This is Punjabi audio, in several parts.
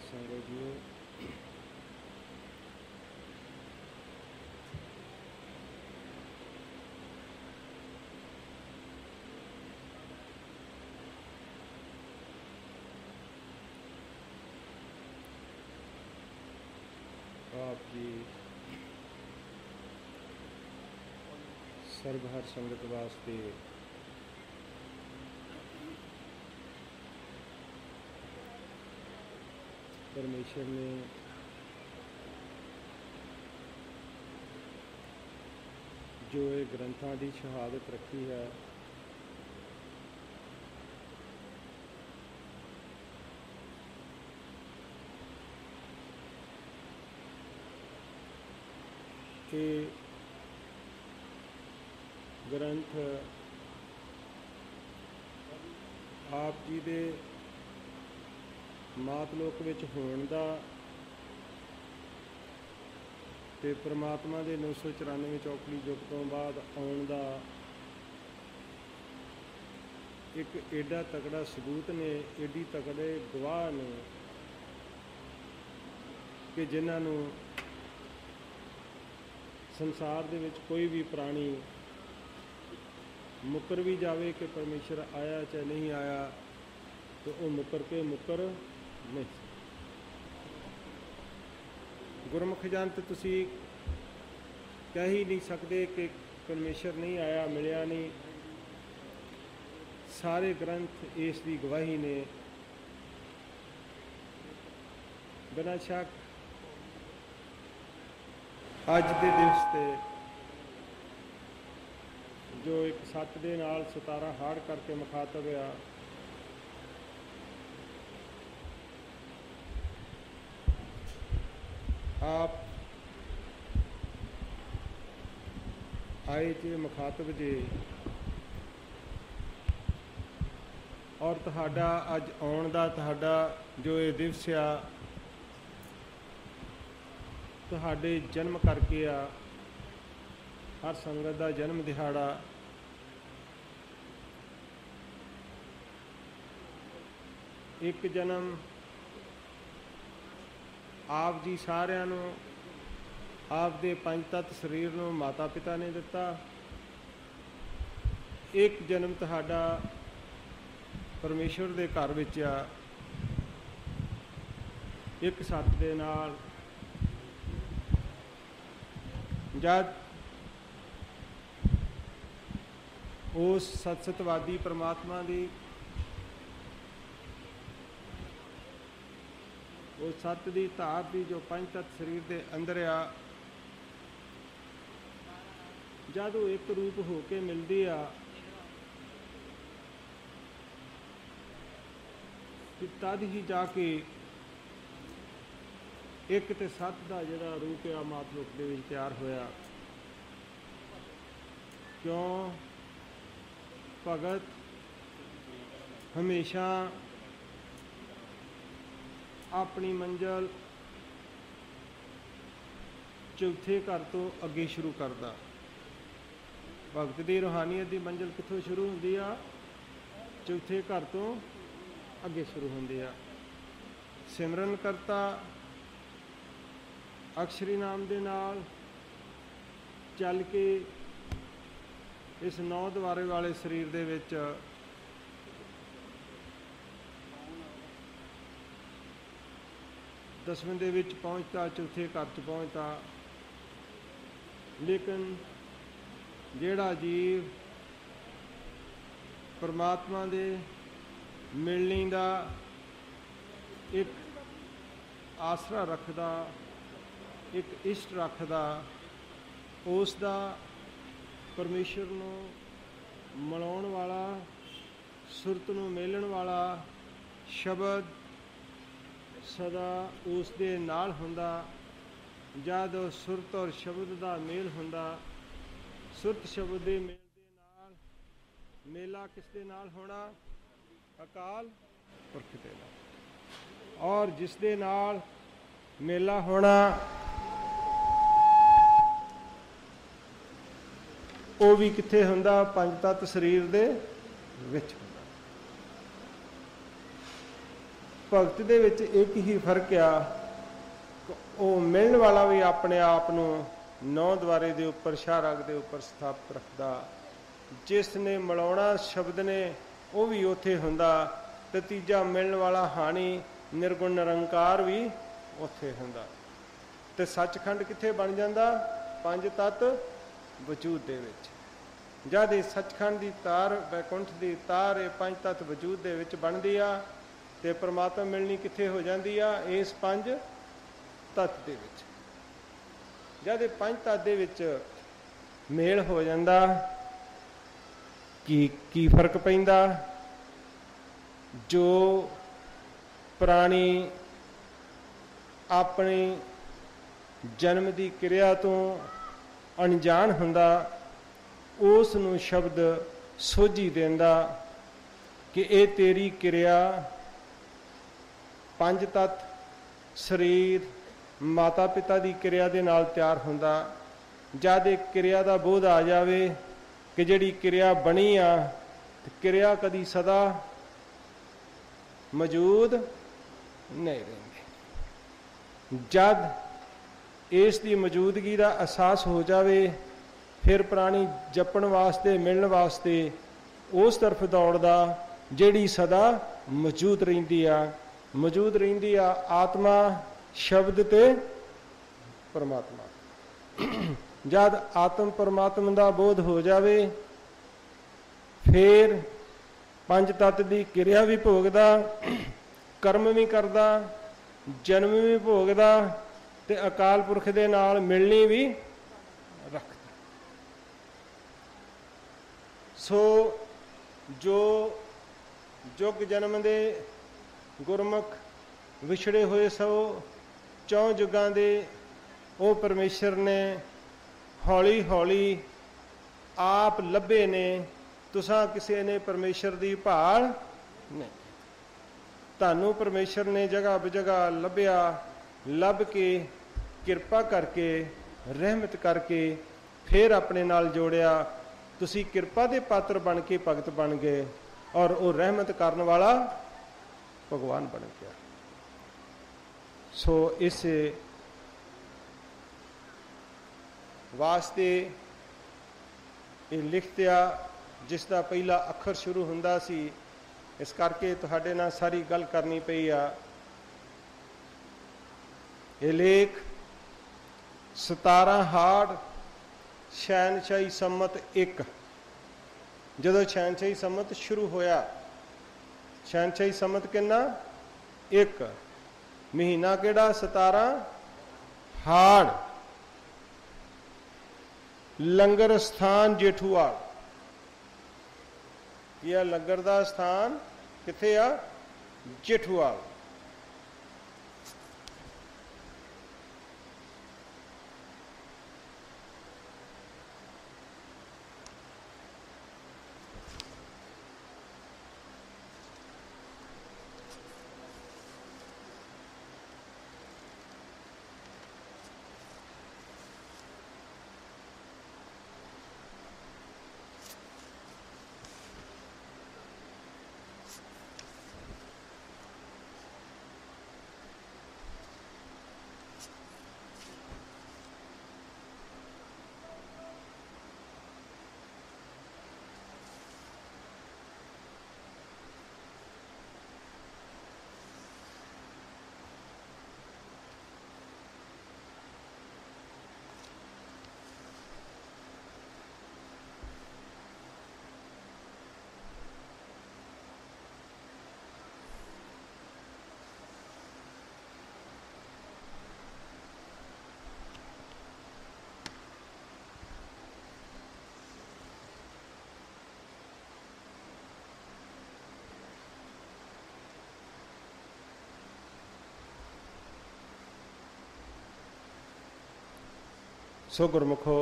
संगत जी, आप जी सर्व हर संगत वास्ते परमेश्वर ने जो ये ग्रंथां की शहादत रखी है, कि ग्रंथ आप जी दे मातलोक विच होण दा ते परमात्मा दे 994 चौकड़ी युग तो बाद आउण दा एक एडा तगड़ा सबूत ने, एडी तगड़े गवाह ने कि जिन्हां नूं संसार दे विच कोई भी प्राणी मुकर भी जावे कि परमेश्वर आया चाहे नहीं आया, तो वह मुकर नहीं। गुरमुख जन तुसी कह ही नहीं सकते कि परमेश्वर नहीं आया, मिलिया नहीं। सारे ग्रंथ इसकी गवाही ने। बिना शक अज के दिवस से जो एक सत्त दे नाल 17 हाड़ करके मुखातब आ, आप आए जे मुखातब जे और तुहाडा अज आउण दा तुहाडा जो ये दिवस आ तुहाडे जन्म करके आ। हर संगत का जन्म दिहाड़ा एक जन्म आप जी सारिਆਂ ਨੂੰ आप दे पंज तत्त शरीर ਨੂੰ माता पिता ने दिता। एक जन्म तुहाडा परमेश्वर दे घर विच आ, एक सत्त दे नाल। जद उस सतसतवादी परमात्मा दी उस सत्त दी धार दी जो पंज तत्त शरीर के अंदर आ, जद वो एक रूप होके मिलती आ कि तद ही जाके एक ते सत्त का जिहड़ा रूप आ मातलोक दे विच तैयार होया। क्यों भगत हमेशा अपनी मंजिल चौथे घर तो अगे शुरू करता। भगत की रूहानियत की मंजिल कितों शुरू होंदी आ? चौथे घर तो अगे शुरू होंदी आ। सिमरन करता अक्षरी नाम दे नाल चल के इस 9 द्वारे वाले शरीर दे विच ਦਸਵੇਂ ਦੇ ਵਿੱਚ ਪਹੁੰਚਤਾ, ਚੌਥੇ ਘਰ 'ਚ ਪਹੁੰਚਤਾ। ਲੇਕਿਨ ਜਿਹੜਾ ਜੀਵ ਪਰਮਾਤਮਾ ਦੇ ਮਿਲਣੀ ਦਾ ਇੱਕ ਆਸਰਾ ਰੱਖਦਾ, ਇੱਕ ਇਸ਼ਟ ਰੱਖਦਾ, ਉਸ ਦਾ ਪਰਮੇਸ਼ਰ ਨੂੰ ਮਿਲਾਉਣ ਵਾਲਾ, ਸੁਰਤ ਨੂੰ ਮੇਲਣ ਵਾਲਾ ਸ਼ਬਦ ਸਦਾ ਉਸ ਦੇ ਨਾਲ ਹੁੰਦਾ। ਜਦ ਸੁਰਤ ਔਰ ਸ਼ਬਦ ਦਾ ਮੇਲ ਹੁੰਦਾ, ਸੁਰਤ ਸ਼ਬਦ ਦੇ ਮੇਲ ਦੇ ਨਾਲ, ਮੇਲਾ ਕਿਸ ਦੇ ਨਾਲ ਹੋਣਾ? ਅਕਾਲ ਪੁਰਖ ਦੇ ਨਾਲ। ਔਰ ਜਿਸ ਦੇ ਨਾਲ ਮੇਲਾ ਹੋਣਾ ਉਹ ਵੀ ਕਿੱਥੇ ਹੁੰਦਾ? ਪੰਜ ਤੱਤ ਸਰੀਰ ਦੇ ਵਿੱਚ ਹੁੰਦਾ। ਭਗਤ ਦੇ ਵਿੱਚ ਇੱਕ ਹੀ ਫਰਕ ਆ, ਉਹ ਮਿਲਣ ਵਾਲਾ ਵੀ ਆਪਣੇ ਆਪ ਨੂੰ ਨੌ ਦੁਆਰੇ ਦੇ ਉੱਪਰ, ਸ਼ਾਹਰਾਗ ਦੇ ਉੱਪਰ ਸਥਾਪਿਤ ਰੱਖਦਾ। ਜਿਸ ਨੇ ਮਿਲਾਉਣਾ ਸ਼ਬਦ ਨੇ ਉਹ ਵੀ ਉੱਥੇ ਹੁੰਦਾ। ਤੇ ਤੀਜਾ ਮਿਲਣ ਵਾਲਾ ਹਾਣੀ ਨਿਰਗੁਣ ਨਿਰੰਕਾਰ ਵੀ ਉੱਥੇ ਹੁੰਦਾ। ਤੇ ਸੱਚਖੰਡ ਕਿੱਥੇ ਬਣ ਜਾਂਦਾ? ਪੰਜ ਤੱਤ ਵਜੂਦ ਦੇ ਵਿੱਚ। ਜਦ ਇਹ ਸੱਚਖੰਡ ਦੀ ਤਾਰ, ਬੈਕੁੰਠ ਦੀ ਤਾਰ ਇਹ ਪੰਜ ਤੱਤ ਵਜੂਦ ਦੇ ਵਿੱਚ ਬਣਦੀ ਆ, ਤੇ ਪਰਮਾਤਮਾ ਮਿਲਣੀ ਕਿੱਥੇ ਹੋ ਜਾਂਦੀ ਆ? ਇਸ ਪੰਜ ਤੱਤ ਦੇ ਵਿੱਚ। ਜਦ ਇਹ ਪੰਜ ਤੱਤ ਦੇ ਵਿੱਚ ਮੇਲ ਹੋ ਜਾਂਦਾ, ਕੀ ਫਰਕ ਪੈਂਦਾ? ਜੋ ਪ੍ਰਾਣੀ ਆਪਣੀ ਜਨਮ ਦੀ ਕਿਰਿਆ ਤੋਂ ਅਣਜਾਣ ਹੁੰਦਾ, ਉਸ ਨੂੰ ਸ਼ਬਦ ਸੋਝੀ ਦਿੰਦਾ ਕਿ ਇਹ ਤੇਰੀ ਕਿਰਿਆ ਪੰਜ ਤੱਤ ਸਰੀਰ ਮਾਤਾ ਪਿਤਾ ਦੀ ਕਿਰਿਆ ਦੇ ਨਾਲ ਤਿਆਰ ਹੁੰਦਾ। ਜਦ ਇੱਕ ਕਿਰਿਆ ਦਾ ਬੋਧ ਆ ਜਾਵੇ ਕਿ ਜਿਹੜੀ ਕਿਰਿਆ ਬਣੀ ਆ, ਤੇ ਕਿਰਿਆ ਕਦੀ ਸਦਾ ਮੌਜੂਦ ਨਹੀਂ ਰਹਿੰਦੀ। ਜਦ ਇਸ ਦੀ ਮੌਜੂਦਗੀ ਦਾ ਅਹਿਸਾਸ ਹੋ ਜਾਵੇ, ਫਿਰ ਪ੍ਰਾਣੀ ਜਪਣ ਵਾਸਤੇ, ਮਿਲਣ ਵਾਸਤੇ ਉਸ ਤਰਫ ਦੌੜਦਾ ਜਿਹੜੀ ਸਦਾ ਮੌਜੂਦ ਰਹਿੰਦੀ ਆ। ਮੌਜੂਦ ਰਹਿੰਦੀ ਆ ਆਤਮਾ, ਸ਼ਬਦ ਤੇ ਪਰਮਾਤਮਾ। ਜਦ ਆਤਮ ਪਰਮਾਤਮਾ ਦਾ ਬੋਧ ਹੋ ਜਾਵੇ, ਫਿਰ ਪੰਜ ਤੱਤ ਦੀ ਕਿਰਿਆ ਵੀ ਭੋਗਦਾ, ਕਰਮ ਵੀ ਕਰਦਾ, ਜਨਮ ਵੀ ਭੋਗਦਾ, ਤੇ ਅਕਾਲ ਪੁਰਖ ਦੇ ਨਾਲ ਮਿਲਣੀ ਵੀ ਰੱਖਦਾ। ਸੋ ਜੋ ਜੁਗ ਜਨਮ ਦੇ ਗੁਰਮੁਖ ਵਿਛੜੇ ਹੋਏ ਸੋ ਚੌਂ ਜੁਗਾਂ ਦੇ ਉਹ ਪਰਮੇਸ਼ਰ ਨੇ ਹੌਲੀ ਹੌਲੀ ਆਪ ਲੱਭੇ ਨੇ। ਤੁਸਾਂ ਕਿਸੇ ਨੇ ਪਰਮੇਸ਼ਰ ਦੀ ਭਾਲ ਨਹੀਂ। ਤੁਹਾਨੂੰ ਪਰਮੇਸ਼ਰ ਨੇ ਜਗ੍ਹਾ ਬਜਗ੍ਹਾ ਲੱਭਿਆ, ਲੱਭ ਕੇ ਕਿਰਪਾ ਕਰਕੇ, ਰਹਿਮਤ ਕਰਕੇ ਫਿਰ ਆਪਣੇ ਨਾਲ ਜੋੜਿਆ। ਤੁਸੀਂ ਕਿਰਪਾ ਦੇ ਪਾਤਰ ਬਣ ਕੇ ਭਗਤ ਬਣ ਗਏ, ਔਰ ਉਹ ਰਹਿਮਤ ਕਰਨ ਵਾਲਾ ਭਗਵਾਨ ਬਣ ਗਿਆ। ਸੋ ਇਸ ਵਾਸਤੇ ਇਹ ਲਿਖਤਿਆ ਜਿਸ ਦਾ ਪਹਿਲਾ ਅੱਖਰ ਸ਼ੁਰੂ ਹੁੰਦਾ ਸੀ, ਇਸ ਕਰਕੇ ਤੁਹਾਡੇ ਨਾਲ ਸਾਰੀ ਗੱਲ ਕਰਨੀ ਪਈ ਆ। ਇਹ ਲੇਖ 17 ਹਾੜ ਸ਼ਹਿਨਸ਼ਾਹੀ ਸੰਮਤ 1, ਜਦੋਂ ਸ਼ਹਿਨਸ਼ਾਹੀ ਸੰਮਤ ਸ਼ੁਰੂ ਹੋਇਆ। ਸ਼ਹਿਨਸ਼ਾਹੀ ਸੰਮਤ ਕਿੰਨਾ? 1। ਮਹੀਨਾ ਕਿਹੜਾ? 17 ਹਾੜ। ਲੰਗਰ ਸਥਾਨ ਜੇਠੂਵਾਲ। ਇਹ ਲੰਗਰ ਦਾ ਸਥਾਨ ਕਿੱਥੇ ਆ? ਜੇਠੂਵਾਲ। सो गुरमुखो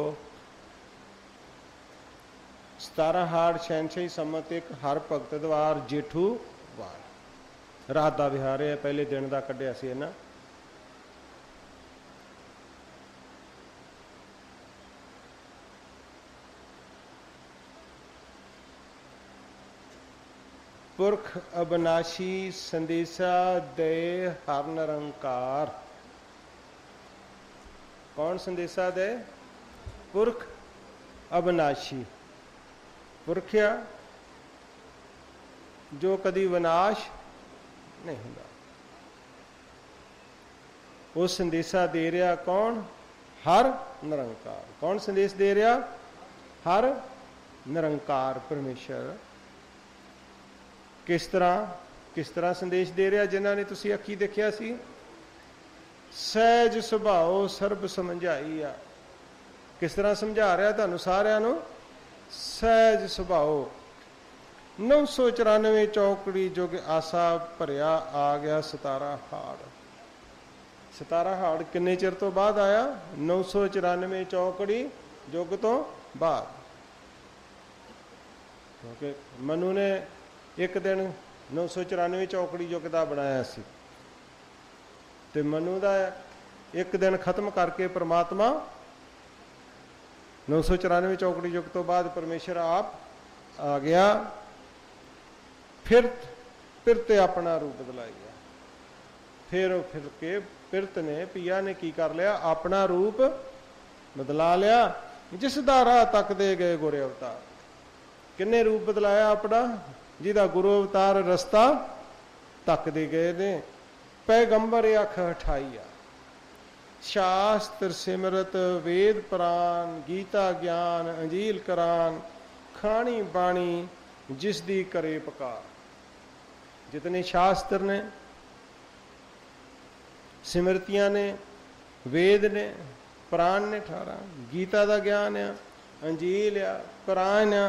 17 हाड़ 66 संमत 1 हर भगत द्वार जेठू वार रात का विहार है पहले दिन का कढ़िया सी ना। पुरख अविनाशी संदेशा दे हर निरंकार। कौन संदेशा दे? पुरख अविनाशी। पुरखिया जो कदी विनाश नहीं होता। वो संदेशा दे रहा कौन? हर निरंकार। कौन संदेश दे रहा? हर निरंकार परमेश्वर। किस तरह संदेश दे रहा? जिन्हों ने तुसी अखी देखिया सी, सहज सुभाव सर्ब समझाई आ। किस तरह समझा रहा तुहानू सारिਆਂ ਨੂੰ? सहज सुभाव। 994 चौकड़ी जुग आसा भरिया आ गया 17 हाड़। 17 हाड़ किन्ने चिर तो बाद आया? 994 चौकड़ी जुग तो बाद। क्योंकि मनु ने एक दिन 994 चौकड़ी युग का बनाया सी ते मनु का एक दिन खत्म करके परमात्मा 994 चौकड़ी युग तो बाद परमेश्वर आप आ गया। फिर ते अपना रूप बदलाया। फिर के फिरत ने पिया ने की कर लिया? अपना रूप बदला लिया। जिस दा राह तक दे गए गुरु अवतार। किन्ने रूप बदलाया अपना? जिदा गुरु अवतार रस्ता तक दे गए ने। पैगंबर अख हठाई आ। शास्त्र सिमरत वेद पुराण गीता ज्ञान अंजील करान खानी बाणी जिस दी करे पुकार। जितने शास्त्र ने, सिमरतियां ने, वेद ने, पुराण ने 18, गीता का ज्ञान आ, अंजील आ, कुरान आ,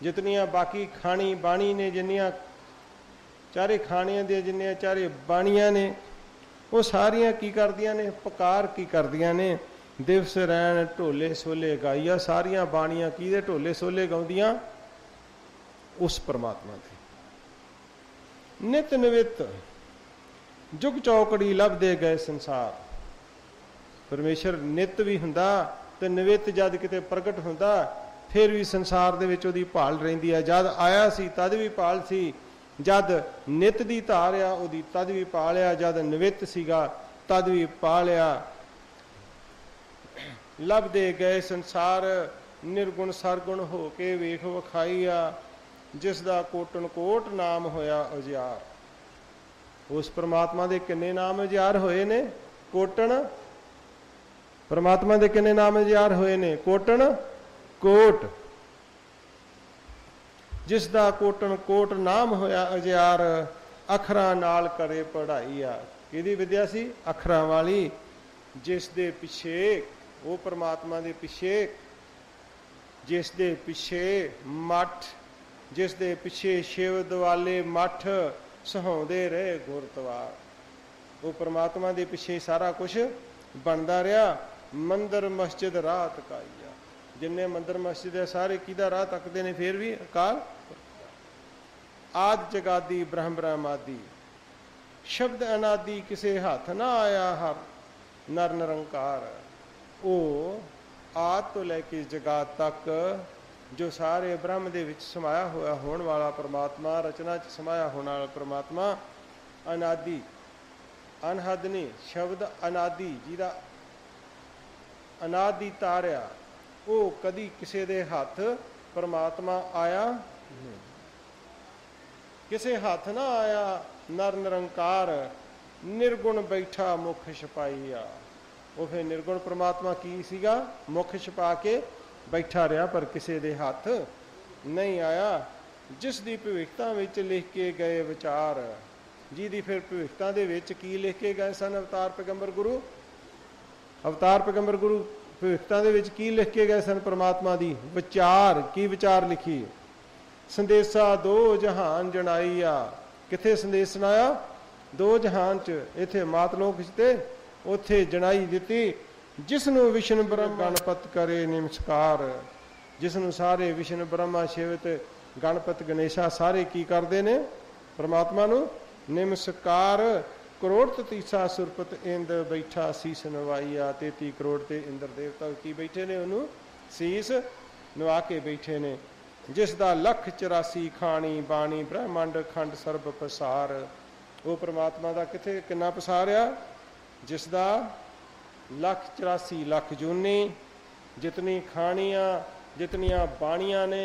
जितनियां बाकी खानी बाणी ने, जिन्नियां चारे खाणियां दे जिन्नियां चारे बाणियां ने, वो सारियां की करदियां ने? पुकार की करदियां ने। दिवस रैन ढोले सोले गाइया। सारियां बाणियां किहदे ढोले सोले गाउंदियां? उस परमात्मा दे। नित निवित जुग चौकड़ी लभदे गए संसार। परमेश्वर नित भी हुंदा ते निवित जद किते प्रगट हुंदा फिर भी संसार दे विच ओहदी भाल रहिंदी है। जद आया सी तद भी भाल सी, जद नित दी धार आ ओहदी तद भी पालिया, जद निवित सीगा तद भी पालिया। लभदे गए संसार निर्गुण सरगुण हो के वेख विखाई आ। जिस दा कोटन कोट नाम होया उजियार। उस परमात्मा दे किन्ने नाम उजियार होए ने? कोटन। परमात्मा दे किन्ने नाम उजियार होए ने? कोटन कोट। जिस दा कोटन कोट नाम होया अजियार। अखरां नाल करे पढ़ाई आ। किहदी विद्या सी? अखरां वाली। जिस दे पिछे वो परमात्मा दे पिछे, जिस दे पिछे मठ, जिस दे पिछे शिव दवाले मठ सहाउंदे रहे गुरद्वार। वो परमात्मा दे पिछे सारा कुछ बनता रहा। मंदिर मस्जिद राह तकाई आ। जिन्ने मंदिर मस्जिद है सारे किहदा राह तकदे ने? फिर भी अकाल। आद जगादी ब्रह्म ब्रह्मादि शब्द अनादि किसे हाथ ना आया हर नर निरंकार। ओ आद तो लैके जगात तक जो सारे ब्रह्म दे विच समाया होया होने वाला परमात्मा, रचना च समाया होने वाला परमात्मा अनादि अनहद ने। शब्द अनादि जिहदा अनादि तारिया वो कदी किसी दे हाथ परमात्मा आया नहीं। किसे हाथ ना आया नर निरंकार। निर्गुण बैठा मुख छपाई आ। वो फिर निर्गुण परमात्मा की सीगा? मुख छपा के बैठा रहा पर किसी दे हाथ नहीं आया। जिस दी भविखता विच लिख के गए विचार। जिहदी फिर भविखता दे विच की लिख के गए सन अवतार पैगंबर गुरु? अवतार पैगंबर गुरु भविखता दे विच की लिख के गए सन? परमात्मा दी विचार। की विचार लिखी? संदेशा दो जहान जनाई आ। किथे संदेश सुनाया? दो जहान च। इथे मातलोक च ते उथे जनाई दिती। ਜਿਸਨੂੰ ਵਿਸ਼ਨ ਬ੍ਰਹਮ ਗਣਪਤ ਕਰੇ ਨਮਸਕਾਰ। ਜਿਸਨੂੰ ਸਾਰੇ ਵਿਸ਼ਨ ਬ੍ਰਹਮਾ ਸ਼ਿਵ ਤੇ ਗਣਪਤ ਗਣੇਸ਼ਾ ਸਾਰੇ ਕੀ ਕਰਦੇ ਨੇ? ਪਰਮਾਤਮਾ ਨੂੰ ਨਮਸਕਾਰ। ਕਰੋੜ ਤਤੀਸਾ ਸੁਰਪਤ ਇੰਦ ਬੈਠਾ ਸੀਸ ਨਵਾਈਆ। 33 ਕਰੋੜ ਤੇ ਇੰਦਰ ਦੇਵਤਾ ਕੀ ਬੈਠੇ ਨੇ? ਉਹਨੂੰ ਸੀਸ ਨਵਾ ਕੇ ਬੈਠੇ ਨੇ। ਜਿਸ ਦਾ ਲੱਖ 84 ਖਾਣੀ ਬਾਣੀ ਬ੍ਰਹਮੰਡ ਖੰਡ ਸਰਬ ਪਸਾਰ। ਉਹ ਪਰਮਾਤਮਾ ਦਾ ਕਿੱਥੇ ਕਿੰਨਾ ਪਸਾਰ ਆ? ਜਿਸ ਦਾ ਲੱਖ 84 ਲੱਖ ਜੂਨੀ, ਜਿਤਨੀ ਖਾਣੀਆਂ जितनियां बाणियां ने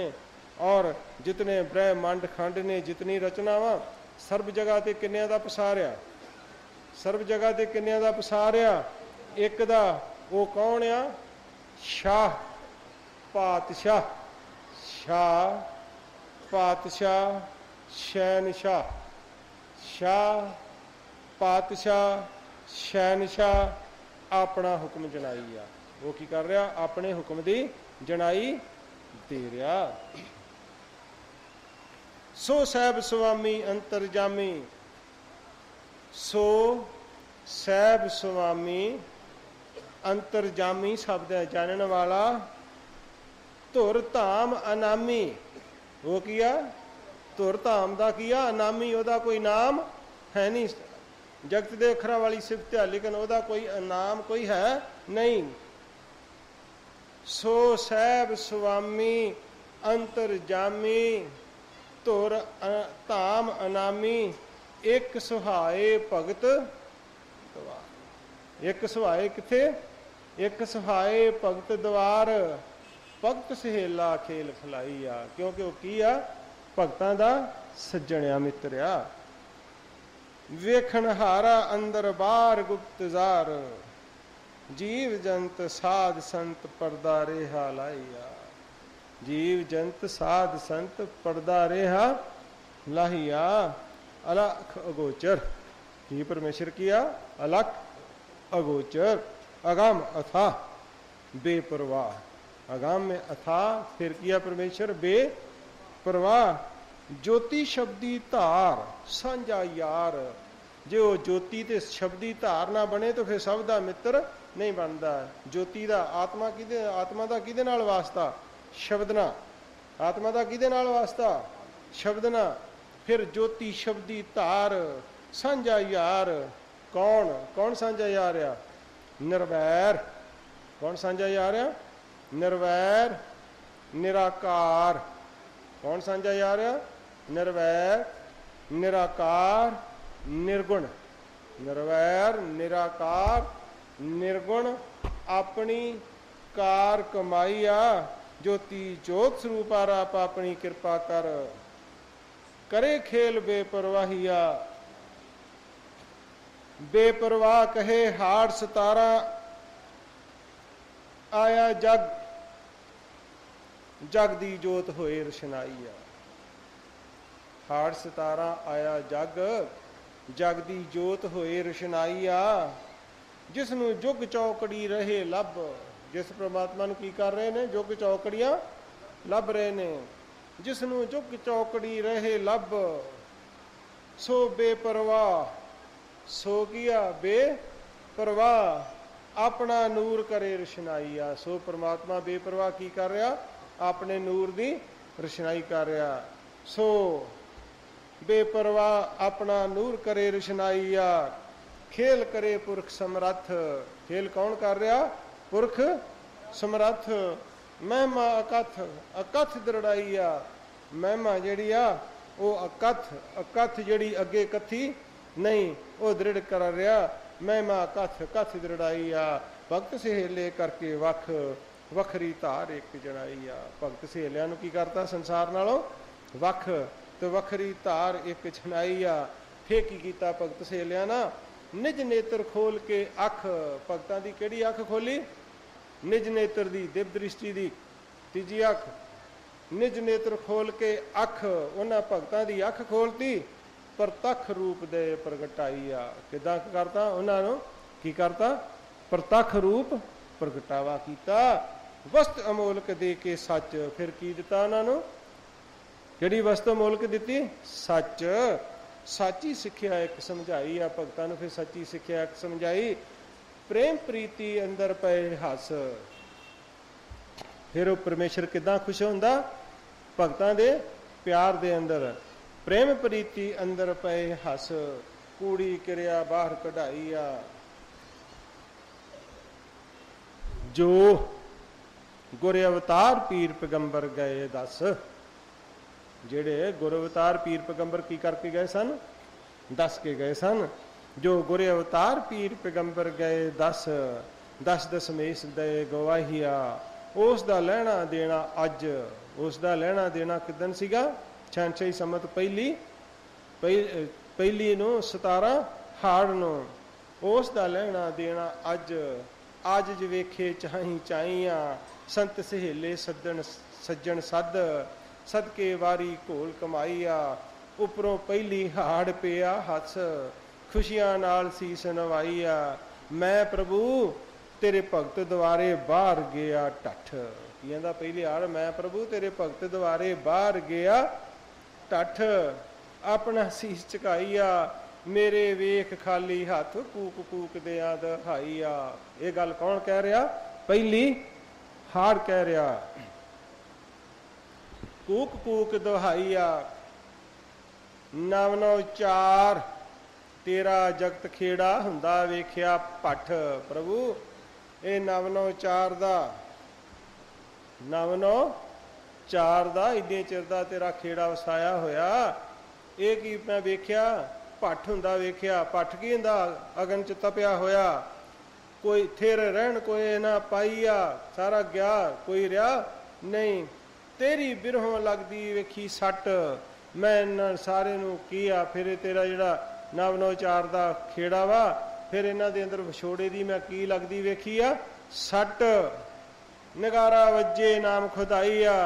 और जितने ब्रह्मांड खंड ने, जितनी रचनावां, सर्व जगह ते किन्नियां दा पसारिया? सर्व जगह ते किन्नियां दा पसारिया? एक दा वो कौन आ? शाह पातशाह। शाह पातशाह शहनशाह। शाह पातशाह शहनशाह अपना हुक्म जनाई आ। वो की कर रहा? अपने हुक्म दी जनाई दे रहा। सो सैब स्वामी अंतरजामी। सो सैब स्वामी अंतरजामी शब्द है जानने वाला। धुर धाम अनामी। वो किया? धुर धाम का किया अनामी। ओदा कोई नाम है नहीं। जगत दे अखरां वाली सिफत है लेकिन ओदा कोई नाम कोई है नहीं। सो सैब स्वामी अंतरजामी धुर धाम अनामी। एक सुहाए भगत द्वार। एक सुहाए किथे? एक सुहाए भगत द्वार। भगत सहेला खेल खिलाई आ। क्योंकि वह की आ? भगतां दा सज्जणिया मित्र आ। वेखण हारा अंदर बार गुप्तजार। जीव जंत साध संत पर्दा रेहा लाइया। जीव जंत साध संत पर्दा रेहा लाहिया। अलख अगोचर। ये परमेश्वर किया अलख अगोचर। अगम अथा बेपरवाह। अगम में अथा फिर किया परमेश्वर बेपरवाह। ज्योति शब्दी धार सांझा यार। जो ज्योति ते शब्दी धार ना बने तो फिर सब दा मित्र नहीं बनता। ज्योति का आत्मा किदे? आत्मा का किदे नाल वास्ता? शब्द ना। आत्मा का किदे नाल वास्ता? शब्द ना। फिर ज्योति शब्दी धार सांझा यार। कौन? कौन सांझा यार आ? निर्वैर। कौन सांझा यार आ? निर्वैर निराकार। कौन सांझा यार आ? निर्वैर निराकार निर्गुण। निर्वैर निराकार निर्गुण अपनी कार कमाई आ। ज्योति जोत स्वरूप आप अपनी कृपा कर। करे खेल बेपरवाहिया। बेपरवाह कहे हाड़ सतारा आया जग। जग दी जोत होए रशनाई आ। हाड़ सतारा आया जग। जग दी जोत होए रशनाई आ। जिसनू जुग चौकड़ी रहे लब। जिस परमात्मा की कर रहे ने? जुग चौकड़ियां लब रहे ने। जिसनू जुग चौकड़ी रहे लब। सो बेपरवाह। सो किया बेपरवाह। अपना नूर करे रशनाई आ। सो परमात्मा बेपरवाह की कर रहा? अपने नूर दी रशनाई कर रहा। सो बेपरवाह अपना नूर करे रशनाई आ। खेल करे पुरख समर्थ। खेल कौन कर रहा? पुरख समर्थ। महिमा अकथ। अकथ दृढ़ाई आ। महिमा जिहड़ी आ वो अकथ। अकथ जिहड़ी अगे कथी नहीं वो दृढ़ कर रहा। महिमा कथ कथ दृढ़ाई आ। भगत सहेले करके वख वखरी धार एक जनाई आ। भगत सहेलियां नूं की करता? संसार नालों वख तो वखरी धार एक जनाई आ। फिर की कीता भगत सहेलियां ना? निज नेत्र खोल के अख। भगतां दी किहड़ी अख खोली? निज नेत्र दी दिव्य दृष्टि दी तीजी अख। निज नेत्र खोल के अख उन्हां भगतां दी अख खोलती। प्रतख रूप दे प्रगटाई आ। किदां करता? उन्हां नूं की करता? प्रतख रूप प्रगटावा कीता। वस्त अमोलक दे के सच। फिर की दिता उन्हां नूं? जिहड़ी वस्त अमोलक दिती? सच। सच्ची सिक्ख्या एक समझाई आ। भगतां नूं फिर सच्ची सिक्ख्या एक समझाई। प्रेम प्रीति अंदर पे हस। फिर वो परमेश्वर किदां खुश होंदा? भगतां दे प्यार दे अंदर। प्रेम प्रीति अंदर पे हस, कूड़ी किरिया बाहर कढ़ाई आ। जो गुर अवतार पीर पैगंबर गए दस। जेड़े गुर अवतार पीर पैगंबर की करके गए सन? दस के गए सन। जो गुर अवतार पीर पैगंबर गए दस, दस दशमेश दे गवाहिया। उस दा लहना देना अज, उस दा लहना देना किदन सीगा? 66 संमत पहली नु 17 हाड़ नु। उस दा लहना देना अज, अज ज वेखे चाही चाइया। संत सहेले सज्जन सज्जन सद, सदके वारी घोल कमाईया। उपरों पहली हाड़ पिया हस, खुशियां नाल सीस नवाईया। मैं प्रभु तेरे भगत द्वारे बाहर गया टठ। कहंदा पहली हाड़, मैं प्रभु तेरे भगत द्वारे बाहर गया टठ। अपना सीस झुकाईया, मेरे वेख खाली हथ कूक कूक दिया दहाईया। ये गल कौन कह रहा? पहली हाड़ कह रहा। कूक कूक दुहाईया, नव नौ चार तेरा जगत खेड़ा हुंदा वेख्या पठ। प्रभु ये नव नौ चार दा, नव नौ चार दा इन्ने चिर दा तेरा खेड़ा वसाया होया। ये की मैं वेख्या? पठ हुंदा वेख्या। पठ की हुंदा? अगन च तपिया होया। कोई थिर रहन कोई ना पाईया, सारा गया कोई रहा नहीं। तेरी बिरहों लगदी वेखी सट, मैं इन्हां सारे नूं कीया। फिर तेरा जिहड़ा नव नौ चार दा खेड़ा वा, फिर इन्हां दे अंदर विछोड़े दी मैं की लगदी वेखी आ सट। नगारा वज्जे नाम खुदाईया,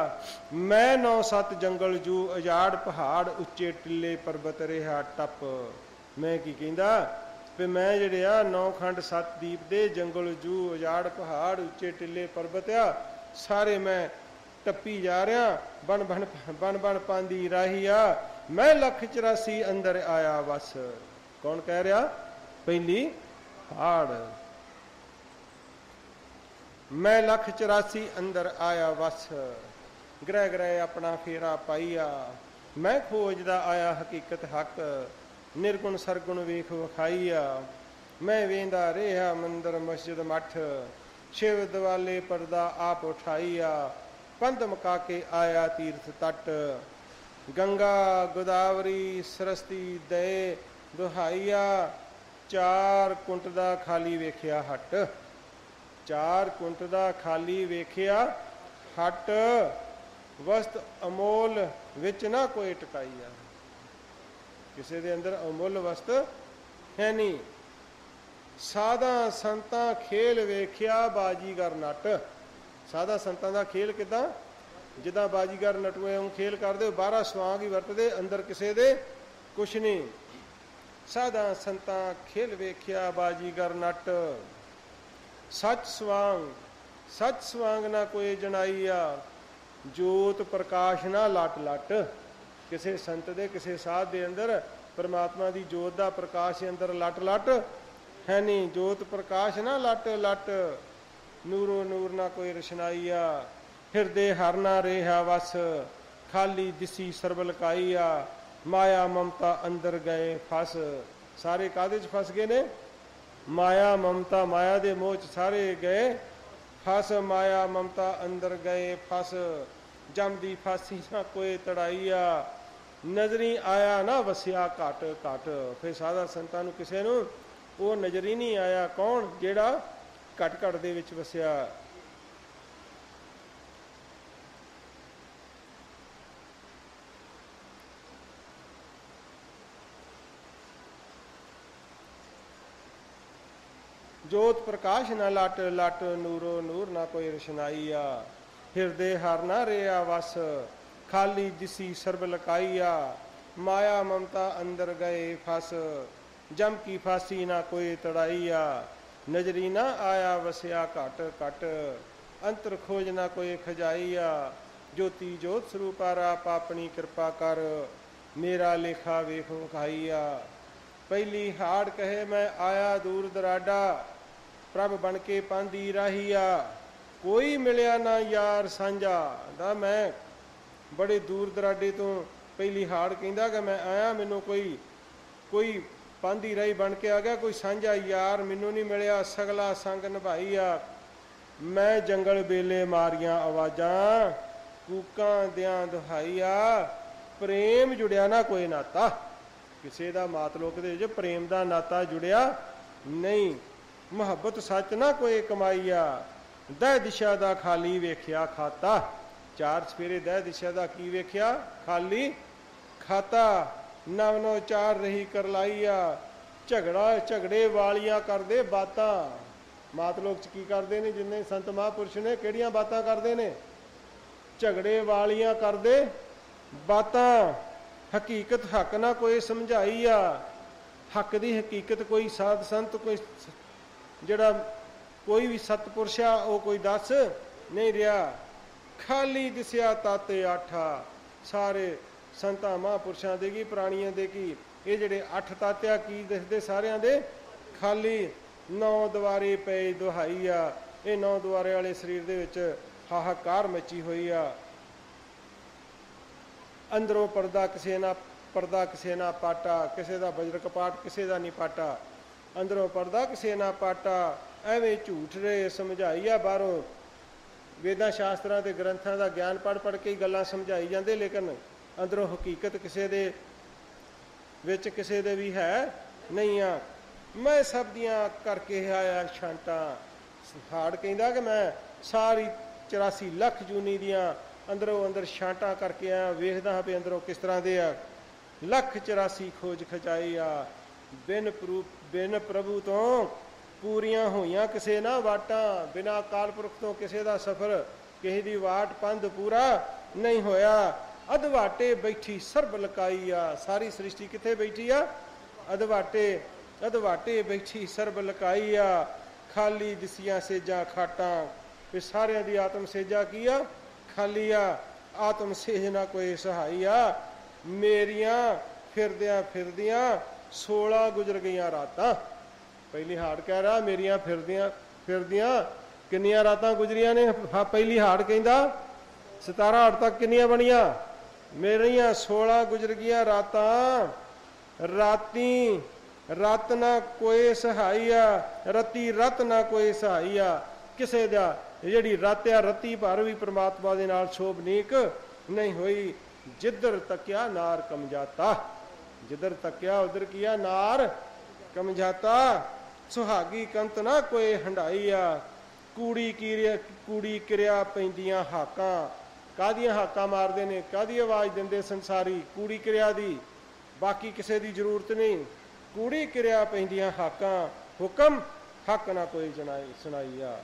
मैं नौ सत जंगल जू उजाड़ पहाड़ उच्चे टिल्ले पर्बत रेहा टप। मैं की कहंदा भी मैं जिहड़े आ नौ खंड सत दीप दे जंगल जू उजाड़ पहाड़ उच्चे टिल्ले पर्बत आ, सारे मैं टप्पी जा रहा। बन बन बन बन पांदी राही आ, मैं लख 84 अंदर आया बस। कौन कह रहा? पहली हाड़। मैं लख 84 अंदर आया बस, ग्रह ग्रह अपना फेरा पाईया। मैं खोजदा आया हकीकत हक, निर्गुण सरगुण वेख विखाईया। मैं वेंदा रेहा मंदिर मस्जिद मठ, शिव दिवाले पर्दा आप उठाईया। पंध मका के आया तीर्थ तट, गंगा गोदावरी सरस्ती दे दुहाईया। चार कुंट दा खाली वेख्या हट, चार कुंट दा खाली वेख्या हट। वस्त अमोल विच ना कोई टकाईया। किसी दे अंदर अमोल वस्त है नहीं। साधा संता खेल वेख्या बाजीगर नट। साधा संतां दा खेल किदां? जिदा बाजीगर नटूए उं खेल करदे, 12 स्वांग ही वरतदे, अंदर किसे दे कुछ नहीं। साधा संतां खेल वेख्या बाजीगर नट। सच स्वांग, सच स्वांग ना कोई जनाईया। जोत प्रकाश ना लट लट। किसे संत दे किसे साध दे अंदर परमात्मा दी जोत दा प्रकाश अंदर लट लट है नहीं। जोत प्रकाश ना लट लट, नूरो नूर ना कोई रशनाईया। हिरदे हर ना रेहा वस, खाली दिसी सरबलकाईया। माया ममता अंदर गए फस। सारे कादे च फस गए ने? माया ममता, माया दे मोह च सारे गए फस। माया ममता अंदर गए फस, जम दी फांसी ना कोई तड़ाईया। नजरी आया ना वसिया घट घट। फिर साधा संतां नूं किसे नूं वो नजर ही नहीं आया। कौन? जेड़ा घट घट दे विच वसिया। जोत प्रकाश न लट लट, नूरो नूर ना कोई रशनाईया। हिरदे हर ना रेया वस, खाली दिसी सर्ब लकाईया। माया ममता अंदर गए फस, जम की फांसी ना कोई तड़ाईया। नजरी ना आया वसिया घट घट, अंतर खोज ना कोई खजाईया। ज्योति जोत स्वरूपा आप अपनी कृपा कर, मेरा लेखा वेख विखाईया। पहली हाड़ कहे मैं आया दूर दराडा, ਪ੍ਰਭ ਬਣ ਕੇ ਪਾਂਦੀ ਰਾਹੀਆ, ਕੋਈ ਮਿਲਿਆ ਨਾ ਯਾਰ ਸਾਂਝਾ। ਦਾ ਮੈਂ ਬੜੇ ਦੂਰ ਦਰਾਡੇ ਤੋਂ ਪਹਿਲੀ ਹਾੜ ਕਹਿੰਦਾ ਕਿ ਮੈਂ ਆਇਆ, ਮੈਨੂੰ ਕੋਈ ਪਾਂਦੀ ਰਾਹੀ ਬਣ ਕੇ ਆ ਗਿਆ, ਕੋਈ ਸਾਂਝਾ ਯਾਰ ਮੈਨੂੰ ਨਹੀਂ ਮਿਲਿਆ, ਸਗਲਾ ਸੰਗ ਨਿਭਾਈ ਆ। ਮੈਂ ਜੰਗਲ ਵੇਲੇ ਮਾਰੀਆਂ ਆਵਾਜ਼ਾਂ, ਕੂਕਾਂ ਦਿਆਂ ਦੁਹਾਈ ਆ। ਪ੍ਰੇਮ ਜੁੜਿਆ ਨਾ ਕੋਈ ਨਾਤਾ, ਕਿਸੇ ਦਾ ਮਾਤਲੋਕ ਦੇ ਵਿੱਚ ਪ੍ਰੇਮ ਦਾ ਨਾਤਾ ਜੁੜਿਆ ਨਹੀਂ। ਮੁਹੱਬਤ ਸੱਚ ਨਾ ਕੋਈ ਕਮਾਈ ਆ, ਦਹਿ ਦਿਸ਼ਾ ਦਾ ਖਾਲੀ ਵੇਖਿਆ ਖਾਤਾ। ਚਾਰ ਸਵੇਰੇ ਦਹਿ ਦਿਸ਼ਾ ਦਾ ਕੀ ਵੇਖਿਆ? ਖਾਲੀ ਖਾਤਾ। ਨਵ ਨੋ ਚਾਰ ਰਹੀ ਕਰਲਾਈ ਆ, ਝਗੜੇ ਵਾਲੀਆਂ ਕਰਦੇ ਬਾਤਾਂ। ਮਾਤਲੋਕ ਚ ਕੀ ਕਰਦੇ ਨੇ ਜਿੰਨੇ ਸੰਤ ਮਹਾਂਪੁਰਸ਼ ਨੇ? ਕਿਹੜੀਆਂ ਬਾਤਾਂ ਕਰਦੇ ਨੇ? ਝਗੜੇ ਵਾਲੀਆਂ ਕਰਦੇ ਬਾਤਾਂ। ਹਕੀਕਤ ਹੱਕ ਨਾ ਕੋਈ ਸਮਝਾਈ ਆ, ਹੱਕ ਦੀ ਹਕੀਕਤ ਕੋਈ ਸਾਧ ਸੰਤ, ਕੋਈ ਜਿਹੜਾ ਕੋਈ ਵੀ ਸਤਪੁਰਸ਼ ਆ ਉਹ ਕੋਈ ਦੱਸ ਨਹੀਂ ਰਿਹਾ। ਖਾਲੀ ਦਿਸਿਆ ਤਾਤੇ ਆਠਾ। ਸਾਰੇ ਸੰਤਾਂ ਮਹਾਂਪੁਰਸ਼ਾਂ ਦੇ ਕੀ, ਪ੍ਰਾਣੀਆਂ ਦੇ ਕੀ, ਇਹ ਜਿਹੜੇ 8 ਤਾਤਿਆ ਕੀ ਦਿਸਦੇ ਸਾਰਿਆਂ ਦੇ? ਖਾਲੀ। 9 ਦੁਆਰੇ ਪਏ ਦੁਹਾਈ ਆ। ਇਹ 9 ਦੁਆਰੇ ਵਾਲੇ ਸਰੀਰ ਦੇ ਵਿੱਚ ਹਾਹਾਕਾਰ ਮੱਚੀ ਹੋਈ ਆ। ਅੰਦਰੋਂ ਪਰਦਾ ਕਿਸੇ ਨਾ ਪਾਟਾ, ਕਿਸੇ ਦਾ ਬਜਰ ਕਪਾਟ ਕਿਸੇ ਦਾ ਨਹੀਂ ਪਾਟਾ। ਅੰਦਰੋਂ ਪਰਦਾ ਕਿਸੇ ਨਾ ਪਾਟਾ, ਐਵੇਂ ਝੂਠ ਰਹੇ ਸਮਝਾਈ ਆ। ਬਾਹਰੋਂ ਵੇਦਾਂ ਸ਼ਾਸਤਰਾਂ ਦੇ ਗ੍ਰੰਥਾਂ ਦਾ ਗਿਆਨ ਪੜ੍ਹ ਕੇ ਹੀ ਗੱਲਾਂ ਸਮਝਾਈ ਜਾਂਦੇ, ਲੇਕਿਨ ਅੰਦਰੋਂ ਹਕੀਕਤ ਕਿਸੇ ਦੇ ਵਿੱਚ ਕਿਸੇ ਦੇ ਵੀ ਹੈ ਨਹੀਂ ਆ। ਮੈਂ ਸਭ ਦੀਆਂ ਕਰਕੇ ਆਇਆ ਛਾਂਟਾਂ। ਹਾੜ ਕਹਿੰਦਾ ਕਿ ਮੈਂ ਸਾਰੀ 84 ਲੱਖ ਜੂਨੀ ਦੀਆਂ ਅੰਦਰੋਂ ਅੰਦਰ ਛਾਂਟਾਂ ਕਰਕੇ ਆਇਆ, ਵੇਖਦਾ ਹਾਂ ਵੀ ਅੰਦਰੋਂ ਕਿਸ ਤਰ੍ਹਾਂ ਦੇ ਆ। 184 ਖੋਜ ਖਚਾਈ ਆ। ਬਿਨ ਪ੍ਰਭੂ ਤੋਂ ਪੂਰੀਆਂ ਹੋਈਆਂ ਕਿਸੇ ਨਾ ਵਾਟਾਂ। ਬਿਨਾਂ ਅਕਾਲ ਪੁਰਖ ਤੋਂ ਕਿਸੇ ਦਾ ਸਫ਼ਰ, ਕਿਸੇ ਦੀ ਵਾਟ ਪੰਧ ਪੂਰਾ ਨਹੀਂ ਹੋਇਆ। ਅਧਵਾਟੇ ਬੈਠੀ ਸਰਬ ਲਕਾਈ ਆ। ਸਾਰੀ ਸ੍ਰਿਸ਼ਟੀ ਕਿੱਥੇ ਬੈਠੀ ਆ? ਅਧਵਾਟੇ ਬੈਠੀ ਸਰਬ ਲਕਾਈ ਆ। ਖਾਲੀ ਦਿਸੀਆਂ ਸੇਜਾਂ ਖਾਟਾਂ। ਵੀ ਸਾਰਿਆਂ ਦੀ ਆਤਮ ਸੇਜਾ ਕੀ ਆ? ਖਾਲੀ ਆ। ਆਤਮ ਸੇਜ ਨਾ ਕੋਈ ਸਹਾਈ ਆ। ਮੇਰੀਆਂ ਫਿਰਦਿਆਂ 16 ਗੁਜ਼ਰ ਗਈਆਂ ਰਾਤਾਂ। ਪਹਿਲੀ ਹਾੜ ਕਹਿ ਰਿਹਾ ਮੇਰੀਆਂ ਫਿਰਦਿਆਂ ਕਿੰਨੀਆਂ ਰਾਤਾਂ ਗੁਜ਼ਰੀਆਂ ਨੇ? ਪਹਿਲੀ ਹਾੜ ਕਹਿੰਦਾ 17 ਹਾੜ ਤੱਕ ਕਿੰਨੀਆਂ ਬਣੀਆਂ? ਮੇਰੀਆਂ 16 ਗੁਜ਼ਰ ਗਈਆਂ ਰਾਤਾਂ। ਰਾਤੀ ਰਤ ਨਾ ਕੋਈ ਸਹਾਈ ਆ, ਰਤੀ ਰਤ ਨਾ ਕੋਈ ਸਹਾਈ ਆ। ਕਿਸੇ ਦਾ ਜਿਹੜੀ ਰਤ ਆ, ਰਤੀ ਭਰ ਵੀ ਪ੍ਰਮਾਤਮਾ ਦੇ ਨਾਲ ਸ਼ੋਭਨੀਕ ਨਹੀਂ ਹੋਈ। ਜਿੱਧਰ ਤੱਕਿਆ ਨਾਰ ਕਮਜਾਤਾ। ਜਿੱਧਰ ਤੱਕਿਆ ਉਧਰ ਕੀਆ ਨਾਰ ਕਮਜਾਤਾ। ਸੁਹਾਗੀ ਕੰਤ ਨਾ ਕੋਈ ਹੰਡਾਈ ਆ। ਕੂੜੀ ਕਿਰਿਆ ਪੈਂਦੀਆਂ ਹਾਕਾਂ। ਕਾਹਦੀਆਂ ਹਾਕਾਂ ਮਾਰਦੇ ਨੇ? ਕਾਹਦੀ ਆਵਾਜ਼ ਦਿੰਦੇ ਸੰਸਾਰੀ? ਕੂੜੀ ਕਿਰਿਆ ਦੀ। ਬਾਕੀ ਕਿਸੇ ਦੀ ਜ਼ਰੂਰਤ ਨਹੀਂ। ਕੂੜੀ ਕਿਰਿਆ ਪੈਂਦੀਆਂ ਹਾਕਾਂ। ਹੁਕਮ ਹੱਕ ਨਾ ਕੋਈ ਸੁਣਾਈ ਆ।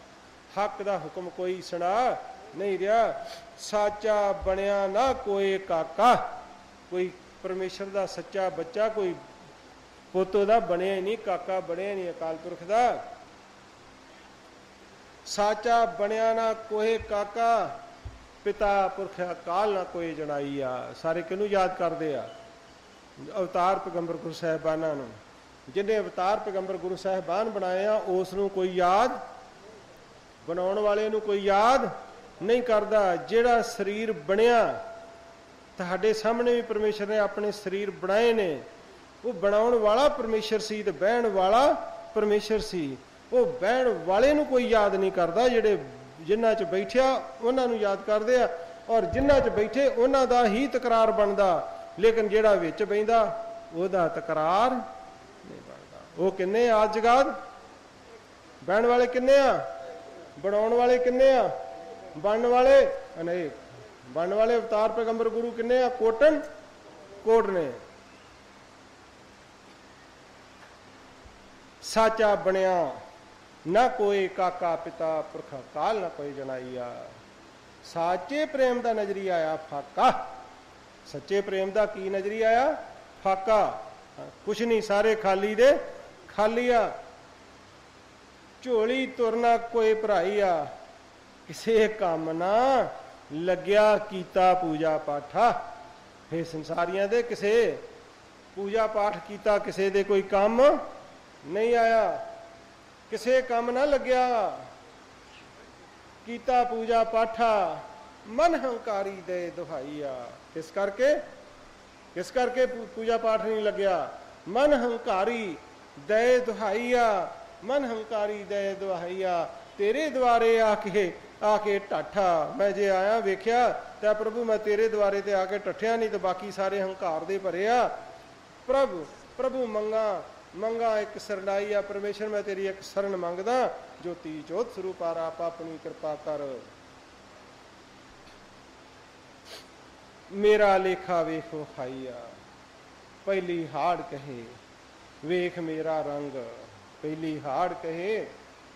ਹੱਕ ਦਾ ਹੁਕਮ ਕੋਈ ਸੁਣਾ ਨਹੀਂ ਰਿਹਾ। ਸਾਚਾ ਬਣਿਆ ਨਾ ਕੋਈ ਕਾਕਾ। ਕੋਈ ਪਰਮੇਸ਼ਰ ਦਾ ਸੱਚਾ ਬੱਚਾ, ਕੋਈ ਪੁੱਤ ਉਹਦਾ ਬਣਿਆ ਹੀ ਨਹੀਂ, ਕਾਕਾ ਬਣਿਆ ਨਹੀਂ ਅਕਾਲ ਪੁਰਖ ਦਾ। ਸਾਚਾ ਬਣਿਆ ਨਾ ਕੋਈ ਕਾਕਾ, ਪਿਤਾ ਪੁਰਖ ਅਕਾਲ ਨਾ ਕੋਈ ਜਣਾਈ ਆ। ਸਾਰੇ ਕਿਹਨੂੰ ਯਾਦ ਕਰਦੇ ਆ? ਅਵਤਾਰ ਪੈਗੰਬਰ ਗੁਰੂ ਸਾਹਿਬਾਨਾਂ ਨੂੰ। ਜਿਹਨੇ ਅਵਤਾਰ ਪੈਗੰਬਰ ਗੁਰੂ ਸਾਹਿਬਾਨ ਬਣਾਏ ਆ ਉਸ ਨੂੰ ਕੋਈ ਯਾਦ, ਬਣਾਉਣ ਵਾਲੇ ਨੂੰ ਕੋਈ ਯਾਦ ਨਹੀਂ ਕਰਦਾ। ਜਿਹੜਾ ਸਰੀਰ ਬਣਿਆ, ਤੁਹਾਡੇ ਸਾਹਮਣੇ ਵੀ ਪਰਮੇਸ਼ਰ ਨੇ ਆਪਣੇ ਸਰੀਰ ਬਣਾਏ ਨੇ। ਉਹ ਬਣਾਉਣ ਵਾਲਾ ਪਰਮੇਸ਼ਰ ਸੀ ਤੇ ਬਹਿਣ ਵਾਲਾ ਪਰਮੇਸ਼ਰ ਸੀ। ਉਹ ਬਹਿਣ ਵਾਲੇ ਨੂੰ ਕੋਈ ਯਾਦ ਨਹੀਂ ਕਰਦਾ। ਜਿਹੜੇ ਜਿਨ੍ਹਾਂ 'ਚ ਬੈਠਿਆ ਉਹਨਾਂ ਨੂੰ ਯਾਦ ਕਰਦੇ ਆ, ਔਰ ਜਿਨ੍ਹਾਂ 'ਚ ਬੈਠੇ ਉਹਨਾਂ ਦਾ ਹੀ ਤਕਰਾਰ ਬਣਦਾ। ਲੇਕਿਨ ਜਿਹੜਾ ਵਿੱਚ ਬਹਿੰਦਾ ਉਹਦਾ ਤਕਰਾਰ ਨਹੀਂ ਬਣਦਾ। ਉਹ ਕਿੰਨੇ ਆ ਜਗਾਦ? ਬਹਿਣ ਵਾਲੇ ਕਿੰਨੇ ਆ? ਬਣਾਉਣ ਵਾਲੇ ਕਿੰਨੇ ਆ? ਬਣਨ ਵਾਲੇ ਅਨੇਕ। ਬਣਨ ਵਾਲੇ ਅਵਤਾਰ ਪੈਗੰਬਰ ਗੁਰੂ ਕਿੰਨੇ ਆ? ਕੋਟ ਨੇ। ਸਾਚਾ ਬਣਿਆ ਨਾ ਕੋਈ ਕਾਕਾ, ਪਿਤਾ ਪੁਰਖ ਅਕਾਲ ਨਾ ਕੋਈ ਜਣਾਈ ਆ। ਸਾਚੇ ਪ੍ਰੇਮ ਦਾ ਨਜ਼ਰੀਆ ਆਇਆ ਫਾਕਾ। ਸੱਚੇ ਪ੍ਰੇਮ ਦਾ ਕੀ ਨਜ਼ਰੀਆ ਆਇਆ? ਫਾਕਾ। ਕੁਛ ਨਹੀਂ, ਸਾਰੇ ਖਾਲੀ ਦੇ ਖਾਲੀ ਆ। ਝੋਲੀ ਤੁਰਨਾ ਕੋਈ ਭਰਾਈ ਆ। ਕਿਸੇ ਕੰਮ ਨਾ ਲੱਗਿਆ ਕੀਤਾ ਪੂਜਾ ਪਾਠਾ। ਇਹ ਸੰਸਾਰੀਆਂ ਦੇ ਕਿਸੇ ਪੂਜਾ ਪਾਠ ਕੀਤਾ ਕਿਸੇ ਦੇ ਕੋਈ ਕੰਮ ਨਹੀਂ ਆਇਆ। ਕਿਸੇ ਕੰਮ ਨਾ ਲੱਗਿਆ, ਕੀਤਾ ਪੂਜਾ ਪਾਠਾ, ਮਨ ਹੰਕਾਰੀ ਦੇ ਦੁਹਾਈਆ। ਕਿਸ ਕਰਕੇ ਪੂਜਾ ਪਾਠ ਨਹੀਂ ਲੱਗਿਆ? ਮਨ ਹੰਕਾਰੀ ਦੇ ਦੁਹਾਈਆ, ਮਨ ਹੰਕਾਰੀ ਦੇ ਦੁਹਾਈਆ। ਤੇਰੇ ਦੁਆਰੇ ਆ ਕੇ ਢਾਠਾ। ਮੈਂ ਜੇ ਆਇਆ ਵੇਖਿਆ ਤਾਂ ਪ੍ਰਭੂ ਮੈਂ ਤੇਰੇ ਦੁਆਰੇ ਤੇ ਆ ਕੇ ਟੱਠਿਆ, ਨਹੀਂ ਤਾਂ ਬਾਕੀ ਸਾਰੇ ਹੰਕਾਰ ਦੇ ਭਰੇ ਆ। ਪ੍ਰਭੂ ਮੰਗਾ ਇੱਕ ਸਰਨਾਈ ਆ। ਪਰਮੇਸ਼ਰ ਮੈਂ ਤੇਰੀ ਇੱਕ ਸ਼ਰਨ ਮੰਗਦਾ, ਜੋਤੀ ਜੋਤ ਸਰੂਪ ਆਪ ਆਪਣੀ ਕਿਰਪਾ ਕਰ। ਮੇਰਾ ਲੇਖਾ ਵੇਖ ਵਿਖਾਈਆ। ਪਹਿਲੀ ਹਾੜ ਕਹੇ ਵੇਖ ਮੇਰਾ ਰੰਗ। ਪਹਿਲੀ ਹਾੜ ਕਹੇ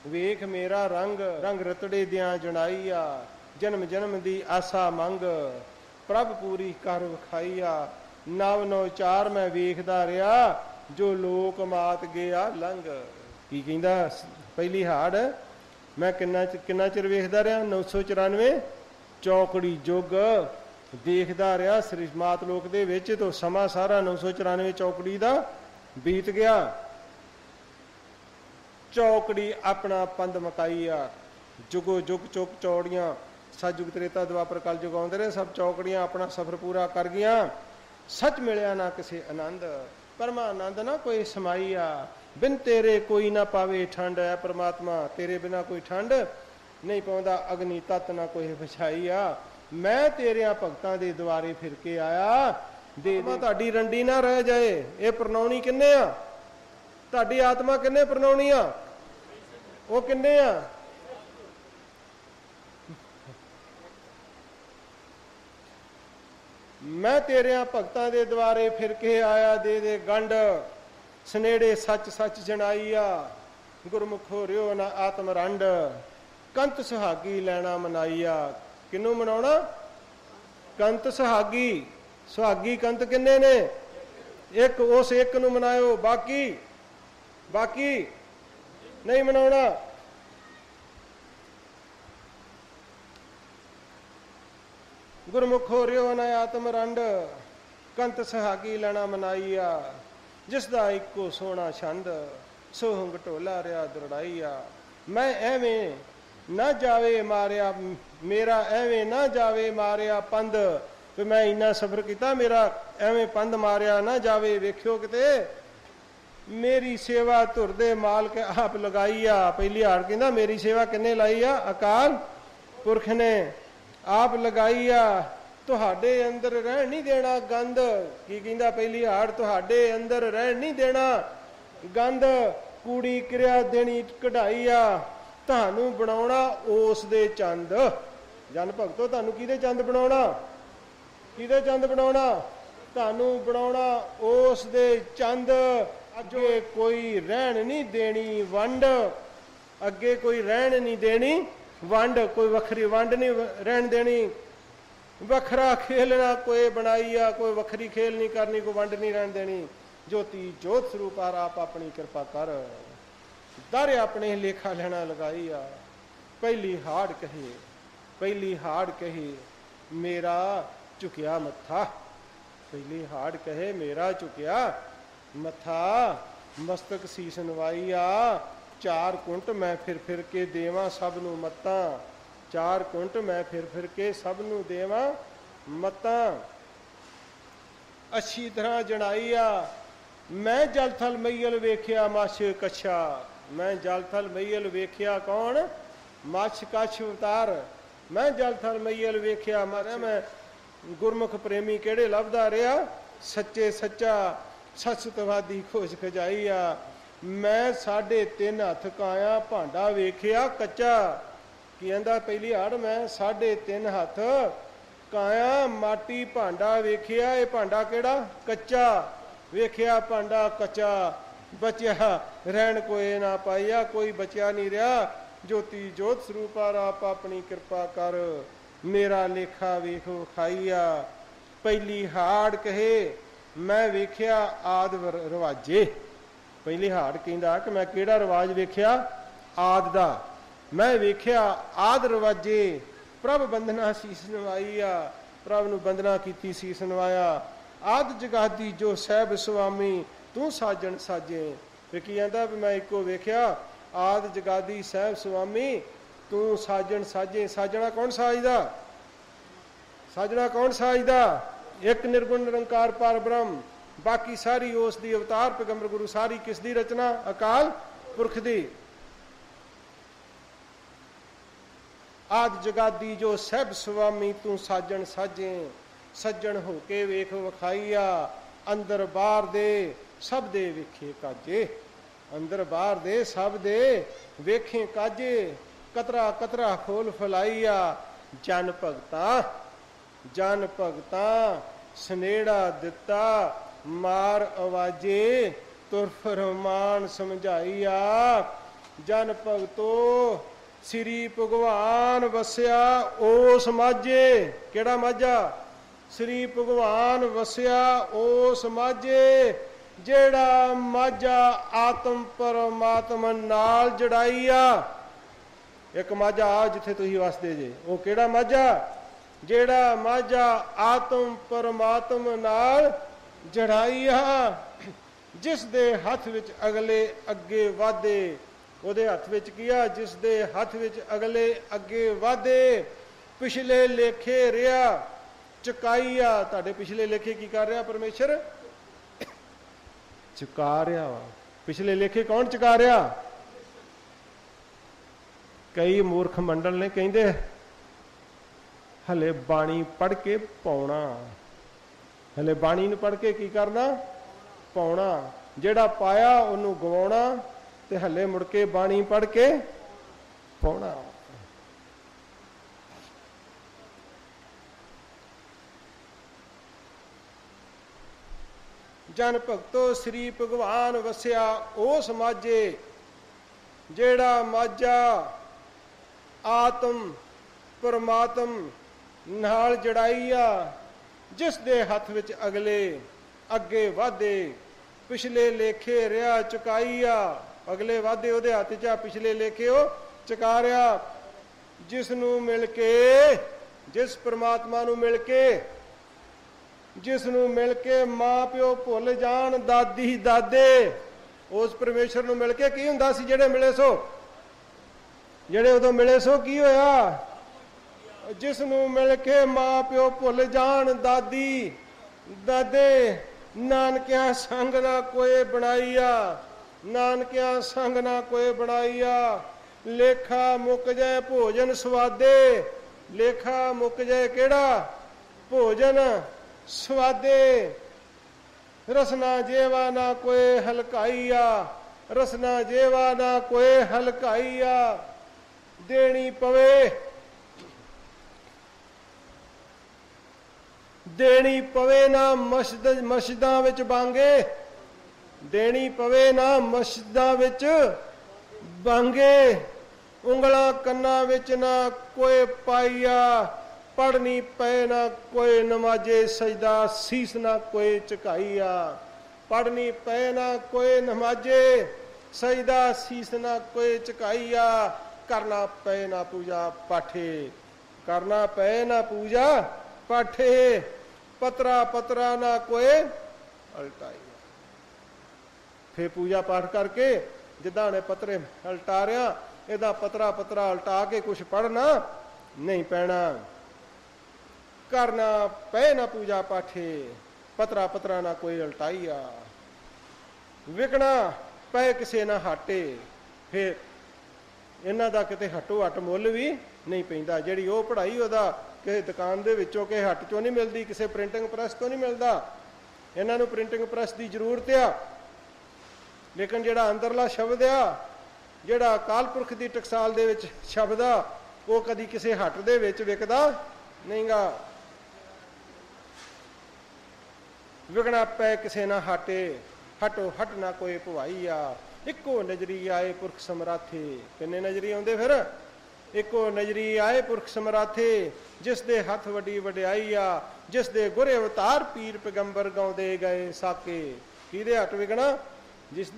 ਵੇਖ ਮੇਰਾ ਰੰਗ। ਰੰਗ ਰਤੜੇ ਦਿਆਂ ਜਣਾਈਆ, ਜਨਮ ਜਨਮ ਦੀ ਆਸਾ ਮੰਗ। ਪ੍ਰਭ ਪੂਰੀ ਕਰ ਵਿਖਾਈਆ। ਨਵ ਚਾਰ ਮੈਂ ਵੇਖਦਾ ਰਿਹਾ, ਜੋ ਲੋਕ ਮਾਤ ਗਿਆ ਲੰਘ। ਕੀ ਕਹਿੰਦਾ? ਪਹਿਲੀ ਹਾੜ ਮੈਂ ਕਿੰਨਾ ਚਿਰ ਵੇਖਦਾ ਰਿਹਾ? 994 ਚੌਕੜੀ ਜੁਗ ਦੇਖਦਾ ਰਿਹਾ ਸ੍ਰੀ ਮਾਤ ਲੋਕ ਦੇ ਵਿੱਚ। ਤੋਂ ਸਮਾਂ ਸਾਰਾ 994 ਚੌਕੜੀ ਦਾ ਬੀਤ ਗਿਆ। ਚੌਕੜੀ ਆਪਣਾ ਪੰਧ ਮਕਾਈਆ। ਜੁਗੋ ਜੁਗ ਚੁੱਕ ਚੌੜੀਆਂ, ਸਤਿਯੁਗ ਤ੍ਰੇਤਾ ਦੁਆਪਰ ਕਲ ਯੁਗ ਆਉਂਦੇ ਰਹੇ, ਸਭ ਚੌਕੜੀਆਂ ਆਪਣਾ ਸਫ਼ਰ ਪੂਰਾ ਕਰ ਗਈਆਂ। ਸੱਚ ਮਿਲਿਆ ਨਾ ਕਿਸੇ ਆਨੰਦ, ਪਰਮਾਨੰਦ ਨਾ ਕੋਈ ਸਮਾਈਆ। ਬਿਨ ਤੇਰੇ ਕੋਈ ਨਾ ਪਾਵੇ ਠੰਡ। ਹੈ ਪਰਮਾਤਮਾ, ਤੇਰੇ ਬਿਨਾ ਕੋਈ ਠੰਡ ਨਹੀਂ ਪਾਉਂਦਾ। ਅਗਨੀ ਤਤ ਨਾ ਕੋਈ ਵਿਛਾਈਆ। ਮੈਂ ਤੇਰਿਆਂ ਭਗਤਾਂ ਦੇ ਦੁਆਰੇ ਫਿਰ ਕੇ ਆਇਆ। ਦੇ ਤੁਹਾਡੀ ਰੰਡੀ ਨਾ ਰਹਿ ਜਾਏ। ਇਹ ਪ੍ਰਣਾਉਣੀ ਕਿੰਨੇ ਆ? ਤੁਹਾਡੀ ਆਤਮਾ ਕਿੰਨੇ ਪ੍ਰਣਾਉਣੀ ਆ? ਉਹ ਕਿੰਨੇ ਆ? ਮੈਂ ਤੇਰਿਆਂ ਭਗਤਾਂ ਦੇ ਦੁਆਰੇ ਫਿਰ ਕੇ ਆਇਆ। ਦੇ ਗੰਢ ਸਨੇੜੇ ਸੱਚ ਸੱਚ ਜਣਾਈਆ। ਗੁਰਮੁਖ ਹੋ ਰਿਓ ਨਾ ਆਤਮ ਰੰਡ। ਕੰਤ ਸੁਹਾਗੀ ਲੈਣਾ ਮਨਾਈਆ। ਕਿਹਨੂੰ ਮਨਾਉਣਾ? ਕੰਤ ਸੁਹਾਗੀ। ਸੁਹਾਗੀ ਕੰਤ ਕਿੰਨੇ ਨੇ? ਇੱਕ। ਉਸ ਇੱਕ ਨੂੰ ਮਨਾਇਓ, ਬਾਕੀ ਨਹੀਂ ਮਨਾਉਣਾ। ਗੁਰਮੁਖ ਹੋ ਰਿਓ ਨਾ ਆਤਮ ਰੰਡ। ਕੰਤ ਸੁਹਾਗੀ ਲੈਣਾ ਮਨਾਈਆ। ਜਿਸ ਦਾ ਇੱਕੋ ਸੋਹਣਾ ਛੰਦ, ਸੋਹੰਗ ਢੋਲਾ ਰਿਆ ਦਰੜਾਈਆ। ਮੈਂ ਐਵੇਂ ਨਾ ਜਾਵੇ ਮਾਰਿਆ, ਮੇਰਾ ਐਵੇਂ ਨਾ ਜਾਵੇ ਮਾਰਿਆ ਪੰਧ। ਵੀ ਮੈਂ ਇੰਨਾ ਸਫ਼ਰ ਕੀਤਾ, ਮੇਰਾ ਐਵੇਂ ਪੰਧ ਮਾਰਿਆ ਨਾ ਜਾਵੇ। ਵੇਖਿਓ ਕਿਤੇ ਮੇਰੀ ਸੇਵਾ ਧੁਰ ਦੇ ਮਾਲਕ ਆਪ ਲਗਾਈ ਆ। ਪਹਿਲੀ ਹਾੜ ਕਹਿੰਦਾ ਮੇਰੀ ਸੇਵਾ ਕਿੰਨੇ ਲਾਈ ਆ? ਅਕਾਲ ਪੁਰਖ ਨੇ ਆਪ ਲਗਾਈ ਆ। ਤੁਹਾਡੇ ਅੰਦਰ ਰਹਿਣ ਨਹੀਂ ਦੇਣਾ ਗੰਦ। ਕੀ ਕਹਿੰਦਾ ਪਹਿਲੀ ਹਾੜ? ਤੁਹਾਡੇ ਅੰਦਰ ਰਹਿਣ ਨਹੀਂ ਦੇਣਾ ਗੰਦ। ਕੂੜੀ ਕਿਰਿਆ ਦੇਣੀ ਕਢਾਈ ਆ। ਤੁਹਾਨੂੰ ਬਣਾਉਣਾ ਉਸ ਦੇ ਚੰਦ। ਜਨ ਭਗਤੋ, ਤੁਹਾਨੂੰ ਕਿਹਦੇ ਚੰਦ ਬਣਾਉਣਾ? ਕਿਹਦੇ ਚੰਦ ਬਣਾਉਣਾ? ਤੁਹਾਨੂੰ ਬਣਾਉਣਾ ਉਸ ਦੇ ਚੰਦ। ਅੱਗੇ ਕੋਈ ਰਹਿਣ ਨਹੀਂ ਦੇਣੀ ਵੰਡ। ਅੱਗੇ ਕੋਈ ਰਹਿਣ ਨਹੀਂ ਦੇਣੀ ਵੰਡ। ਕੋਈ ਵੱਖਰੀ ਵੰਡ ਨਹੀਂ ਰਹਿਣ ਦੇਣੀ। ਵੱਖਰਾ ਖੇਲਣਾ ਕੋਈ ਬਣਾਈਆ। ਕੋਈ ਵੱਖਰੀ ਖੇਲ ਨਹੀਂ ਕਰਨੀ, ਕੋਈ ਵੰਡ ਨਹੀਂ ਰਹਿਣ ਦੇਣੀ। ਜੋਤੀ ਜੋਤ ਸਰੂਪ ਆਪ ਆਪਣੀ ਕਿਰਪਾ ਕਰ। ਦਰ ਆਪਣੇ ਲੇਖਾ ਲੈਣਾ ਲਗਾਈ ਆ। ਪਹਿਲੀ ਹਾੜ ਕਹੇ ਮੇਰਾ ਝੁਕਿਆ ਮੱਥਾ। ਪਹਿਲੀ ਹਾੜ ਕਹੇ ਮੇਰਾ ਝੁਕਿਆ ਮੱਥਾ। ਮਸਤਕ ਸੀਸ ਨਵਾਈ ਆ। 4 ਕੁੰਟ ਮੈਂ ਫਿਰ ਕੇ ਦੇਵਾਂ ਸਭ ਨੂੰ ਮੱਤਾਂ। 4 ਕੁੰਟ ਮੈਂ ਫਿਰ ਕੇ ਸਭ ਨੂੰ ਦੇਵਾਂ ਮੱਤਾਂ। ਅੱਛੀ ਤਰ੍ਹਾਂ ਜਣਾਈ ਆ। ਮੈਂ ਜਲ ਥਲ ਮਈਲ ਵੇਖਿਆ ਮਛ ਕੱਛਾ। ਮੈਂ ਜਲ ਥਲ ਮਈਲ ਵੇਖਿਆ ਕੌਣ? ਮਛ ਕੱਛ ਉਤਾਰ। ਮੈਂ ਜਲ ਥਲ ਮਈਲ ਵੇਖਿਆ। ਮੈਂ ਗੁਰਮੁਖ ਪ੍ਰੇਮੀ ਕਿਹੜੇ ਲੱਭਦਾ ਰਿਹਾ? ਸੱਚੇ ਸੱਚਾ ਸਸਤਵਾਦੀ ਖੋਜ ਖਜਾਈ ਆ। ਮੈਂ 3.5 ਹੱਥ ਕਾਇਆ ਭਾਂਡਾ ਵੇਖਿਆ ਕੱਚਾ। ਕੀ ਕਹਿੰਦਾ ਪਹਿਲੀ ਹਾੜ? ਮੈਂ 3.5 ਹੱਥ ਕਾਇਆ ਮਾਟੀ ਭਾਂਡਾ ਵੇਖਿਆ। ਇਹ ਭਾਂਡਾ ਕਿਹੜਾ? ਕੱਚਾ ਵੇਖਿਆ ਭਾਂਡਾ ਕੱਚਾ। ਬਚਿਆ ਰਹਿਣ ਕੋਈ ਨਾ ਪਾਈਆ। ਕੋਈ ਬਚਿਆ ਨਹੀਂ ਰਿਹਾ। ਜੋਤੀ ਜੋਤ ਸਰੂਪ ਆਪ ਆਪਣੀ ਕਿਰਪਾ ਕਰ। ਮੇਰਾ ਲੇਖਾ ਵੇਖ ਵਿਖਾਈਆ। ਪਹਿਲੀ ਹਾੜ ਕਹੇ ਮੈਂ ਵੇਖਿਆ ਆਦ ਰਿਵਾਜੇ। ਪਹਿਲੀ ਹਾੜ ਕਹਿੰਦਾ ਕਿ ਮੈਂ ਕਿਹੜਾ ਰਿਵਾਜ ਵੇਖਿਆ? ਆਦ ਦਾ। ਮੈਂ ਵੇਖਿਆ ਆਦ ਰਿਵਾਜੇ। ਪ੍ਰਭ ਬੰਦਨਾ ਸੀਸ ਨਵਾਈਆ। ਪ੍ਰਭ ਨੂੰ ਬੰਦਨਾ ਕੀਤੀ, ਸੀਸ ਨਵਾਇਆ। ਆਦ ਜਗਾਦੀ ਜੋ ਸਹਿਬ ਸੁਆਮੀ, ਤੂੰ ਸਾਜਣ ਸਾਜੇ। ਫਿਰ ਕੀ ਕਹਿੰਦਾ ਵੀ ਮੈਂ ਇੱਕੋ ਵੇਖਿਆ आद जगादी सहब स्वामी तू साजन साजे। साजना कौन साजदा? साजना कौन साजदा? एक निर्गुण निरंकार पर ब्रह्म, बाकी सारी उस दी अवतार पैगंबर गुरु, सारी किस दी रचना? अकाल पुरख दी। आद जगादी जो सहब स्वामी तू साजन साजे। सज्जन होके वेख विखाईया, अंदर बाहर दे सब दे वेखे काजे। अंदर बाहर दे सब दे वेखे काजे। कतरा कतरा खोल फलाईया, जन भगता जन भगता सनेड़ा दिता। मार आवाजे तुर फरमान समझाईया। जन भगतो श्री भगवान वसिया ओस माझे। केड़ा माझा? श्री भगवान वसिया ओस माझे, जेड़ा माझा आत्म परमात्मा नाल जड़ाईया। एक माझा आ जिथे तुसीं वसदे जे, वो केड़ा माझा? जेड़ा माझा आत्म परमात्मा नाल जड़ाईया। जिस दे हथ विच अगले अगे वादे। ਉਹਦੇ ਹੱਥ ਵਿੱਚ ਕੀ ਆ? ਜਿਸ ਦੇ ਹੱਥ ਵਿੱਚ ਅਗਲੇ ਅੱਗੇ ਵਾਧੇ। ਪਿਛਲੇ ਲੇਖੇ ਰਿਹਾ ਚੁਕਾਈਆ। ਤੁਹਾਡੇ ਪਿਛਲੇ ਲੇਖੇ ਕੀ ਕਰ ਰਿਹਾ ਪਰਮੇਸ਼ਰ? ਚੁਕਾ ਰਿਹਾ ਵਾ। ਪਿਛਲੇ ਲੇਖੇ ਕੌਣ ਚੁਕਾ ਰਿਹਾ? ਕਈ ਮੂਰਖ ਮੰਡਲ ਨੇ ਕਹਿੰਦੇ ਹਲੇ ਬਾਣੀ ਪੜ੍ਹ ਕੇ ਪਾਉਣਾ। ਹਲੇ ਬਾਣੀ ਨੂੰ ਪੜ੍ਹ ਕੇ ਕੀ ਕਰਨਾ? ਪਾਉਣਾ। ਜਿਹੜਾ ਪਾਇਆ ਉਹਨੂੰ ਗਵਾਉਣਾ, ਤੇ ਹੱਲੇ ਮੁੜ ਕੇ ਬਾਣੀ ਪੜ੍ਹ ਕੇ ਪਾਉਣਾ। ਜਨ ਭਗਤੋ ਸ੍ਰੀ ਭਗਵਾਨ ਵਸਿਆ ਉਸ ਮਾਝੇ, ਜਿਹੜਾ ਮਾਝਾ ਆਤਮ ਪਰਮਾਤਮ ਨਾਲ ਜੜਾਈਆ। ਜਿਸ ਦੇ ਹੱਥ ਵਿੱਚ ਅਗਲੇ ਅੱਗੇ ਵਾਧੇ। ਪਿਛਲੇ ਲੇਖੇ ਰਿਹਾ ਚੁਕਾਈਆ। ਅਗਲੇ ਵਾਧੇ ਉਹਦੇ ਹੱਥ 'ਚ ਆ, ਪਿਛਲੇ ਲੇਖੇ ਉਹ ਚੁਕਾ ਰਿਹਾ। ਜਿਸ ਨੂੰ ਮਿਲ ਕੇ, ਜਿਸ ਪਰਮਾਤਮਾ ਨੂੰ ਮਿਲ ਕੇ, ਜਿਸ ਨੂੰ ਮਿਲ ਕੇ ਮਾਂ ਪਿਓ ਭੁੱਲ ਜਾਣ, ਦਾਦੀ ਦਾਦੇ, ਉਸ ਪਰਮੇਸ਼ਰ ਨੂੰ ਮਿਲ ਕੇ ਕੀ ਹੁੰਦਾ ਸੀ? ਜਿਹੜੇ ਮਿਲੇ ਸੋ, ਜਿਹੜੇ ਉਦੋਂ ਮਿਲੇ ਸੋ ਕੀ ਹੋਇਆ? ਜਿਸ ਨੂੰ ਮਿਲ ਕੇ ਮਾਂ ਪਿਓ ਭੁੱਲ ਜਾਣ, ਦਾਦੀ ਦਾਦੇ। ਨਾਨਕਿਆਂ ਸੰਗ ਨਾ ਕੋਏ ਬਣਾਈਆ। ਨਾਨਕਿਆਂ ਸੰਗ ਨਾ ਕੋਏ ਬਣਾਈਆ। ਲੇਖਾ ਮੁੱਕ ਜਾਏ ਭੋਜਨ ਸਵਾਦੇ। ਲੇਖਾ ਮੁੱਕ ਜਾਏ ਕਿਹੜਾ? ਭੋਜਨ ਸਵਾਦੇ। ਰਸਨਾ ਜੇਵਾ ਨਾ ਕੋਏ ਹਲਕਾਈਆ। ਰਸਨਾ ਜੇਵਾ ਨਾ ਕੋਏ ਹਲਕਾਈਆ। ਦੇਣੀ ਪਵੇ, ਦੇਣੀ ਪਵੇ ਨਾ ਮਸਜਿਦਾਂ ਵਿੱਚ ਬਾਂਗੇ। ਦੇਣੀ ਪਵੇ ਨਾ ਮਸਜਿਦਾਂ ਵਿੱਚ ਬਾਂਗੇ। ਉਂਗਲਾਂ ਕੰਨਾਂ ਵਿੱਚ ਨਾ ਕੋਏ ਪਾਈਆ। ਪੜ੍ਹਨੀ ਪਏ ਨਾ ਕੋਏ ਨਮਾਜ਼ੇ ਸਜਦਾ। ਸੀਸ ਨਾ ਕੋਏ ਝੁਕਾਈਆ। ਪੜ੍ਹਨੀ ਪਏ ਨਾ ਕੋਏ ਨਮਾਜ਼ੇ ਸਜਦਾ। ਸੀਸ ਨਾ ਕੋਏ ਝੁਕਾਈਆ। ਕਰਨਾ ਪਏ ਨਾ ਪੂਜਾ ਪਾਠੇ। ਕਰਨਾ ਪਏ ਨਾ ਪੂਜਾ ਪਾਠੇ। ਪਤਰਾ ਪਤਰਾ ਨਾ ਕੋਏ ਉਲਟਾਈਆ। ਫਿਰ ਪੂਜਾ ਪਾਠ ਕਰਕੇ ਜਿੱਦਾਂ ਨੇ ਪਤਰੇ ਉਲਟਾ ਰਿਆ, ਇਹਦਾ ਪਤਰਾ ਪਤਰਾ ਉਲਟਾ ਕੇ ਕੁਛ ਪੜ੍ਹਨਾ ਨਹੀਂ ਪੈਣਾ। ਕਰਨਾ ਪਏ ਨਾ ਪੂਜਾ ਪਾਠੇ। ਪਤਰਾ ਪਤਰਾ ਨਾ ਕੋਈ ਉਲਟਾਈਆ। ਵਿਕਣਾ ਪਏ ਕਿਸੇ ਨਾ ਹਾਟੇ। ਫਿਰ ਇਹਨਾਂ ਦਾ ਕਿਤੇ ਹੱਟੋ ਹੱਟ ਮੁੱਲ ਵੀ ਨਹੀਂ ਪੈਂਦਾ। ਜਿਹੜੀ ਉਹ ਪੜ੍ਹਾਈ ਉਹਦਾ ਕਿਸੇ ਦੁਕਾਨ ਦੇ ਵਿੱਚੋਂ, ਕਿਸੇ ਹੱਟ ਚੋਂ ਨਹੀਂ ਮਿਲਦੀ, ਕਿਸੇ ਪ੍ਰਿੰਟਿੰਗ ਪ੍ਰੈਸ ਤੋਂ ਨਹੀਂ ਮਿਲਦਾ। ਇਹਨਾਂ ਨੂੰ ਪ੍ਰਿੰਟਿੰਗ ਪ੍ਰੈਸ ਦੀ ਜ਼ਰੂਰਤ ਆ, ਲੇਕਿਨ ਜਿਹੜਾ ਅੰਦਰਲਾ ਸ਼ਬਦ ਆ, ਜਿਹੜਾ ਅਕਾਲ ਪੁਰਖ ਦੀ ਟਕਸਾਲ ਦੇ ਵਿੱਚ ਸ਼ਬਦ ਆ, ਉਹ ਕਦੀ ਕਿਸੇ ਹੱਟ ਦੇ ਵਿੱਚ ਵਿਕਦਾ ਨਹੀਂਗਾ। ਵਿਕਣਾ ਪੈ ਕਿਸੇ ਨਾ ਹਾਟੇ। ਹਟੋ ਹਟ ਨਾ ਕੋਈ ਭਵਾਈ ਆ। ਇੱਕੋ ਨਜ਼ਰੀ ਆਏ ਪੁਰਖ ਸਮਰਾਥੇ। ਕਿੰਨੇ ਨਜ਼ਰੀ ਆਉਂਦੇ ਫਿਰ? ਇੱਕੋ ਨਜ਼ਰੀ ਆਏ ਪੁਰਖ ਸਮਰਾਥੇ। ਜਿਸ ਦੇ ਹੱਥ ਵੱਡੀ ਵਡਿਆਈ ਆ। ਜਿਸ ਦੇ ਗੁਰੇ ਅਵਤਾਰ ਪੀਰ ਪੈਗੰਬਰ ਗਾਉਂਦੇ ਗਏ ਸਾਕੇ। ਕਿਹਦੇ ਹੱਟ ਵਿਕਣਾ? ਜਿਸ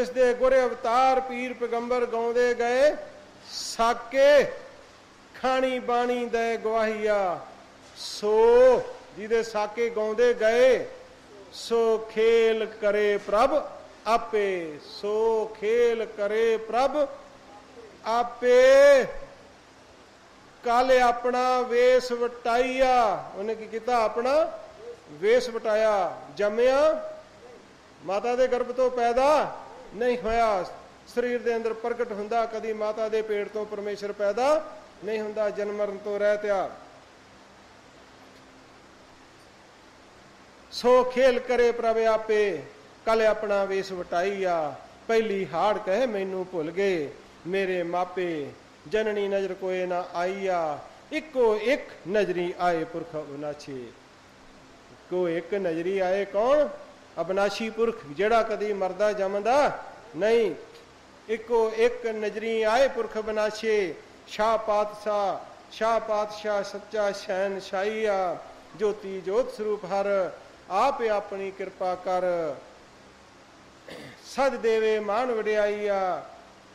ਦੇ ਗੁਰੇ ਅਵਤਾਰ ਪੀਰ ਪੈਗੰਬਰ ਗਾਉਂਦੇ ਗਏ ਸਾਕੇ। ਖਾਣੀ ਬਾਣੀ ਦੇ ਗਵਾਹੀਆ। ਸੋ ਜਿਹਦੇ ਸਾਕੇ ਗਾਉਂਦੇ ਗਏ सो खेल करे प्रभ आपे, सो खेल करे प्रभ आपे। काले अपना वेश वटाइया, उन्हें की किया अपना वेश वटाया। जमया माता दे गर्भ तो पैदा नहीं होया, शरीर दे अंदर प्रगट हुंदा, कदी माता दे पेट तो परमेश्वर पैदा नहीं हुंदा, जन्म मरण तो रहत्या। सो खेल करे प्रभ आपे, कल अपना वेश वटाइया। पहली हाड़ कहे मैनू भुल गए मेरे मापे, जननी नजर कोई ना आईया। इको एक नजरी आए पुरख अविनाशी, को एक नजरी आए कौन? अविनाशी पुरख, जेड़ा कदी मरदा जमदा नहीं। इको एक नजरी आए पुरख अविनाशी, शाह पातशाह शाह पातशाह सच्चा शहनशाहिया। ज्योति जोत स्वरूप हर आप अपनी कृपा कर, सद देवे मान वड्याइया।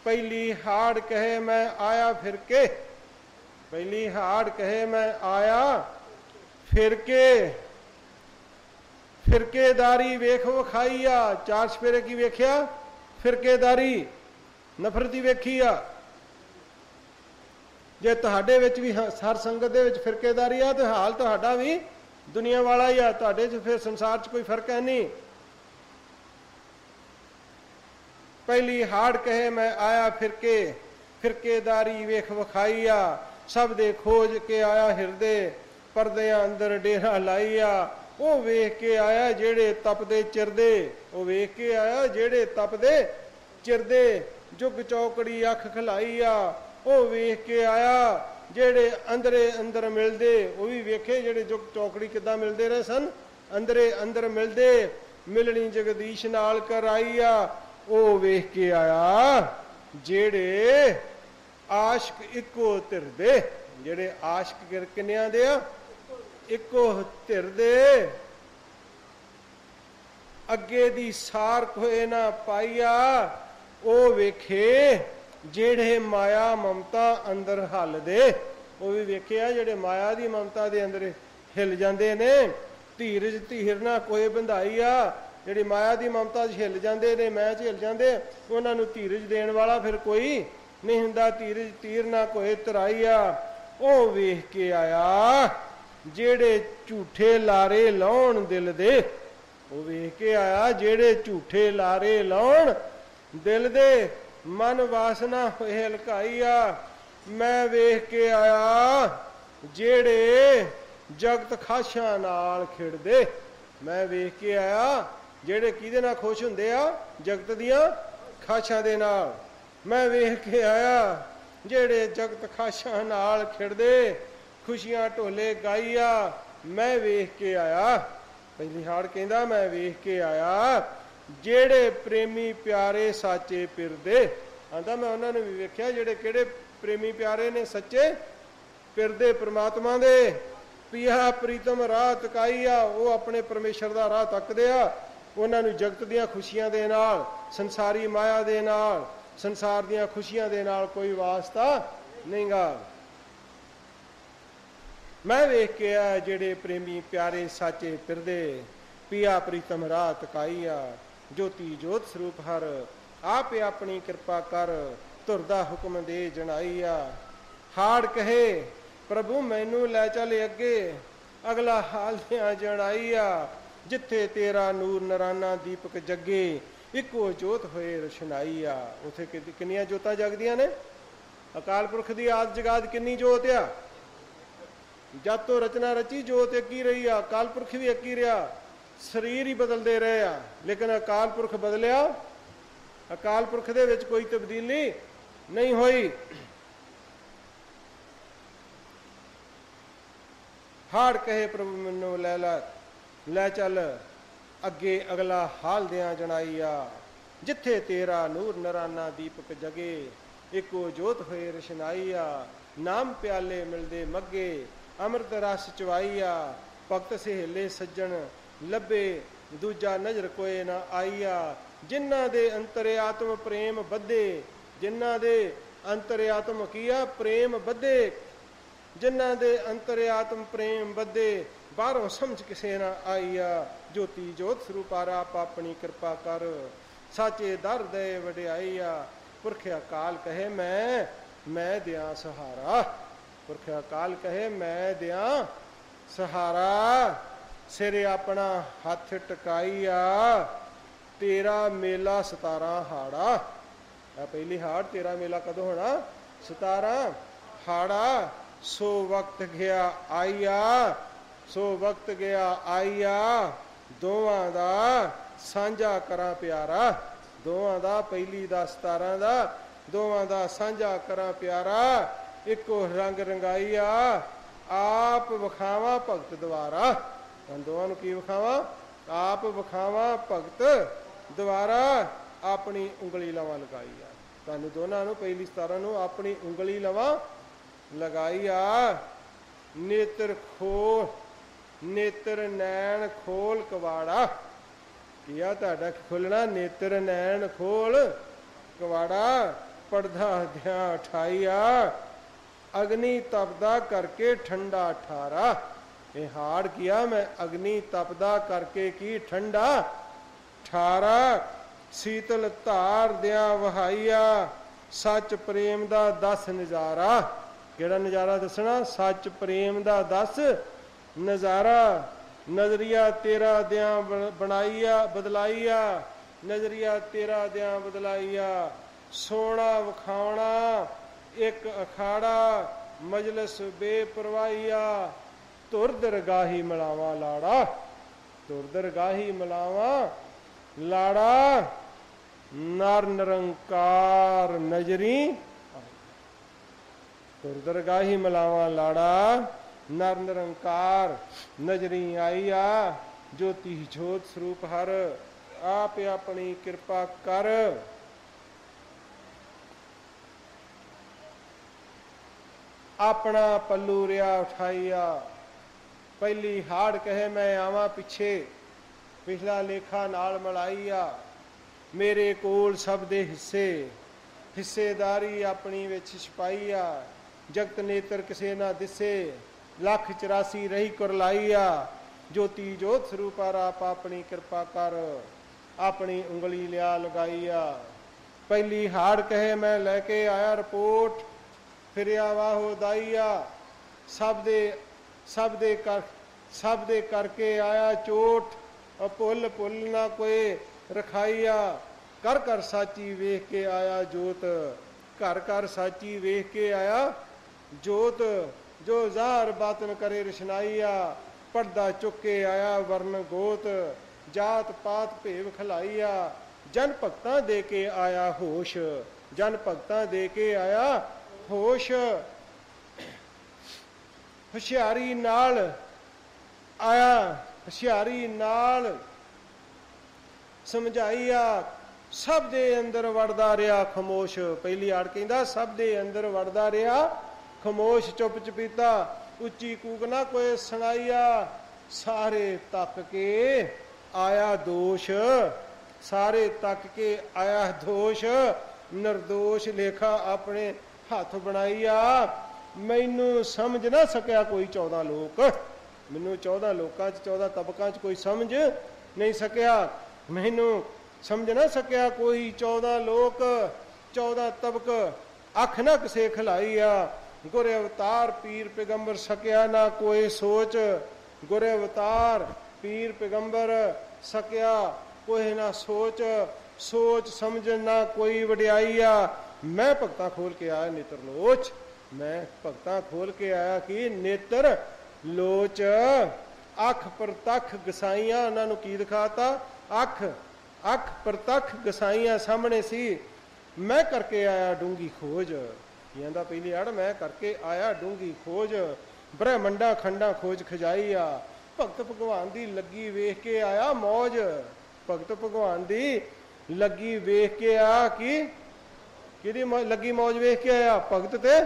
पहली हाड़ कहे मैं आया फिर के, पहली हाड़ कहे मैं आया फिर के। फिरकेदारी वेख वखाइया, चार सपेरे की वेख्या फिरकेदारी नफरती वेखी आ। जे तुहाडे विच भी हर संगत दे विच फिरकेदारी आ, तो हाल तुहाडा भी दुनिया वाला ही आ, तुहाडे च फिर संसार च कोई फर्क है नहीं। पहली हाड़ कहे मैं आया फिरके, फिरकेदारी वेख वखाइया। सब दे खोज के आया हिरदे, परदियां अंदर डेरा लाइया। वो वेख के आया जेड़े तपदे चिरदे, वो वेख के आया जेड़े तपदे चिरदे। जुग चौकड़ी अख खिलाइया, वो वेख के आया जेड़े अंदरे अंदर मिलदे। वो भी वेखे जेड़े जुग चौकड़ी किदां मिलदे रहे सन, अंदरे अंदर मिलदे। मिलनी जगदीश नाल कराइया, वो वेख के आया जेड़े आशिक इको धिरदे, जेड़े आशिक किन्निया दे आ इको धिरदे। अगे दी सार कोई ना पाइया, ओ वेखे जेड़े माया ममता अंदर हल दे। वो भी वेखे जेड़े माया दी ममता दे अंदर हिल जांदे ने। धीरज धीर ना कोई बंधाई आ, जेड़ी माया दी ममता हिल जांदे ने, मैं च हिल जांदे, उन्हां नूं धीरज देण वाला फिर कोई नहीं हुंदा। धीरज तीर ना कोई तराई आ, ओ वेख के आया जेड़े झूठे लारे लाउण दिल दे। वो वेख के आया जेड़े झूठे लारे लाउण दिल दे। मन वासना होए हलकाईया, मैं वेख के आया जेड़े जगत खाशां नाल खिड़दे। मैं वेख के आया जेड़े किहदे नाल खुश हुंदे आ? जगत दियां खाशां दे नाल। मैं वेख के आया जेड़े जगत खाशां नाल खिड़दे, खुशियां ढोले गाईया। मैं वेख के आया, पहली हाड़ कहंदा मैं वेख के आया जेड़े प्रेमी प्यारे साचे पिरदे। आंदा मैं उन्हां नूं भी वेख्या जेड़े किहड़े प्रेमी प्यारे ने सच्चे पिरदे परमात्मा दे। पिया प्रीतम राह तकाईया, वो अपने परमेश्वर दा राह तकदे आ। उन्हां नूं जगत दियां खुशियां दे नाल, संसारी माया दे नाल, संसार दियां खुशियां दे नाल कोई वास्ता नहींगा। मैं वेख के आ जेड़े प्रेमी प्यारे साचे पिरदे। पिया प्रीतम राह तकाईया, ज्योति जोत स्वरूप हर आप अपनी कृपा कर, तुरदा हुक्म दे जनाईया। हाड़ कहे प्रभु मैनू लै चल अगे, अगला हाल दियां जनाईया। जिथे तेरा नूर नराना दीपक जगे, इको जोत होए रोशनाईया। उथे किन्नियां जोतां जगदियां ने? अकाल पुरख दी आद जगाद किन्नी जोत आ? जद तो रचना रची जोत एक ही रही आ, अकाल पुरख भी एक ही रहा। शरीर ही बदलते रहे आ, लेकिन अकाल पुरख बदलिया? अकाल पुरख दे विच कोई तब्दीली नहीं हुई। हाड़ कहे प्रभु मैनू लै चल अगे, अगला हाल दियां जनाईया। जिथे तेरा नूर नराना दीपक जगे, इको जोत होए रोशनाईया। नाम प्याले मिलदे मगे, अमृत रस चवाईया। भगत सहेले सज्जन लभे, दूजा नजर कोई ना आईया। जिन्हां दे अंतरे आत्म प्रेम बधे, जिन्हां दे अंतरे आत्म किया प्रेम बधे, जिन्हां दे अंतरे आत्म प्रेम बधे। ਬਾਹਰੋਂ ਸਮਝ ਕਿਸੇ ਨਾ ਆਈਆ, ਜੋਤੀ ਜੋਤ ਸਰੂਪਾ ਆਪ ਆਪਣੀ ਕਿਰਪਾ ਕਰ, ਸਾਚੇ ਦਰ ਦੇ ਵਡਿਆਈਆ, ਪੁਰਖ ਅਕਾਲ ਕਹੇ ਮੈਂ ਦਿਆਂ ਸਹਾਰਾ, ਪੁਰਖ ਅਕਾਲ ਕਹੇ ਮੈਂ ਦਿਆਂ ਸਹਾਰਾ, ਸਿਰੇ ਆਪਣਾ ਹੱਥ ਟਿਕਾਈਆ, ਤੇਰਾ ਮੇਲਾ 17 ਹਾੜਾ। ਪਹਿਲੀ ਹਾੜ, ਤੇਰਾ ਮੇਲਾ ਕਦੋਂ ਹੋਣਾ? 17 ਹਾੜਾ। ਸੋ ਵਕਤ ਗਿਆ ਆਈਆ, ਸੋ ਵਕਤ ਗਿਆ ਆਈਆ, ਦੋਵਾਂ ਦਾ ਸਾਂਝਾ ਕਰਾਂ ਪਿਆਰਾ, ਦੋਵਾਂ ਦਾ, ਪਹਿਲੀ ਦਾ 17 ਦਾ, ਦੋਵਾਂ ਦਾ ਸਾਂਝਾ ਕਰਾਂ ਪਿਆਰਾ, ਇੱਕੋ ਰੰਗ ਰੰਗਾਈਆ, ਆਪ ਵਿਖਾਵਾਂ ਭਗਤ ਦੁਆਰਾ। ਦੋਵਾਂ ਨੂੰ ਕੀ ਵਿਖਾਵਾਂ? ਆਪ ਵਿਖਾਵਾਂ ਭਗਤ ਦੁਆਰਾ, ਆਪਣੀ ਉਂਗਲੀ ਲਵਾਂ ਲਗਾਈ ਆ। ਤੁਹਾਨੂੰ ਦੋਨਾਂ ਨੂੰ, ਪਹਿਲੀ 17 ਨੂੰ ਆਪਣੀ ਉਂਗਲੀ ਲਵਾਂ ਲਗਾਈ ਆ। ਨੇਤਰ ਖੋਲ, ਨੇਤਰ ਨੈਣ ਖੋਲ ਕਵਾੜਾ, ਕੀ ਆ ਤੁਹਾਡਾ ਖੋਲਣਾ? ਨੇਤਰ ਨੈਣ ਖੋਲ ਕਵਾੜਾ, ਪੜਦਾ ਦਿਆਂ 28 ਆ, ਅਗਨੀ ਤਪਦਾ ਕਰਕੇ ਠੰਡਾ 18। ਇਹ ਹਾੜ ਕੀਆ ਮੈਂ, ਅਗਨੀ ਤਪਦਾ ਕਰਕੇ ਕੀ ਠੰਡਾ 18। ਸੀਤਲ ਧਾਰ ਦਿਆਂ ਵਹਾਈਆ, ਸੱਚ ਪ੍ਰੇਮ ਦਾ 10 ਨਜ਼ਾਰਾ। ਕਿਹੜਾ ਨਜ਼ਾਰਾ ਦੱਸਣਾ? ਸੱਚ ਪ੍ਰੇਮ ਦਾ 10 ਨਜ਼ਾਰਾ। ਨਜ਼ਰੀਆ ਤੇਰਾ ਦਿਆਂ ਬਣਾਈਆ ਬਦਲਾਈਆ, ਨਜ਼ਰੀਆ ਤੇਰਾ ਦਿਆਂ ਬਦਲਾਈਆ, ਸੋਹਣਾ ਵਿਖਾਉਣਾ ਇੱਕ ਅਖਾੜਾ, ਮਜਲਿਸ ਬੇਪਰਵਾਹੀਆ, ਧੁਰ ਦਰਗਾਹੀ ਮਿਲਾਵਾਂ ਲਾੜਾ, ਧੁਰ ਦਰਗਾਹੀ ਮਿਲਾਵਾਂ ਲਾੜਾ, ਨਰ ਨਿਰੰਕਾਰ ਨਜ਼ਰੀ, ਧੁਰ ਦਰਗਾਹੀ ਮਿਲਾਵਾਂ ਲਾੜਾ, ਨਰ ਨਿਰੰਕਾਰ ਨਜ਼ਰੀ ਆਈਆ, ਜੋਤੀ ਜੋਤ ਸਰੂਪ ਹਰ, ਆਪ ਆਪਣੀ ਕਿਰਪਾ ਕਰ। ਆਪਣਾ ਪੱਲੂ ਰਿਆ ਉਠਾਈਆ, ਪਹਿਲੀ ਹਾੜ ਕਹੇ ਮੈਂ ਆਵਾਂ ਪਿੱਛੇ, ਪਿਛਲਾ ਲੇਖਾ ਨਾਲ ਮਲਾਈਆ, ਮੇਰੇ ਕੋਲ ਸਭ ਦੇ ਹਿੱਸੇ, ਹਿੱਸੇਦਾਰੀ ਆਪਣੀ ਵਿੱਚ ਛਪਾਈਆ, ਜਗਤ ਨੇਤਰ ਕਿਸੇ ਨਾ ਦਿਸੇ, ਲੱਖ 84 ਰਹੀ ਕੁਰਲਾਈਆ, ਜੋਤੀ ਜੋਤ ਸਰੂਪਾ ਆਪ ਆਪਣੀ ਕਿਰਪਾ ਕਰ, ਆਪਣੀ ਉਂਗਲੀ ਲਿਆ ਲਗਾਈਆ। ਪਹਿਲੀ ਹਾੜ ਕਹੇ ਮੈਂ ਲੈ ਕੇ ਆਇਆ ਰਿਪੋਰਟ, ਫਿਰਿਆ ਵਾਹੋ ਦਾਈਆ, ਸਭ ਦੇ ਕਰਕੇ ਆਇਆ ਚੋਟ, ਭੁੱਲ ਭੁੱਲ ਨਾ ਕੋਈ ਰਖਾਈਆ, ਕਰ ਕਰ ਸਾਚੀ ਵੇਖ ਕੇ ਆਇਆ ਜੋਤ, ਘਰ ਘਰ ਸਾਚੀ ਵੇਖ ਕੇ ਆਇਆ ਜੋਤ, ਜੋ ਜ਼ਾਹਰ ਬਾਤਨ ਕਰੇ ਰਸ਼ਨਾਈਆ, ਪਰਦਾ ਚੁੱਕ ਕੇ ਆਇਆ ਵਰਨ ਗੋਤ, ਜਾਤ ਪਾਤ ਭੇਵ ਖਲਾਈਆ, ਜਨ ਭਗਤਾਂ ਦੇ ਕੇ ਆਇਆ ਹੋਸ਼, ਜਨ ਭਗਤਾਂ ਦੇ ਕੇ ਆਇਆ ਹੋਸ਼। ਹੁਸ਼ਿਆਰੀ ਨਾਲ ਆਇਆ, ਹੁਸ਼ਿਆਰੀ ਨਾਲ ਸਮਝਾਈਆ, ਸਭ ਦੇ ਅੰਦਰ ਵੜਦਾ ਰਿਹਾ ਖਮੋਸ਼। ਪਹਿਲੀ ਆੜ ਕਹਿੰਦਾ ਸਭ ਦੇ ਅੰਦਰ ਵੜਦਾ ਰਿਹਾ ਖਮੋਸ਼, ਚੁੱਪ ਚਪੀਤਾ, ਉੱਚੀ ਕੂਕ ਨਾ ਕੋਈ ਸੁਣਾਈਆ, ਸਾਰੇ ਤੱਕ ਕੇ ਆਇਆ ਦੋਸ਼, ਸਾਰੇ ਤੱਕ ਕੇ ਆਇਆ ਦੋਸ਼, ਨਿਰਦੋਸ਼ ਲੇਖਾ ਆਪਣੇ ਹੱਥ ਬਣਾਈਆ। ਮੈਨੂੰ ਸਮਝ ਨਾ ਸਕਿਆ ਕੋਈ 14 ਲੋਕ, ਮੈਨੂੰ 14 ਲੋਕਾਂ 'ਚ 14 ਤਬਕਾਂ 'ਚ ਕੋਈ ਸਮਝ ਨਹੀਂ ਸਕਿਆ, ਮੈਨੂੰ ਸਮਝ ਨਾ ਸਕਿਆ ਕੋਈ 14 ਲੋਕ 14 ਤਬਕ, ਅੱਖ ਨਾ ਕਿਸੇ ਖਲਾਈਆ, ਗੁਰ ਅਵਤਾਰ ਪੀਰ ਪੈਗੰਬਰ ਸਕਿਆ ਨਾ ਕੋਈ ਸੋਚ, ਗੁਰ ਅਵਤਾਰ ਪੀਰ ਪੈਗੰਬਰ ਸਕਿਆ ਕੋਈ ਨਾ ਸੋਚ, ਸੋਚ ਸਮਝਣ ਨਾ ਕੋਈ ਵਡਿਆਈਆ। ਮੈਂ ਭਗਤਾਂ ਖੋਲ ਕੇ ਆਇਆ ਨੇਤਰ ਲੋਚ, ਮੈਂ ਭਗਤਾਂ ਖੋਲ ਕੇ ਆਇਆ ਕਿ ਨੇਤਰ ਲੋਚ। ਅੱਖ ਪ੍ਰਤੱਖ ਗਸਾਈਆਂ, ਉਹਨਾਂ ਨੂੰ ਕੀ ਦਿਖਾਤਾ? ਅੱਖ ਪ੍ਰਤੱਖ ਗਸਾਈਆਂ ਸਾਹਮਣੇ ਸੀ। ਮੈਂ ਕਰਕੇ ਆਇਆ ਡੂੰਗੀ ਖੋਜ, ਕਹਿੰਦਾ ਪਹਿਲੀ ਆੜ ਮੈਂ ਕਰਕੇ ਆਇਆ ਡੂੰਗੀ ਖੋਜ, ਬ੍ਰਹਮੰਡਾ ਖੰਡਾ ਖੋਜ ਖਜਾਈਆ। ਭਗਤ ਭਗਵਾਨ ਦੀ ਲੱਗੀ ਵੇਖ ਕੇ ਆਇਆ ਮੌਜ, ਭਗਤ ਭਗਵਾਨ ਦੀ ਲੱਗੀ ਵੇਖ ਕੇ ਆ ਕਿ ਕਿਹਦੀ ਲੱਗੀ ਮੌਜ ਵੇਖ ਕੇ ਆਇਆ? ਭਗਤ ਤੇ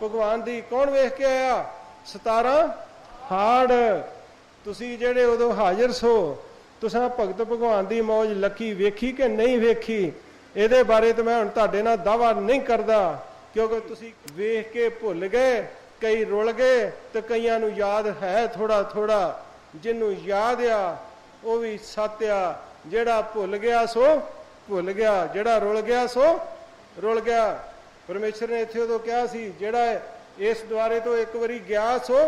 ਭਗਵਾਨ ਦੀ। ਕੌਣ ਵੇਖ ਕੇ ਆਇਆ? 17 ਹਾੜ। ਤੁਸੀਂ ਜਿਹੜੇ ਉਦੋਂ ਹਾਜ਼ਰ ਸੋ, ਤੁਸਾਂ ਭਗਤ ਭਗਵਾਨ ਦੀ ਮੌਜ ਲੱਗੀ ਵੇਖੀ ਕਿ ਨਹੀਂ ਵੇਖੀ? ਇਹਦੇ ਬਾਰੇ ਤਾਂ ਮੈਂ ਹੁਣ ਤੁਹਾਡੇ ਨਾਲ ਦਾਅਵਾ ਨਹੀਂ ਕਰਦਾ, ਕਿਉਂਕਿ ਤੁਸੀਂ ਵੇਖ ਕੇ ਭੁੱਲ ਗਏ, ਕਈ ਰੁਲ ਗਏ ਤੇ ਕਈਆਂ ਨੂੰ ਯਾਦ ਹੈ ਥੋੜਾ ਥੋੜਾ। ਜਿਹਨੂੰ ਯਾਦ ਆ ਉਹ ਵੀ ਸੱਤ ਆ। ਜਿਹੜਾ ਭੁੱਲ ਗਿਆ ਸੋ ਭੁੱਲ ਗਿਆ, ਜਿਹੜਾ ਰੁਲ ਗਿਆ ਸੋ ਰੁਲ ਗਿਆ। ਪਰਮੇਸ਼ਰ ਨੇ ਇੱਥੇ ਉਦੋਂ ਕਿਹਾ ਸੀ ਜਿਹੜਾ ਇਸ ਦੁਆਰੇ ਤੋਂ ਇੱਕ ਵਾਰੀ ਗਿਆ ਸੋ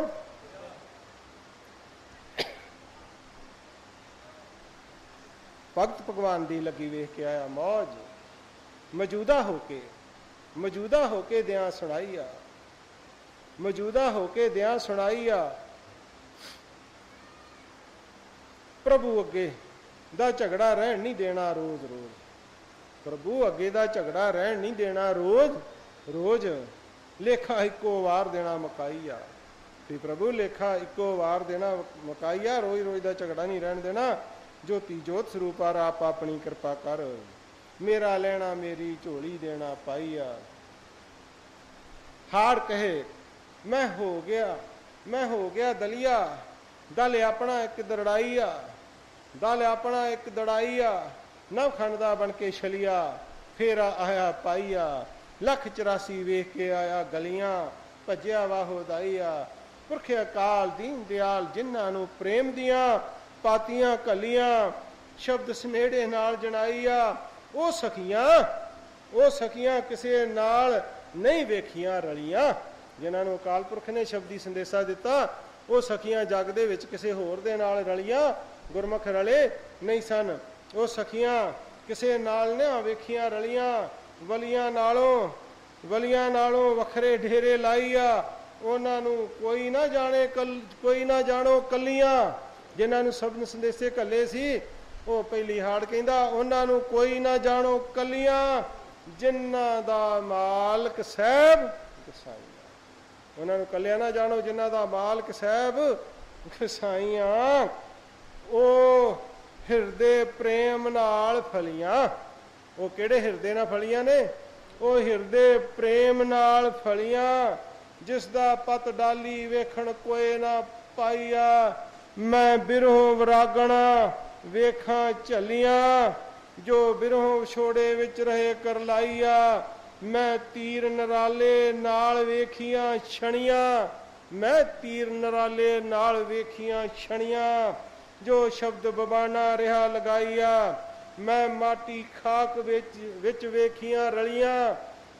ਭਗਤ ਭਗਵਾਨ ਦੀ ਲੱਗੀ ਵੇਖ ਕੇ ਆਇਆ ਮੌਜ। ਮੌਜੂਦਾ ਹੋ ਕੇ ਦਿਆਂ ਸੁਣਾਈ ਆ, ਮੌਜੂਦਾ ਹੋ ਕੇ ਦਿਆਂ ਸੁਣਾਈ ਆ। ਪ੍ਰਭੂ ਅੱਗੇ ਦਾ ਝਗੜਾ ਰਹਿਣ ਨਹੀਂ ਦੇਣਾ ਰੋਜ਼ ਰੋਜ਼, ਪ੍ਰਭੂ ਅੱਗੇ ਦਾ ਝਗੜਾ ਰਹਿਣ ਨਹੀਂ ਦੇਣਾ ਰੋਜ਼ ਰੋਜ਼। ਲੇਖਾ ਇੱਕੋ ਵਾਰ ਦੇਣਾ ਮੁਕਾਈ ਆ ਵੀ ਪ੍ਰਭੂ ਲੇਖਾ ਇੱਕੋ ਵਾਰ ਦੇਣਾ ਮੁਕਾਈ ਆ। ਰੋਜ਼ ਰੋਜ਼ ਦਾ ਝਗੜਾ ਨਹੀਂ ਰਹਿਣ ਦੇਣਾ। ਜੋਤੀ ਜੋਤ ਸਰੂਪਾ ਆਪ ਆਪਣੀ ਕਿਰਪਾ ਕਰ, ਮੇਰਾ ਲੈਣਾ ਮੇਰੀ ਝੋਲੀ ਦੇਣਾ ਪਾਈ ਆ। ਹਾੜ ਕਹੇ ਮੈਂ ਹੋ ਗਿਆ ਦਲੀਆ, ਦਲ ਆਪਣਾ ਇੱਕ ਦੜਾਈ ਆ, ਦਲ ਆਪਣਾ ਇੱਕ ਦੜਾਈ ਆ। ਨਵ ਖੰਡਾ ਬਣ ਕੇ ਛਲੀਆ, ਫੇਰਾ ਆਇਆ ਪਾਈਆ। 184 ਵੇਖ ਕੇ ਆਇਆ ਗਲੀਆਂ, ਭੱਜਿਆ ਵਾਹੋ ਦਾਈਆ। ਪੁਰਖ ਅਕਾਲ ਦੀਨ ਦਿਆਲ ਜਿਨ੍ਹਾਂ ਨੂੰ ਪ੍ਰੇਮ ਦੀਆਂ ਪਾਤੀਆਂ ਘੱਲੀਆਂ, ਸ਼ਬਦ ਸਨੇੜੇ ਨਾਲ ਜਣਾਈਆ। ਉਹ ਸਖੀਆਂ ਕਿਸੇ ਨਾਲ ਨਹੀਂ ਵੇਖੀਆਂ ਰਲੀਆਂ। ਜਿਨ੍ਹਾਂ ਨੂੰ ਅਕਾਲ ਪੁਰਖ ਨੇ ਸ਼ਬਦੀ ਸੰਦੇਸ਼ਾ ਦਿੱਤਾ, ਉਹ ਸਖੀਆਂ ਜਗ ਦੇ ਵਿੱਚ ਕਿਸੇ ਹੋਰ ਦੇ ਨਾਲ ਰਲੀਆਂ, ਗੁਰਮੁਖ ਰਲੇ ਨਹੀਂ ਸਨ। ਉਹ ਸਖੀਆਂ ਕਿਸੇ ਨਾਲ ਨਾ ਵੇਖੀਆਂ ਰਲੀਆਂ। ਵਲੀਆਂ ਨਾਲੋਂ ਵੱਖਰੇ ਢੇਰੇ ਲਾਈਆ। ਉਹਨਾਂ ਨੂੰ ਕੋਈ ਨਾ ਜਾਣੋ ਕੱਲੀਆਂ। ਜਿਨ੍ਹਾਂ ਨੂੰ ਸ਼ਬਦ ਸੰਦੇਸ਼ੇ ਘੱਲੇ ਸੀ, ਉਹ ਪਹਿਲੀ ਹਾੜ ਕਹਿੰਦਾ ਉਹਨਾਂ ਨੂੰ ਕੋਈ ਨਾ ਜਾਣੋ ਕੱਲੀਆਂ, ਜਿਨ੍ਹਾਂ ਦਾ ਮਾਲਕ ਸਾਹਿਬ ਕਸਾਈਆਂ। ਉਹਨਾਂ ਨੂੰ ਕੱਲਿਆਂ ਨਾ ਜਾਣੋ, ਜਿਨ੍ਹਾਂ ਦਾ ਮਾਲਕ ਸਾਹਿਬ ਕਸਾਈਆਂ। ਉਹ ਹਿਰਦੇ ਪ੍ਰੇਮ ਨਾਲ ਫਲੀਆਂ। ਉਹ ਕਿਹੜੇ ਹਿਰਦੇ ਨਾਲ ਫਲੀਆਂ ਨੇ? ਉਹ ਹਿਰਦੇ ਪ੍ਰੇਮ ਨਾਲ ਫਲੀਆਂ, ਜਿਸ ਦਾ ਪਤ ਡਾਲੀ ਵੇਖਣ ਕੋਏ ਨਾ ਪਾਈਆ। ਮੈਂ ਬਿਰਹੋਂ ਵਰਾਗਣਾ ਵੇਖਾਂ ਝੱਲੀਆਂ, ਜੋ ਬਿਰਹੋਂ ਵਿਛੋੜੇ ਵਿੱਚ ਰਹੇ ਕਰ ਲਾਈਆ। ਮੈਂ ਤੀਰ ਨਰਾਲੇ ਨਾਲ ਵੇਖੀਆਂ ਛਣੀਆਂ, ਮੈਂ ਤੀਰ ਨਰਾਲੇ ਨਾਲ ਵੇਖੀਆਂ ਛਣੀਆਂ, ਜੋ ਸ਼ਬਦ ਬਬਾਨਾ ਰਿਹਾ ਲਗਾਈਆ। ਮੈਂ ਮਾਟੀ ਖਾਕ ਵਿੱਚ ਵੇਖੀਆਂ ਰਲੀਆਂ,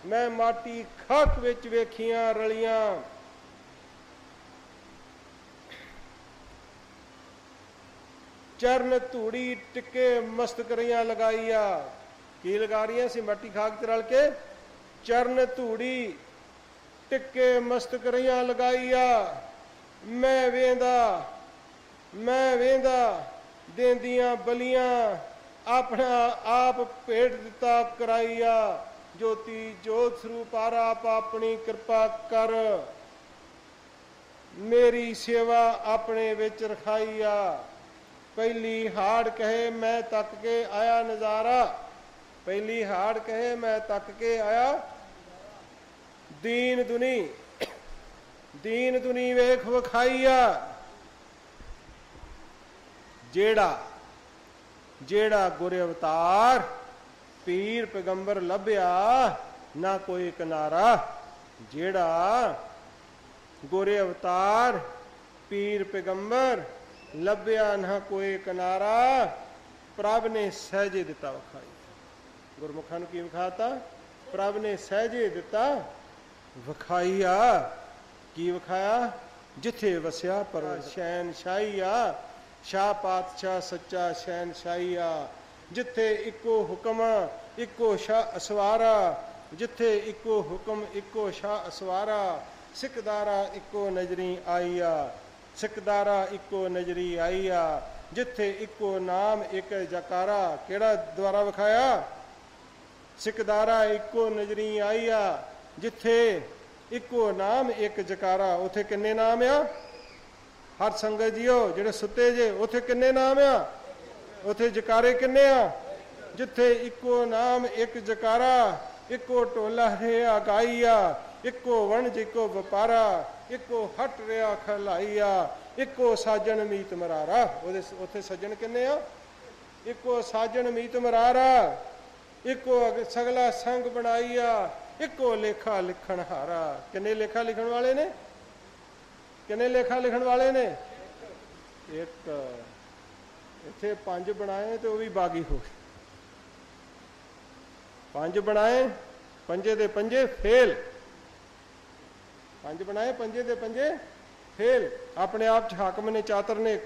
ਮੈਂ ਮਾਟੀ ਖਾਕ ਵਿੱਚ ਵੇਖੀਆਂ ਰਲੀਆਂ। ਚਰਨ ਧੂੜੀ ਟਿੱਕੇ ਮਸਤਕ ਰਹੀਆਂ ਲਗਾਈਆ। ਕੀ ਲਗਾ ਰਹੀਆਂ ਸੀ ਮਾਟੀ ਖਾਕ ਚ ਰਲ ਕੇ? ਚਰਨ ਧੂੜੀ ਟਿੱਕੇ ਮਸਤਕ ਰਹੀਆਂ ਲਗਾਈਆ। ਮੈਂ ਵੇਂਦਾ ਦੇਂਦੀਆਂ ਬਲੀਆਂ, ਆਪਣਾ ਆਪ ਭੇਟ ਦਿੱਤਾ ਕਰਾਈਆ। ਜੋਤੀ ਜੋਤ ਸਰੂਪ ਆਪ ਆਪਣੀ ਕਿਰਪਾ ਕਰ, ਮੇਰੀ ਸੇਵਾ ਆਪਣੇ ਵਿੱਚ ਰਖਾਈਆ। ਪਹਿਲੀ ਹਾੜ ਕਹੇ ਮੈਂ ਤੱਕ ਕੇ ਆਇਆ ਨਜ਼ਾਰਾ, ਪਹਿਲੀ ਹਾੜ ਕਹੇ ਮੈਂ ਤੱਕ ਕੇ ਆਇਆ। ਦੀਨ ਦੁਨੀ ਵੇਖ ਵਿਖਾਈਆ। ਜਿਹੜਾ ਗੁਰ ਅਵਤਾਰ ਪੀਰ ਪੈਗੰਬਰ ਲੱਭਿਆ ਨਾ ਕੋਈ ਕਿਨਾਰਾ। ਜਿਹੜਾ ਗੁਰ ਅਵਤਾਰ ਪੀਰ ਪੈਗੰਬਰ ਲੱਭਿਆ ਨਾ ਕੋਈ ਕਿਨਾਰਾ। ਪ੍ਰਭ ਨੇ ਸਹਿਜੇ ਦਿੱਤਾ ਵਿਖਾਈ। ਗੁਰਮੁਖਾਂ ਨੂੰ ਕੀ ਵਿਖਾਤਾ? ਪ੍ਰਭ ਨੇ ਸਹਿਜੇ ਦਿੱਤਾ ਵਿਖਾਈਆ। ਕੀ ਵਿਖਾਇਆ? ਜਿੱਥੇ ਵਸਿਆ ਪਰ ਸ਼ਹਿਨਸ਼ਾਹੀਆ, ਸ਼ਾਹ ਪਾਤਸ਼ਾਹ ਸੱਚਾ ਸ਼ਹਿਨਸ਼ਾਹੀਆ। ਜਿੱਥੇ ਇੱਕੋ ਹੁਕਮ ਇੱਕੋ ਸ਼ਾਹ ਅਸਵਾਰਾ, ਜਿੱਥੇ ਇੱਕੋ ਹੁਕਮ ਇੱਕੋ ਸ਼ਾਹ ਅਸਵਾਰਾ। ਸਿੱਖਦਾਰਾ ਇੱਕੋ ਨਜ਼ਰੀ ਆਈਆ, ਸਿੱਖਦਾਰਾ ਇੱਕੋ ਨਜ਼ਰੀ ਆਈਆ। ਜਿੱਥੇ ਇੱਕੋ ਨਾਮ ਇੱਕ ਜਕਾਰਾ। ਕਿਹੜਾ ਦੁਆਰਾ ਵਿਖਾਇਆ? ਸਿੱਖਦਾਰਾ ਇੱਕੋ ਨਜ਼ਰੀ ਆਈਆ। ਜਿੱਥੇ ਇੱਕੋ ਨਾਮ ਇੱਕ ਜਕਾਰਾ। ਉੱਥੇ ਕਿੰਨੇ ਨਾਮ ਆ? ਹਰ ਸੰਗਤ ਜੀਓ ਜਿਹੜੇ ਸੁੱਤੇ ਜੇ, ਉੱਥੇ ਕਿੰਨੇ ਨਾਮ ਆ? ਉੱਥੇ ਜਕਾਰੇ ਕਿੰਨੇ ਆ? ਜਿੱਥੇ ਇੱਕੋ ਨਾਮ ਇੱਕ ਜਕਾਰਾ। ਇੱਕੋ ਟੋਲਾ ਰਿਹਾ ਗਾਈਆ, ਇੱਕੋ ਵਣਜ ਇੱਕੋ ਵਪਾਰਾ। ਇੱਕੋ ਹਟ ਰਿਹਾ ਖਲਾਈਆ, ਇੱਕੋ ਸਾਜਣ ਮੀਤ ਮਰਾਰਾ। ਉਹਦੇ ਉੱਥੇ ਸੱਜਣ ਕਿੰਨੇ ਆ? ਇੱਕੋ ਸਾਜਣ ਮੀਤ ਮਰਾਰਾ। ਇੱਕੋ ਸਗਲਾ ਸੰਗ ਬਣਾਈਆ, ਇੱਕੋ ਲੇਖਾ ਲਿਖਣ ਹਾਰਾ। ਕਿੰਨੇ ਲੇਖਾ ਲਿਖਣ ਵਾਲੇ ਨੇ? ਕਿੰਨੇ ਲੇਖਾ ਲਿਖਣ ਵਾਲੇ ਨੇ? एक इत्थे 5 बनाए तो वह भी बागी हो गए। 5 बनाए, पंजे दे पंजे फेल। 5 बनाए, पंजे दे पंजे फेल। अपने आप हाकम ने, चातर ने,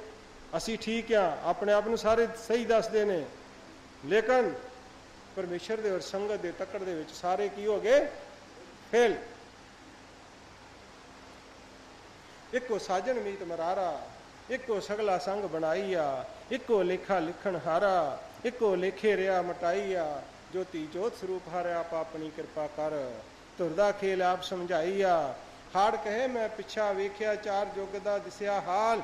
असी ठीक हाँ, अपने आप को सारे सही दसते ने, लेकिन परमेश्वर दे और संगत दे तकड़ दे विच सारे की हो गए? फेल। इको साजन मीत मरारा, इको सगला संग बनाईया, इको लेखा लिखण हारा, इको लेखे रिया मटाईया, ज्योति जोत स्वरूप हारे आप अपनी कृपा कर, तुरदा खेल आप समझाईया। हाड़ कहे मैं पिछा वेख्या चार जुग दा दसिया हाल,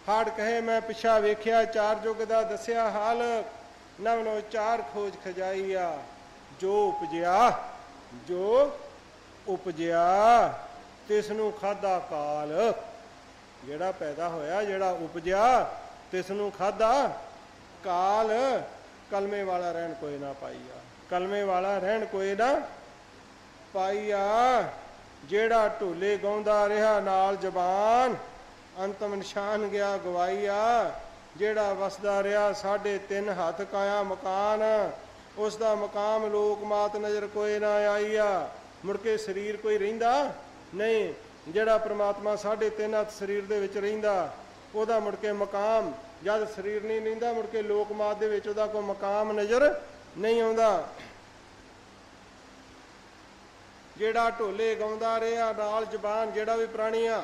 हाड़ कहे मैं पिछा वेख्या चार जुग दा दसिया हाल, नवनो चार खोज खजाईया, जो उपजिया, जो उपजिया तिसनू खादा काल। जेड़ा पैदा होया, जेड़ा उपजिया, तिसनू खादा काल। कलमे वाला रहन कोई ना पाईया, कलमे वाला रहन कोई ना पाईया। जेड़ा ढोले गाउंदा रहा नाल जबान, अंतम निशान गया गवाईया। जेड़ा वसदा रहा 3.5 हथ काया मकान, उसका मकाम लोक मात नज़र कोई ना आईया। मुड़के शरीर कोई रहिंदा नहीं। जेड़ा परमात्मा 3.5 हथ शरीर दे विच रहिंदा, ओदा मुड़के मकाम, जद शरीर नहीं रहिंदा मुड़के लोक मात दे विच ओदा कोई मकाम नज़र नहीं आउंदा। जेड़ा ढोले गाउंदा रहा नाल जबान, जेड़ा भी प्राणी आ,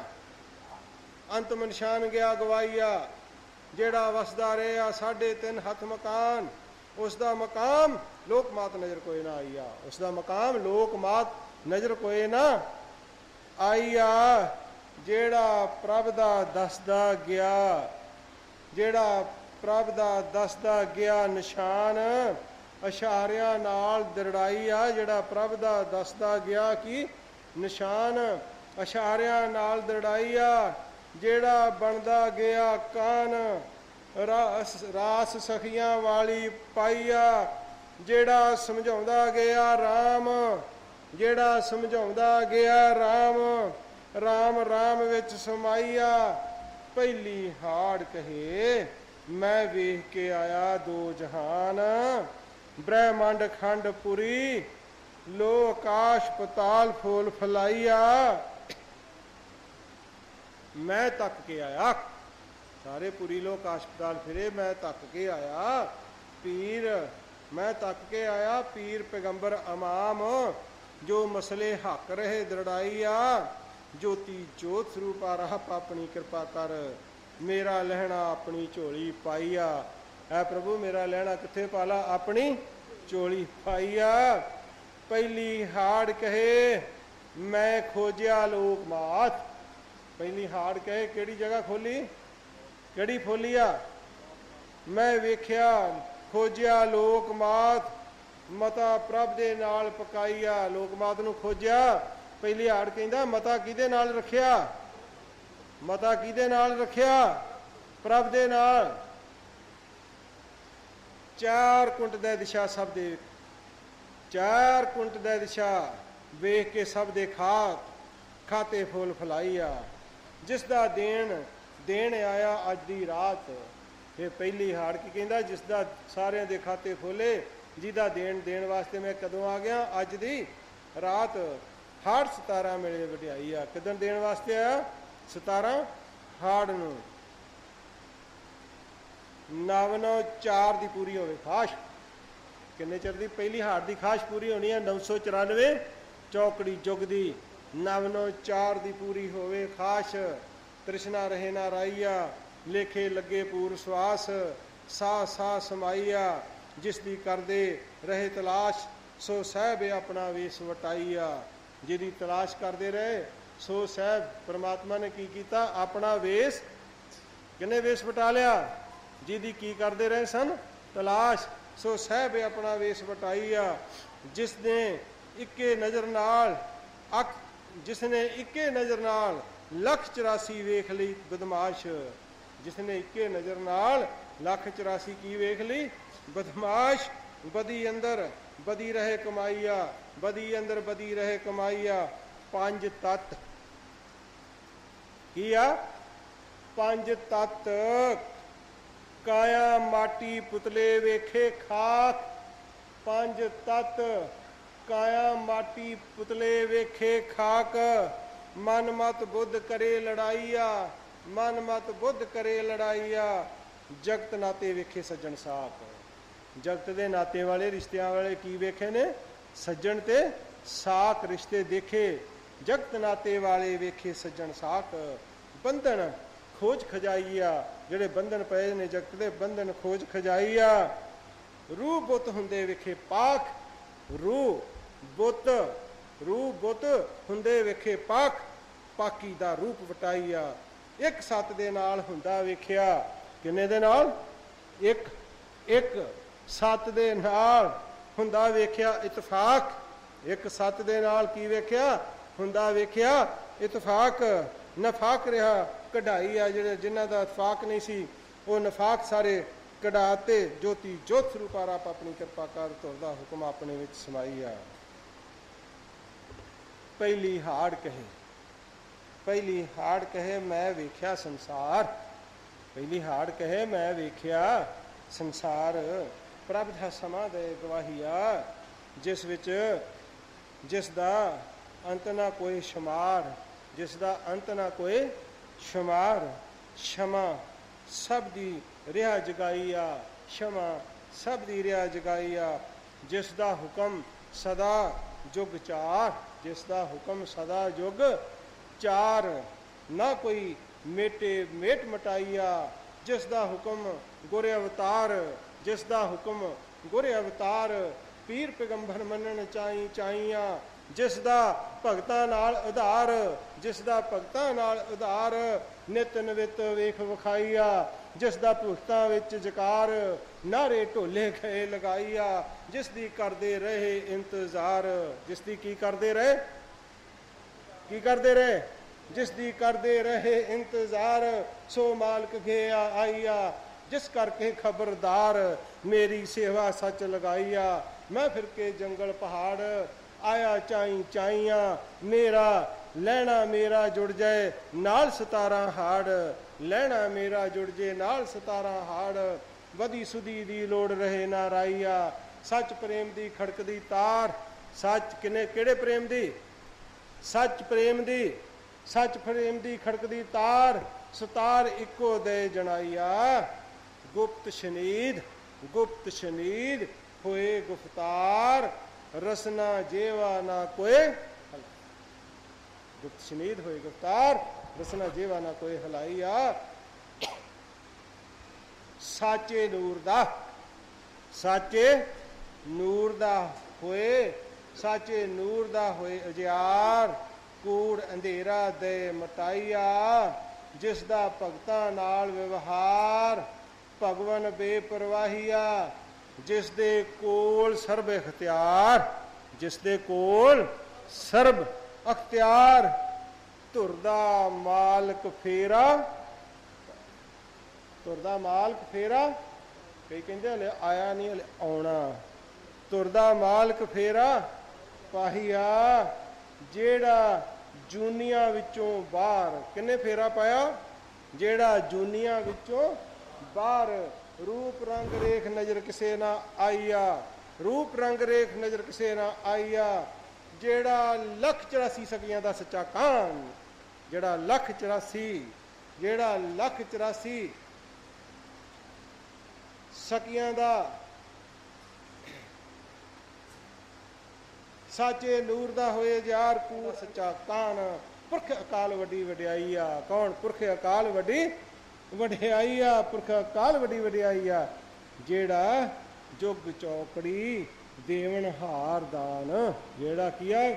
अंतम निशान गया गवाईया। जेड़ा वसदा रहा 3.5 हथ मकान, उसका मकाम लोक मात नजर कोई ना आईया, उसका मकाम लोक मात नजर कोई ना आईया। जेड़ा प्रभ दा दसदा गया, जेड़ा प्रभ दा दसदा गया निशान, इशारियां नाल दरड़ाईया। जेड़ा प्रभ दा दसदा गया कि निशान, इशारियां नाल दरड़ाईया। जेड़ा बनदा गया कान, रास सखियां वाली पाईया। जेड़ा समझाउंदा गया राम, जेड़ा समझाउंदा गया राम, राम राम विच समाईया। पहली हाड़ कहे मैं वेख के आया दो जहान, ब्रह्मांड खंड पुरी, लो आकाश पताल फूल फलाईया। मैं तक के आया, सारे पुरी लो आकाश पताल फिरे, मैं तक के आया पीर, मैं तक के आया पीर पैगंबर अमाम, जो मसले हक रहे दृढ़ाईया। ज्योति जोत स्वरूप आ रहा अपनी कृपा कर, मेरा लहना अपनी झोली पाईया। है प्रभु मेरा लहना किथे पाला? अपनी झोली पाईया। पहली हाड़ कहे मैं खोजिया लोक मात, पहली हाड़ कहे केड़ी जगह खोली, केड़ी खोलिया? मैं वेख्या खोजिया लोक मात, मता प्रभ दे नाल पकाईया। लोक मात नू खोजिया। पहली हाड़ कहंदा मता किहदे नाल रखिया? मता किहदे नाल रखिया? प्रभ दे नाल। 4 कुंट दा दिशा सब दे, 4 कुंट दा दिशा वेख के सब दे खाते फूल फलाईया। जिसदा देन आया अज दी रात, ये पहली हाड़ की कहंदा जिसदा सारियां दे खाते खोले, जिहदा देन वास्ते मैं कदों आ गया? अज दी रात। हाड़ 17 मेले वड्याई आ, कदन देन वास्ते आया? 17 हाड़ नूं। 9 4 दी पूरी होवे खाश। किन्ने चर दी पहली हाड़ दी खाश पूरी होनी है? 994 चौकड़ी जुग दी। 9 4 दी पूरी होवे खाश। तृष्णा रहे ना राईया, लेखे लगे पूर श्वास, सा सा समाईया। जिस दी कर दे रहे तलाश, सो सहब अपना वेश वटाईया। जिहदी तलाश करते रहे सो सहब परमात्मा ने की कीता? अपना वेश। किन्ने वेश वटा लिया? जिहदी की करते रहे सन? तलाश। सो सहब अपना वेश वटाईया। जिसने इक्के नज़र नाल जिसने इक्के नज़र नाल 184 वेख ली बदमाश। जिसने इक्के नज़र नाल 184 की वेख ली बदमाश। बदी अंदर बदी रहे कमाईया, बदी अंदर बदी रहे कमाईया। 5 तत्त की आ? ਪੰਜ ਤਤ ਕਾਇਆ ਮਾਟੀ ਪੁਤਲੇ ਵੇਖੇ ਖਾਕ। ਪੰਜ ਤਤ ਕਾਇਆ ਮਾਟੀ ਪੁਤਲੇ ਵੇਖੇ ਖਾਕ। ਮਨ ਮਤ ਬੁੱਧ ਕਰੇ ਲੜਾਈਆ, ਮਨ ਮਤ ਬੁੱਧ ਕਰੇ ਲੜਾਈਆ। ਜਗਤ ਨਾਤੇ ਵੇਖੇ ਸੱਜਣ ਸਾਕ। ਜਗਤ ਦੇ ਨਾਤੇ ਵਾਲੇ ਰਿਸ਼ਤਿਆਂ ਵਾਲੇ ਕੀ ਵੇਖੇ ਨੇ? ਸੱਜਣ ਤੇ ਸਾਕ ਰਿਸ਼ਤੇ ਦੇਖੇ। ਜਗਤ ਨਾਤੇ ਵਾਲੇ ਵੇਖੇ ਸੱਜਣ ਸਾਕ। ਬੰਧਨ ਖੋਜ ਖਜਾਈਆ, ਜਿਹੜੇ ਬੰਧਨ ਪਏ ਨੇ ਜਗਤ ਦੇ ਬੰਧਨ ਖੋਜ ਖਜਾਈਆ। ਰੂਹ ਬੁੱਤ ਹੁੰਦੇ ਵੇਖੇ ਪਾਕ। ਰੂਹ ਬੁੱਤ ਹੁੰਦੇ ਵੇਖੇ ਪਾਕ। ਪਾਕੀ ਦਾ ਰੂਪ ਵਟਾਈਆ। ਇੱਕ ਸੱਤ ਦੇ ਨਾਲ ਹੁੰਦਾ ਵੇਖਿਆ। ਕਿੰਨੇ ਦੇ ਨਾਲ? ਇੱਕ ਸੱਤ ਦੇ ਨਾਲ ਹੁੰਦਾ ਵੇਖਿਆ ਇਤਫਾਕ। ਇੱਕ ਸੱਤ ਦੇ ਨਾਲ ਕੀ ਵੇਖਿਆ? ਹੁੰਦਾ ਵੇਖਿਆ ਇਤਫਾਕ। ਨਫਾਕ ਰਿਹਾ ਕਢਾਈ ਆ, ਜਿਹੜੇ ਜਿਨ੍ਹਾਂ ਦਾ ਇਤਫਾਕ ਨਹੀਂ ਸੀ ਉਹ ਨਫਾਕ ਸਾਰੇ ਕਢਾਤੇ। ਜੋਤੀ ਜੋਤ ਸਰੂਪਾ ਆਪ ਆਪਣੀ ਕਿਰਪਾ ਕਰ, ਤੁਰਦਾ ਹੁਕਮ ਆਪਣੇ ਵਿੱਚ ਸਮਾਈ ਆ। ਪਹਿਲੀ ਹਾੜ ਕਹੇ ਮੈਂ ਵੇਖਿਆ ਸੰਸਾਰ। ਪਹਿਲੀ ਹਾੜ ਕਹੇ ਮੈਂ ਵੇਖਿਆ ਸੰਸਾਰ। ਪ੍ਰਭ ਦਾ ਸਮਾਂ ਦੇ ਗਵਾਹੀਆ, ਜਿਸ ਵਿੱਚ ਜਿਸ ਦਾ ਅੰਤ ਨਾ ਕੋਈ ਸ਼ੁਮਾਰ, ਜਿਸ ਦਾ ਅੰਤ ਨਾ ਕੋਈ ਸ਼ੁਮਾਰ। ਸ਼ਮਾ ਸਭ ਦੀ ਰਿਹਾ ਜਗਾਈਆ, ਸ਼ਮਾ ਸਭ ਦੀ ਰਿਹਾ ਜਗਾਈਆ। ਜਿਸ ਦਾ ਹੁਕਮ ਸਦਾ ਜੁਗ ਚਾਰ, ਜਿਸ ਦਾ ਹੁਕਮ ਸਦਾ ਜੁਗ ਚਾਰ। ਨਾ ਕੋਈ ਮੇਟ ਮਟਾਈਆ। ਜਿਸ ਦਾ ਹੁਕਮ ਗੁਰ ਅਵਤਾਰ, ਜਿਸ ਦਾ ਹੁਕਮ ਗੁਰ ਅਵਤਾਰ। ਪੀਰ ਪੈਗੰਬਰ ਮੰਨਣ ਚਾਹੀਆਂ। ਜਿਸ ਦਾ ਭਗਤਾਂ ਨਾਲ ਉਧਾਰ, ਜਿਸ ਦਾ ਭਗਤਾਂ ਨਾਲ ਉਧਾਰ। ਨਿਤ ਨਵਿਤ ਵੇਖ ਵਿਖਾਈਆ। ਜਿਸ ਦਾ ਭੁਗਤਾਂ ਵਿੱਚ ਜਕਾਰ, ਨਾਰੇ ਢੋਲੇ ਗਏ ਲਗਾਈਆ। ਜਿਸ ਦੀ ਕਰਦੇ ਰਹੇ ਇੰਤਜ਼ਾਰ। ਜਿਸ ਦੀ ਕੀ ਕਰਦੇ ਰਹੇ? ਕੀ ਕਰਦੇ ਰਹੇ? ਜਿਸ ਦੀ ਕਰਦੇ ਰਹੇ ਇੰਤਜ਼ਾਰ। ਸੋ ਮਾਲਕ ਗਿਆ ਆਈਆ, ਜਿਸ ਕਰਕੇ ਖਬਰਦਾਰ। ਮੇਰੀ ਸੇਵਾ ਸੱਚ ਲਗਾਈਆ। ਮੈਂ ਫਿਰ ਕੇ ਜੰਗਲ ਪਹਾੜ ਆਇਆ ਚਾਈਆਂ। ਮੇਰਾ ਲੈਣਾ ਮੇਰਾ ਜੁੜ ਜਾਏ ਨਾਲ 17 ਹਾੜ। ਲੈਣਾ ਮੇਰਾ ਜੁੜ ਜੇ ਨਾਲ 17 ਹਾੜ। ਵਧੀ ਸੁਧੀ ਦੀ ਲੋੜ ਰਹੇ ਨਾ ਰਾਈਆ। ਸੱਚ ਪ੍ਰੇਮ ਦੀ ਖੜਕਦੀ ਤਾਰ। ਸੱਚ ਕਿਹੜੇ ਪ੍ਰੇਮ ਦੀ? ਸੱਚ ਪ੍ਰੇਮ ਦੀ। ਸੱਚ ਪ੍ਰੇਮ ਦੀ ਖੜਕਦੀ ਤਾਰ। ਸੁਤਾਰ ਇੱਕੋ ਦੇ ਜਣਾਈਆ। ਗੁਪਤ ਸ਼ਨੀਦ ਹੋਏ ਗੁਫਤਾਰ। ਰਸਨਾ ਜੇਵਾ ਨਾ ਕੋਏ। ਗੁਪਤ ਸ਼ਨੀਦ ਹੋਏ ਗੁਫਤਾਰ। ਰਸਨਾ ਜੇਵਾ ਨਾ ਕੋਏ ਹਲਾਈਆ। ਸਾਚੇ ਨੂਰ ਦਾ ਹੋਏ, ਸਾਚੇ ਨੂਰ ਦਾ ਹੋਏ ਉਜਿਆਰ। ਕੂੜ ਅੰਧੇਰਾ ਦੇ ਮਟਾਈਆ। ਜਿਸ ਦਾ ਭਗਤਾਂ ਨਾਲ ਵਿਵਹਾਰ। ਭਗਵਨ ਬੇਪਰਵਾਹੀਆ। ਜਿਸ ਦੇ ਕੋਲ ਸਰਬ ਇਖਤਿਆਰ। ਜਿਸ ਦੇ ਕੋਲ ਸਰਬ ਅਖਤਿਆਰ। ਧੁਰਦਾ ਮਾਲਕ ਫੇਰਾ। ਧੁਰਦਾ ਮਾਲਕ ਫੇਰਾ। ਕਈ ਕਹਿੰਦੇ ਹਲੇ ਆਇਆ ਨਹੀਂ, ਹਲੇ ਆਉਣਾ। ਧੁਰਦਾ ਮਾਲਕ ਫੇਰਾ ਪਾਹੀਆ। ਜਿਹੜਾ ਜੂਨੀਆਂ ਵਿੱਚੋਂ ਬਾਹਰ। ਕਿੰਨੇ ਫੇਰਾ ਪਾਇਆ? ਜਿਹੜਾ ਜੂਨੀਆਂ ਵਿੱਚੋਂ ਬਾਹਰ। ਰੂਪ ਰੰਗ ਰੇਖ ਨਜ਼ਰ ਕਿਸੇ ਨਾ ਆਈਆ। ਰੂਪ ਰੰਗ ਰੇਖ ਨਜ਼ਰ ਕਿਸੇ ਨਾ ਆਈਆ। ਜਿਹੜਾ 184 ਸਦੀਆਂ ਦਾ ਸੱਚਾ ਕਾਨ। ਜਿਹੜਾ 184 ਸਕਿਆਂ ਦਾ ਸਾਚੇ ਨੂਰ ਦਾ ਹੋਏ ਯਾਰ। ਕੂੜ ਸੱਚਾ ਕਾਨ। ਪੁਰਖ ਅਕਾਲ ਵੱਡੀ ਵਡਿਆਈ ਆ। ਕੌਣ? ਪੁਰਖ ਅਕਾਲ ਵੱਡੀ ਵਡਿਆਈ ਆ। ਪੁਰਖ ਅਕਾਲ ਵੱਡੀ ਵਡਿਆਈ ਆ। ਜਿਹੜਾ ਜੁਗ ਚੌਕੜੀ ਦੇਵਨ ਹਾਰ ਦਾਨ। ਜਿਹੜਾ ਕੀ ਆ?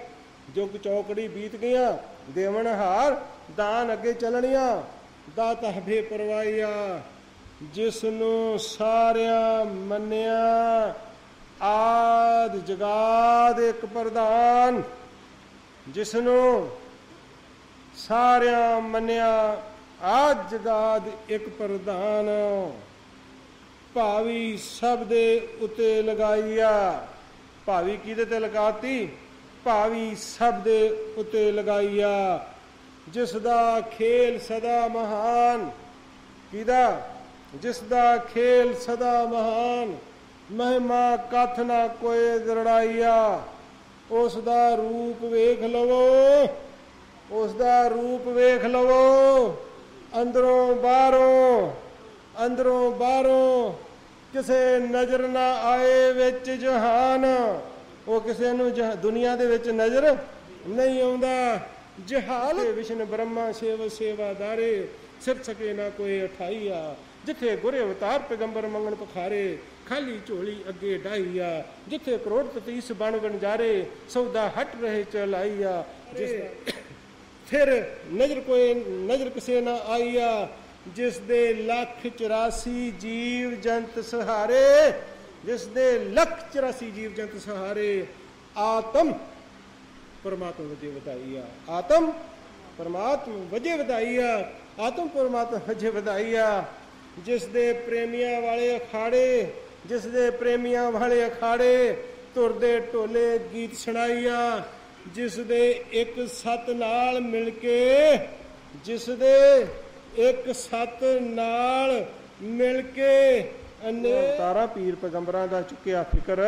ਜੁਗ ਚੌਕੜੀ ਬੀਤ ਗਈਆਂ, ਦੇਵਨ ਹਾਰ ਦਾਨ ਅੱਗੇ ਚੱਲਣੀਆਂ। ਦਾਤਾ ਬੇਪਰਵਾਹੀਆ। ਜਿਸ ਨੂੰ ਸਾਰਿਆਂ ਮੰਨਿਆ ਆਦ ਜਗਾਦ ਇੱਕ ਪ੍ਰਧਾਨ। ਜਿਸ ਨੂੰ ਸਾਰਿਆਂ ਮੰਨਿਆ ਆਦ ਜਗਾਦ ਇੱਕ ਪ੍ਰਧਾਨ। ਭਾਵੀ ਸਭ ਦੇ ਉਤੇ ਲਗਾਈਆ। ਭਾਵੀ ਕਿਹਦੇ ਤੇ ਲਗਾਤੀ? ਭਾਵੀ ਸਭ ਦੇ ਉਤੇ ਲਗਾਈਆ। ਜਿਸ ਦਾ ਖੇਲ ਸਦਾ ਮਹਾਨ। ਕਿਹਦਾ? ਜਿਸ ਦਾ ਖੇਲ ਸਦਾ ਮਹਾਨ, ਮਹਿਮਾ ਕਥ ਨਾ ਕੋਏ ਦਰੜਾਈਆ। ਉਸ ਦਾ ਰੂਪ ਵੇਖ ਲਵੋ, ਉਸ ਦਾ ਰੂਪ ਵੇਖ ਲਵੋ, ਅੰਦਰੋਂ ਬਾਹਰੋਂ, ਅੰਦਰੋਂ ਬਾਹਰੋਂ ਕਿਸੇ ਨਜ਼ਰ ਨਾ ਆਏ ਵਿੱਚ ਜਹਾਨ। ਉਹ ਕਿਸੇ ਨੂੰ ਦੁਨੀਆ ਦੇ ਵਿੱਚ ਨਜ਼ਰ ਨਹੀਂ ਆਉਂਦਾ। ਜਹਾਲ ਵਿਸ਼ਨ ਬ੍ਰਹਮਾ ਸੇਵ ਸੇਵਾਦਾਰੇ, ਸਿਰ ਸਕੇ ਨਾ ਕੋਈ ਅਠਾਈਆ। ਜਿੱਥੇ ਗੁਰੇ ਅਵਤਾਰ ਪੈਗੰਬਰ ਮੰਗਣ ਪਖਾਰੇ, ਖਾਲੀ ਝੋਲੀ ਅੱਗੇ ਡਾਈਆ। ਜਿੱਥੇ ਕਰੋੜਪਤੀ ਇਸ ਬਣ ਵਣਜਾਰੇ, ਸੌਦਾ ਹਟ ਰਹੇ ਚਲਾਈਆ। ਫਿਰ ਨਜ਼ਰ ਕਿਸੇ ਨਾ ਆਈਆ। ਜਿਸ ਦੇ 1,84 ਜੀਵ ਜੰਤ ਸਹਾਰੇ, ਜਿਸ ਦੇ 1,84 ਜੀਵ ਜੰਤ ਸਹਾਰੇ। ਆਤਮ ਪਰਮਾਤਮਾ ਵਜੇ ਵਧਾਈਆ, ਆਤਮ ਪਰਮਾਤਮਾ ਵਜੇ ਵਧਾਈਆ, ਆਤਮ ਪਰਮਾਤਮਾ ਵਜੇ ਵਧਾਈਆ। ਜਿਸ ਦੇ ਪ੍ਰੇਮੀਆਂ ਵਾਲੇ ਅਖਾੜੇ, ਜਿਸ ਦੇ ਪ੍ਰੇਮੀਆਂ ਵਾਲੇ ਅਖਾੜੇ, ਤੁਰਦੇ ਢੋਲੇ ਗੀਤ ਸੁਣਾਈਆ। ਜਿਸ ਦੇ ਇੱਕ ਸੱਤ ਨਾਲ ਮਿਲ ਕੇ, ਜਿਸ ਦੇ ਇੱਕ ਸੱਤ ਨਾਲ ਮਿਲ ਕੇ ਅਵਤਾਰਾਂ ਪੀਰ ਪੈਗੰਬਰਾਂ ਦਾ ਚੁੱਕਿਆ ਫਿਕਰ,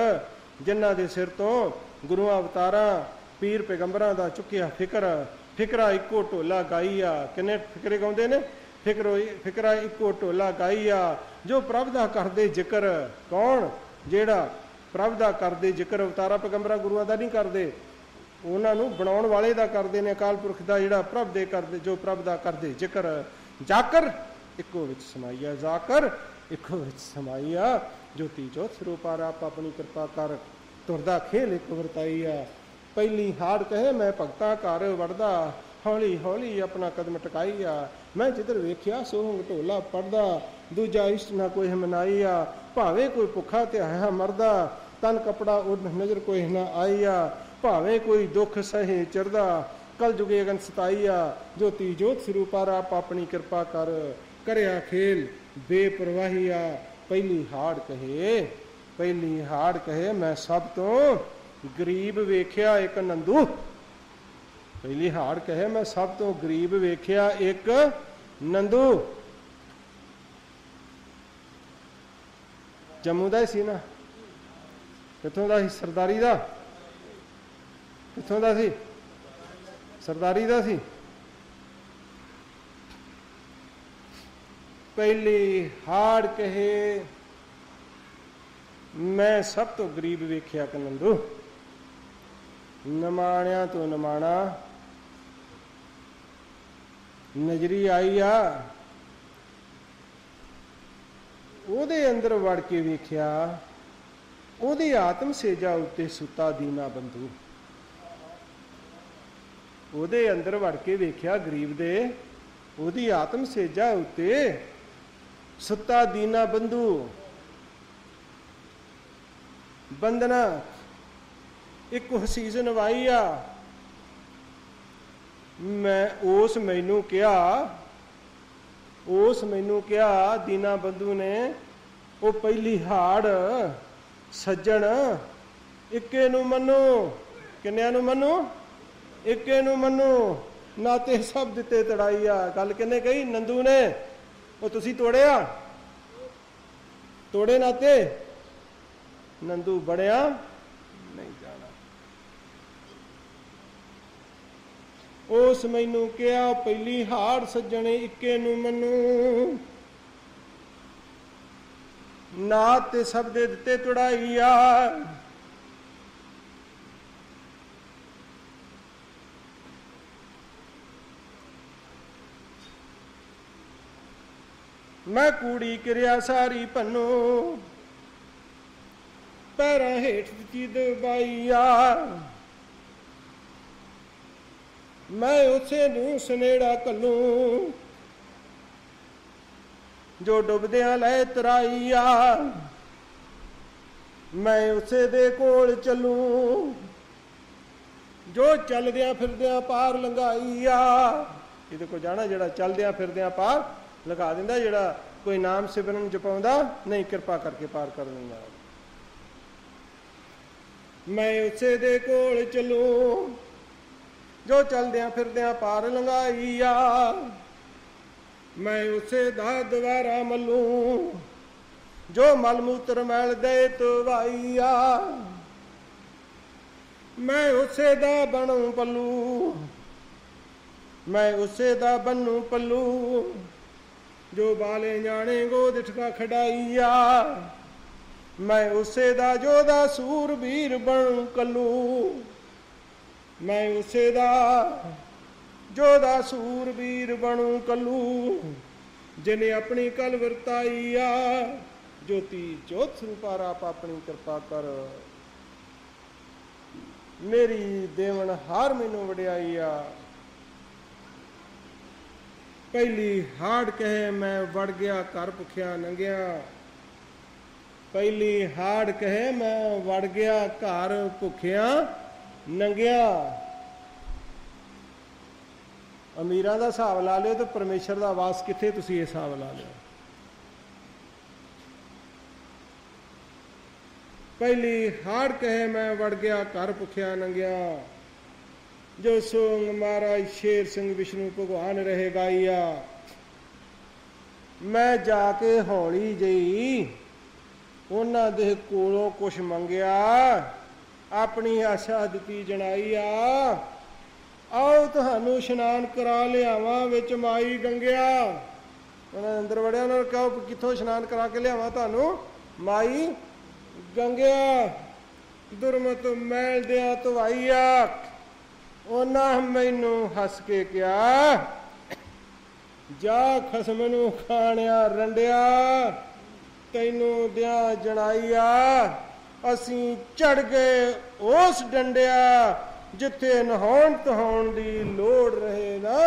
ਜਿਨ੍ਹਾਂ ਦੇ ਸਿਰ ਤੋਂ ਗੁਰੂਆਂ ਅਵਤਾਰਾਂ ਪੀਰ ਪੈਗੰਬਰਾਂ ਦਾ ਚੁੱਕਿਆ ਫਿਕਰ। ਫਿਕਰਾ ਇੱਕੋ ਢੋਲਾ ਗਾਈਆ। ਕਿੰਨੇ ਫਿਕਰੇ ਗਾਉਂਦੇ ਨੇ? ਫਿਕਰਾ ਇੱਕੋ ਢੋਲਾ ਗਾਈਆ। ਜੋ ਪ੍ਰਭ ਦਾ ਕਰਦੇ ਜ਼ਿਕਰ। ਕੌਣ? ਜਿਹੜਾ ਪ੍ਰਭ ਦਾ ਕਰਦੇ ਜ਼ਿਕਰ। ਅਵਤਾਰਾਂ ਪੈਗੰਬਰਾਂ ਗੁਰੂਆਂ ਦਾ ਨਹੀਂ ਕਰਦੇ, ਉਹਨਾਂ ਨੂੰ ਬਣਾਉਣ ਵਾਲੇ ਦਾ ਕਰਦੇ ਨੇ, ਅਕਾਲ ਪੁਰਖ ਦਾ, ਜਿਹੜਾ ਪ੍ਰਭ ਦੇ ਕਰਦੇ, ਜੋ ਪ੍ਰਭ ਦਾ ਕਰਦੇ ਜ਼ਿਕਰ। ਜਾਕਰ ਇੱਕੋ ਵਿੱਚ ਸਮਾਈਆ, ਜਾਕਰ ਇੱਕੋ ਵਿੱਚ ਸਮਾਈਆ। ਜੋਤੀ ਜੋਤ ਸਰੂਪਾਰ ਆਪ ਆਪਣੀ ਕਿਰਪਾ ਕਰ, ਤੁਰਦਾ ਖੇਲ ਇੱਕ ਵਰਤਾਈਆ। ਪਹਿਲੀ ਹਾੜ ਕਹੇ ਮੈਂ ਭਗਤਾਂ ਘਰ ਵੜਦਾ, ਹੌਲੀ ਹੌਲੀ ਆਪਣਾ ਕਦਮ ਟਕਾਈਆ। ਮੈਂ ਜਿੱਧਰ ਵੇਖਿਆ ਸੋਹੰਗ ਢੋਲਾ ਪੜਦਾ, ਦੂਜਾ ਇਸ਼ਟ ਨਾ ਕੋਈ ਮਨਾਈਆ। ਭਾਵੇਂ ਕੋਈ ਭੁੱਖਾ ਤੇ ਆਇਆ ਮਰਦਾ, ਤਨ ਕਪੜਾ ਉੱਡ ਨਜ਼ਰ ਕੋਈ ਨਾ ਆਈਆ। ਭਾਵੇਂ ਕੋਈ ਦੁੱਖ ਸਹੇ ਚਰਦਾ, ਕਲ ਜੁਗੇ ਅਗਨ ਸਤਾਈਆ। ਜੋਤੀ ਜੋਤ ਸਰੂਪਾਰ ਆਪ ਆਪਣੀ ਕਿਰਪਾ ਕਰ, ਕਰਿਆ ਖੇਲ ਬੇਪਰਵਾਹੀਆ। ਪਹਿਲੀ ਹਾੜ ਕਹੇ, ਪਹਿਲੀ ਹਾੜ ਕਹੇ ਮੈਂ ਸਭ ਤੋਂ ਗਰੀਬ ਵੇਖਿਆ ਇੱਕ ਨੰਦੂ। ਪਹਿਲੀ ਹਾੜ ਕਹੇ ਮੈਂ ਸਭ ਤੋਂ ਗਰੀਬ ਵੇਖਿਆ ਇੱਕ ਨੰਦੂ। ਜੰਮੂ ਦਾ ਹੀ ਸੀ ਨਾ? ਕਿੱਥੋਂ ਦਾ ਸੀ? ਸਰਦਾਰੀ ਦਾ? ਕਿੱਥੋਂ ਦਾ ਸੀ? ਸਰਦਾਰੀ ਦਾ ਸੀ। ਪਹਿਲੀ ਹਾੜ ਕਹੇ ਮੈਂ ਸਭ ਤੋਂ ਗਰੀਬ ਵੇਖਿਆ ਕਿ ਨੰਦੂ। ਨਮਾਣਿਆਂ ਤੋਂ ਨਮਾਣਾ ਨਜ਼ਰੀ ਆਈ ਆ। ਉਹਦੇ ਅੰਦਰ ਵੜ ਕੇ ਵੇਖਿਆ, ਉਹਦੀ ਆਤਮ ਸੇਜਾ ਉੱਤੇ ਸੁੱਤਾ ਦੀਨਾ ਬੰਧੂ। ਉਹਦੇ ਅੰਦਰ ਵੜ ਕੇ ਵੇਖਿਆ ਗਰੀਬ ਦੇ, ਉਹਦੀ ਆਤਮ ਸੇਜਾ ਉੱਤੇ ਸੁੱਤਾ ਦੀਨਾ ਬੰਧੂ। ਬੰਦਨਾ ਇੱਕ ਹਸੀਸ ਨਵਾਈ ਆ। ਮੈਂ ਉਸ ਮੈਨੂੰ ਕਿਹਾ, ਉਸ ਮੈਨੂੰ ਕਿਹਾ ਦੀਨਾ ਬੰਧੂ ਨੇ, ਉਹ ਪਹਿਲੀ ਹਾੜ ਸੱਜਣ ਇੱਕੇ ਨੂੰ ਮੰਨੋ। ਕਿੰਨਿਆਂ ਨੂੰ ਮੰਨੋ? ਇੱਕੇ ਨੂੰ ਮੰਨੋ। ਨਾਤੇ ਸਭ ਦਿੱਤੇ ਤੜਾਈ ਆ। ਗੱਲ ਕਿੰਨੇ ਕਹੀ? ਨੰਦੂ ਨੇ। ਉਹ ਤੁਸੀਂ ਤੋੜਿਆ? ਤੋੜੇ ਨਾਤੇ? ਨੰਦੂ ਬਣਿਆ ਨਹੀਂ ਜਾਣਾ। ਉਸ ਮੈਨੂੰ ਕਿਹਾ ਪਹਿਲੀ ਹਾੜ ਸੱਜਣੇ ਇੱਕੇ ਨੂੰ ਮੰਨੂ। ਨਾਤ ਤੇ ਸਭ ਦੇ ਦਿੱਤੇ ਤੁੜਾਈ ਆ। ਮੈਂ ਕੂੜੀ ਕਿਰਿਆ ਸਾਰੀ ਭੰਨੂ, ਪੈਰਾਂ ਹੇਠ ਦਿੱਤੀ ਦਬਾਈ ਆ। ਮੈਂ ਉਸੇ ਨੂੰ ਸਨੇੜਾ ਘੱਲੂ, ਜੋ ਡੁੱਬਦਿਆਂ ਲੈ ਤਰਾਈ ਆ। ਮੈਂ ਉਸੇ ਦੇ ਕੋਲ ਚੱਲੂ, ਜੋ ਚੱਲਦਿਆਂ ਫਿਰਦਿਆਂ ਪਾਰ ਲੰਘਾਈ ਆ। ਇਹਦੇ ਕੋਲ ਜਾਣਾ ਜਿਹੜਾ ਚੱਲਦਿਆਂ ਫਿਰਦਿਆਂ ਪਾਰ ਲਗਾ ਦਿੰਦਾ, ਜਿਹੜਾ ਕੋਈ ਨਾਮ ਸਿਮਰਨ ਜਪਾਉਂਦਾ ਨਹੀਂ, ਕਿਰਪਾ ਕਰਕੇ ਪਾਰ ਕਰ ਦਿੰਦਾ। ਮੈਂ ਉਸੇ ਦੇ ਕੋਲ ਚੱਲੂ, ਜੋ ਚੱਲਦਿਆਂ ਫਿਰਦਿਆਂ ਪਾਰ ਲੰਘਾਈ ਆ। मैं उसे दा द्वारा मलू जो मल मूत्र मैल दे धवाईया। मैं उसे दा बनू पल्लू मैं उसे दा बनू पल्लू जो बाले जाने गोद ठका खड़ाईया। मैं उसे दा जोदा सूरबीर बनू कल्लू मैं उसे दा जोदा सूरबीर बनू कल्लू जिन्हें अपनी कल वरताईया। ज्योति जोत स्वरूपा आप अपनी कृपा कर मेरी देवन हार मैनू वड्याईया। पहली हाड़ कहे मैं वड़ गया घर भुखिया नंगिया। पहली हाड़ कहे मैं वड़ गया घर भुखिया नंगिया। अमीरां दा हिसाब ला लियो तो परमेश्वर दा वास किथे, तुसीं इह हिसाब ला लियो। पहली हाड़ कहे मैं वड़ गया घर भुखिया नंगिया। जो सोंग महाराज शेर सिंह विष्णु भगवान रहे गाइया। मैं जाके हौली जई उन्हां दे कोलों कुछ मंगिया अपनी आशा दिती जनाईया। आओ तुहानू इशनान करा लियावां विच माई गंगिया। उन्हें अंदर वड़िया उन्होंने कहा कित्थों इशनान करा के लियावां तुहानू माई गंगिया। दुरमत मैल दिया धवाईया। उन्हां मैनू हस के कहा जा खसम नू खाणिया रंडिया तैनू दिया जनाईया। असी चढ़ गए उस डंडिया जिथे नहाउण धोण दी लोड़ रहे ना।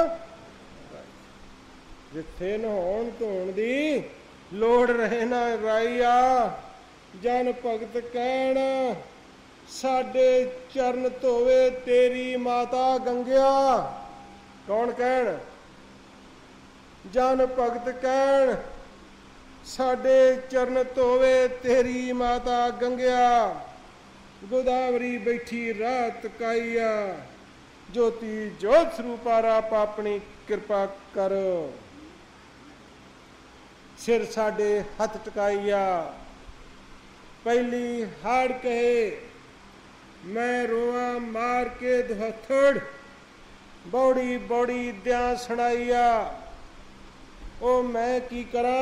जिथे नहाउण धोण दी लोड़ रहे ना राईया। जन भगत कहण साडे चरण धोवे तेरी माता गंगिया। कौन कहण? जन भगत कहण साडे चरण धोवे तेरी माता गंगिया। गोदावरी बैठी रात काईया। ज्योति जोत स्वरूपा आप अपनी कृपा कर सिर साडे हथ टकाईया। पहली हाड़ कहे मैं रोआ मार के दुहथड़ बौड़ी बौड़ी द्या सुनाईया। ओ मैं की करा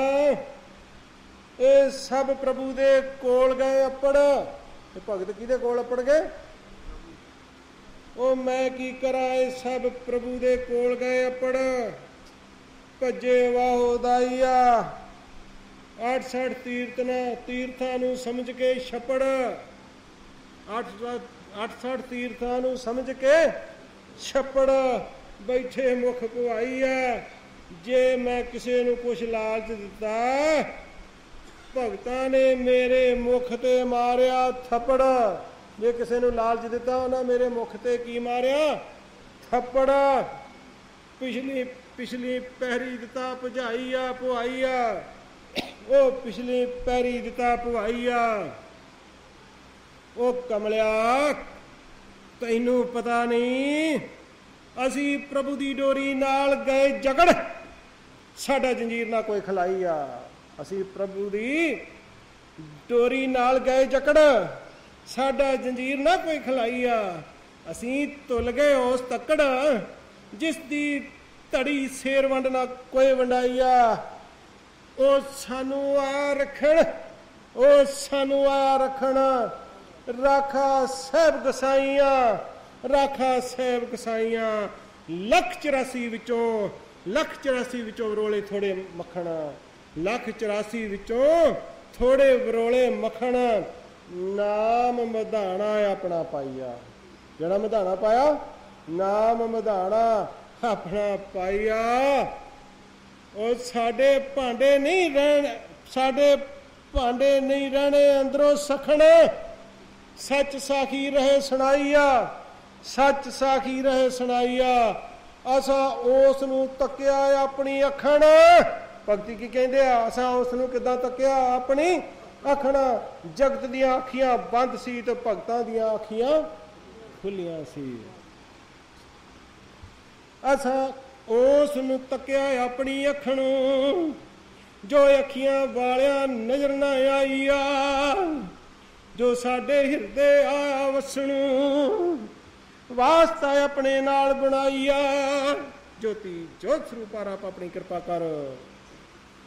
ये सब प्रभु दे कोल गए अपड़। भगत किहदे कोल अपड़ गए? ओ मैं की करा ये सब प्रभु दे कोल गए अपड़। भजे वाहो दाईया 68 तीर्थां नू समझ के छपड़। 68 तीर्थां नू समझ के छपड़ बैठे मुख पुआईया। जे मैं किसी नू कुछ लालच दिता भगतां ने मेरे मुख ते मारिया थप्पड़। जे किसी नू लालच दिता उन्हें मेरे मुख ते की मारिया? थप्पड़। पिछली पिछली पैरी दिता भजाईया पुआईया। ओ पिछली पैरी दिता पुआईया। ओ कमलिया तैनू पता नहीं असी प्रभु दी डोरी नाल गए जगड़ साडा जंजीर ना कोई खलाई आ। असी प्रभु दी डोरी नाल गए जकड़ साडा जंजीर ना कोई खलाई आ। असी तुल गए उस तकड़ जिस दी धड़ी शेर वंड ना कोई वंडाई आ। ओ सानू आ रखण ओ सानू आ रखण राखा साहब गसाईया। राखा साहब गसाईया। 184 विचों वरोले थोड़े मखण। 184 विचों थोड़े वरोले मखण। नाम मधाना अपना पाईया। जड़ा मधाना पाया नाम मधाना अपना पाईया। और साडे भांडे नहीं रहने साडे भांडे नहीं रहने अंदरों सखण। सच साखी रहे सुनाईया। सच साखी रहे सुनाईया। असा उस नू तकिया अपनी अखण। भगती की कहंदे आ असा उस नू किदां तकिया अपनी अखण। जगत दियां अखियां बंद सी ते भगतां दियां अखियां खुलियां सी। असा ਉਸ ਨੂੰ ਤੱਕਿਆ ਆਪਣੀ ਅੱਖਣੋਂ, ਜੋ ਅੱਖੀਆਂ ਵਾਲਿਆਂ ਨਜ਼ਰ ਨਾ ਆਈ ਆ, ਜੋ ਸਾਡੇ ਹਿਰਦੇ ਆਇਆ ਵਸਣੂ, ਵਾਸਤਾ ਆਪਣੇ ਨਾਲ ਬਣਾਈ ਆ। ਜੋਤੀ ਜੋਤ ਸਰੂਪ ਆਪ ਆਪਣੀ ਕਿਰਪਾ ਕਰ,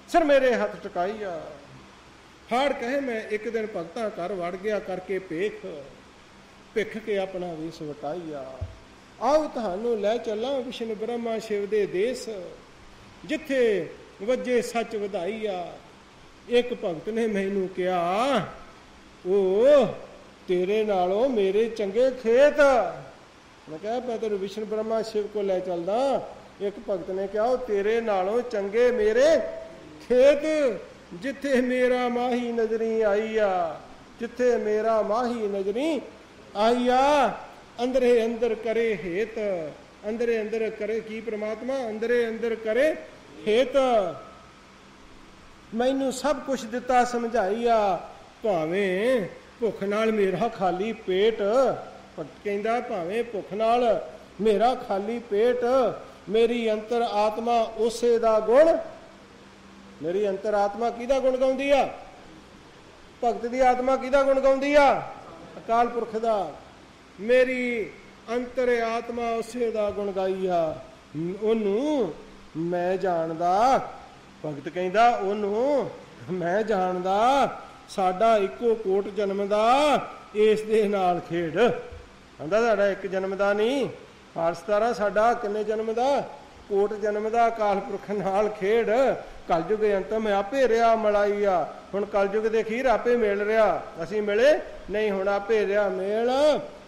ਸਰ ਮੇਰੇ ਹੱਥ ਟਿਕਾਈ ਆ। ਹਾੜ ਕਹੇ ਮੈਂ ਇੱਕ ਦਿਨ ਭਗਤਾਂ ਘਰ ਵੜ ਗਿਆ, ਕਰਕੇ ਭੇਖ ਭਿੱਖ ਕੇ ਆਪਣਾ ਵੇਸ ਵਟਾਈ ਆ। ਆਓ ਤੁਹਾਨੂੰ ਲੈ ਚੱਲਾਂ ਵਿਸ਼ਨ ਬ੍ਰਹਮਾ ਸ਼ਿਵ ਦੇ ਦੇਸ, ਜਿੱਥੇ ਵੱਜੇ ਸੱਚ ਵਧਾਈ ਆ। ਇੱਕ ਭਗਤ ਨੇ ਮੈਨੂੰ ਕਿਹਾ, ਉਹ ਤੇਰੇ ਨਾਲੋਂ ਮੇਰੇ ਚੰਗੇ ਖੇਤ। ਮੈਂ ਕਿਹਾ ਮੈਂ ਤੈਨੂੰ ਵਿਸ਼ਨ ਬ੍ਰਹਮਾ ਸ਼ਿਵ ਕੋ ਲੈ ਚੱਲਦਾ। ਇੱਕ ਭਗਤ ਨੇ ਕਿਹਾ, ਉਹ ਤੇਰੇ ਨਾਲੋਂ ਚੰਗੇ ਮੇਰੇ ਖੇਤ, ਜਿੱਥੇ ਮੇਰਾ ਮਾਹੀ ਨਜ਼ਰੀ ਆਈ ਆ, ਜਿੱਥੇ ਮੇਰਾ ਮਾਹੀ ਨਜ਼ਰੀ ਆਈ ਆ। ਅੰਦਰੇ ਅੰਦਰ ਕਰੇ ਹੇਤ, ਅੰਦਰੇ ਅੰਦਰ ਕਰੇ ਕੀ ਪ੍ਰਮਾਤਮਾ, ਅੰਦਰੇ ਅੰਦਰ ਕਰੇ ਹੇਤ। ਮੈਨੂੰ ਸਭ ਕੁਛ ਦਿੱਤਾ ਸਮਝਾਈ ਆ, ਭਾਵੇਂ ਭੁੱਖ ਨਾਲ ਮੇਰਾ ਖਾਲੀ ਪੇਟ। ਕਹਿੰਦਾ ਭਾਵੇਂ ਭੁੱਖ ਨਾਲ ਮੇਰਾ ਖਾਲੀ ਪੇਟ, ਮੇਰੀ ਅੰਤਰ ਆਤਮਾ ਉਸੇ ਦਾ ਗੁਣ। ਮੇਰੀ ਅੰਤਰ ਆਤਮਾ ਕਿਹਦਾ ਗੁਣ ਗਾਉਂਦੀ ਆ? ਭਗਤ ਦੀ ਆਤਮਾ ਕਿਹਦਾ ਗੁਣ ਗਾਉਂਦੀ ਆ? ਅਕਾਲ ਪੁਰਖ ਦਾ। ਮੇਰੀ ਅੰਤਰ ਆਤਮਾ ਉਸੇ ਦਾ ਗੁਣ ਗਾਈ ਆ, ਉਹਨੂੰ ਮੈਂ ਜਾਣਦਾ। ਭਗਤ ਕਹਿੰਦਾ ਉਹਨੂੰ ਮੈਂ ਜਾਣਦਾ, ਸਾਡਾ ਇੱਕੋ ਕੋਟ ਜਨਮ ਦਾ, ਇਸ ਦੇ ਨਾਲ ਖੇਡ। ਕਹਿੰਦਾ ਸਾਡਾ ਇੱਕ ਜਨਮ ਦਾ ਨਹੀਂ, 17 ਸਾਡਾ ਕਿੰਨੇ ਜਨਮ ਦਾ? ਕੋਟ ਜਨਮ ਦਾ। ਅਕਾਲ ਪੁਰਖ ਨਾਲ ਖੇਡ। ਕਲਯੁਗ ਅੰਤਮ ਆਪੇ ਰਿਹਾ ਮਲਾਈ ਆ। ਹੁਣ ਕਲਯੁਗ ਦੇ ਅਖੀਰ ਆਪੇ ਮਿਲ ਰਿਹਾ, ਅਸੀਂ ਮਿਲੇ ਨਹੀਂ। ਹੁਣ ਆਪੇ ਰਿਹਾ ਮੇਲ,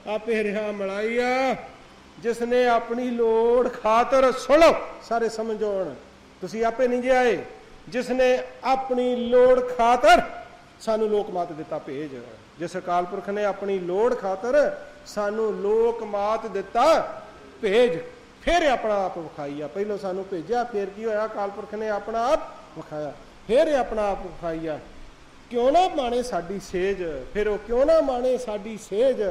ਆਪੇ ਰਿਹਾ ਮਲਾਈ ਆ। ਜਿਸਨੇ ਆਪਣੀ ਲੋੜ ਖਾਤਰ, ਸੁਣੋ ਸਾਰੇ ਸਮਝੋਣ, ਤੁਸੀਂ ਆਪੇ ਨਹੀਂ ਜੇ ਆਏ। ਜਿਸਨੇ ਆਪਣੀ ਲੋੜ ਖਾਤਰ ਸਾਨੂੰ ਲੋਕ ਮਾਤ ਦਿੱਤਾ ਭੇਜ। ਜਿਸ ਅਕਾਲ ਪੁਰਖ ਨੇ ਆਪਣੀ ਲੋੜ ਖਾਤਰ ਸਾਨੂੰ ਲੋਕ ਮਾਤ ਦਿੱਤਾ ਭੇਜ, ਫਿਰ ਆਪਣਾ ਆਪ ਵਿਖਾਈ ਆ। ਪਹਿਲੋਂ ਸਾਨੂੰ ਭੇਜਿਆ, ਫਿਰ ਕੀ ਹੋਇਆ? ਅਕਾਲ ਪੁਰਖ ਨੇ ਆਪਣਾ ਆਪ ਵਿਖਾਇਆ, ਫਿਰ ਆਪਣਾ ਆਪ ਵਿਖਾਈ ਆ। ਕਿਉਂ ਨਾ ਮਾਣੇ ਸਾਡੀ ਸੇਜ, ਫਿਰ ਉਹ ਕਿਉਂ ਨਾ ਮਾਣੇ ਸਾਡੀ ਸੇਜ।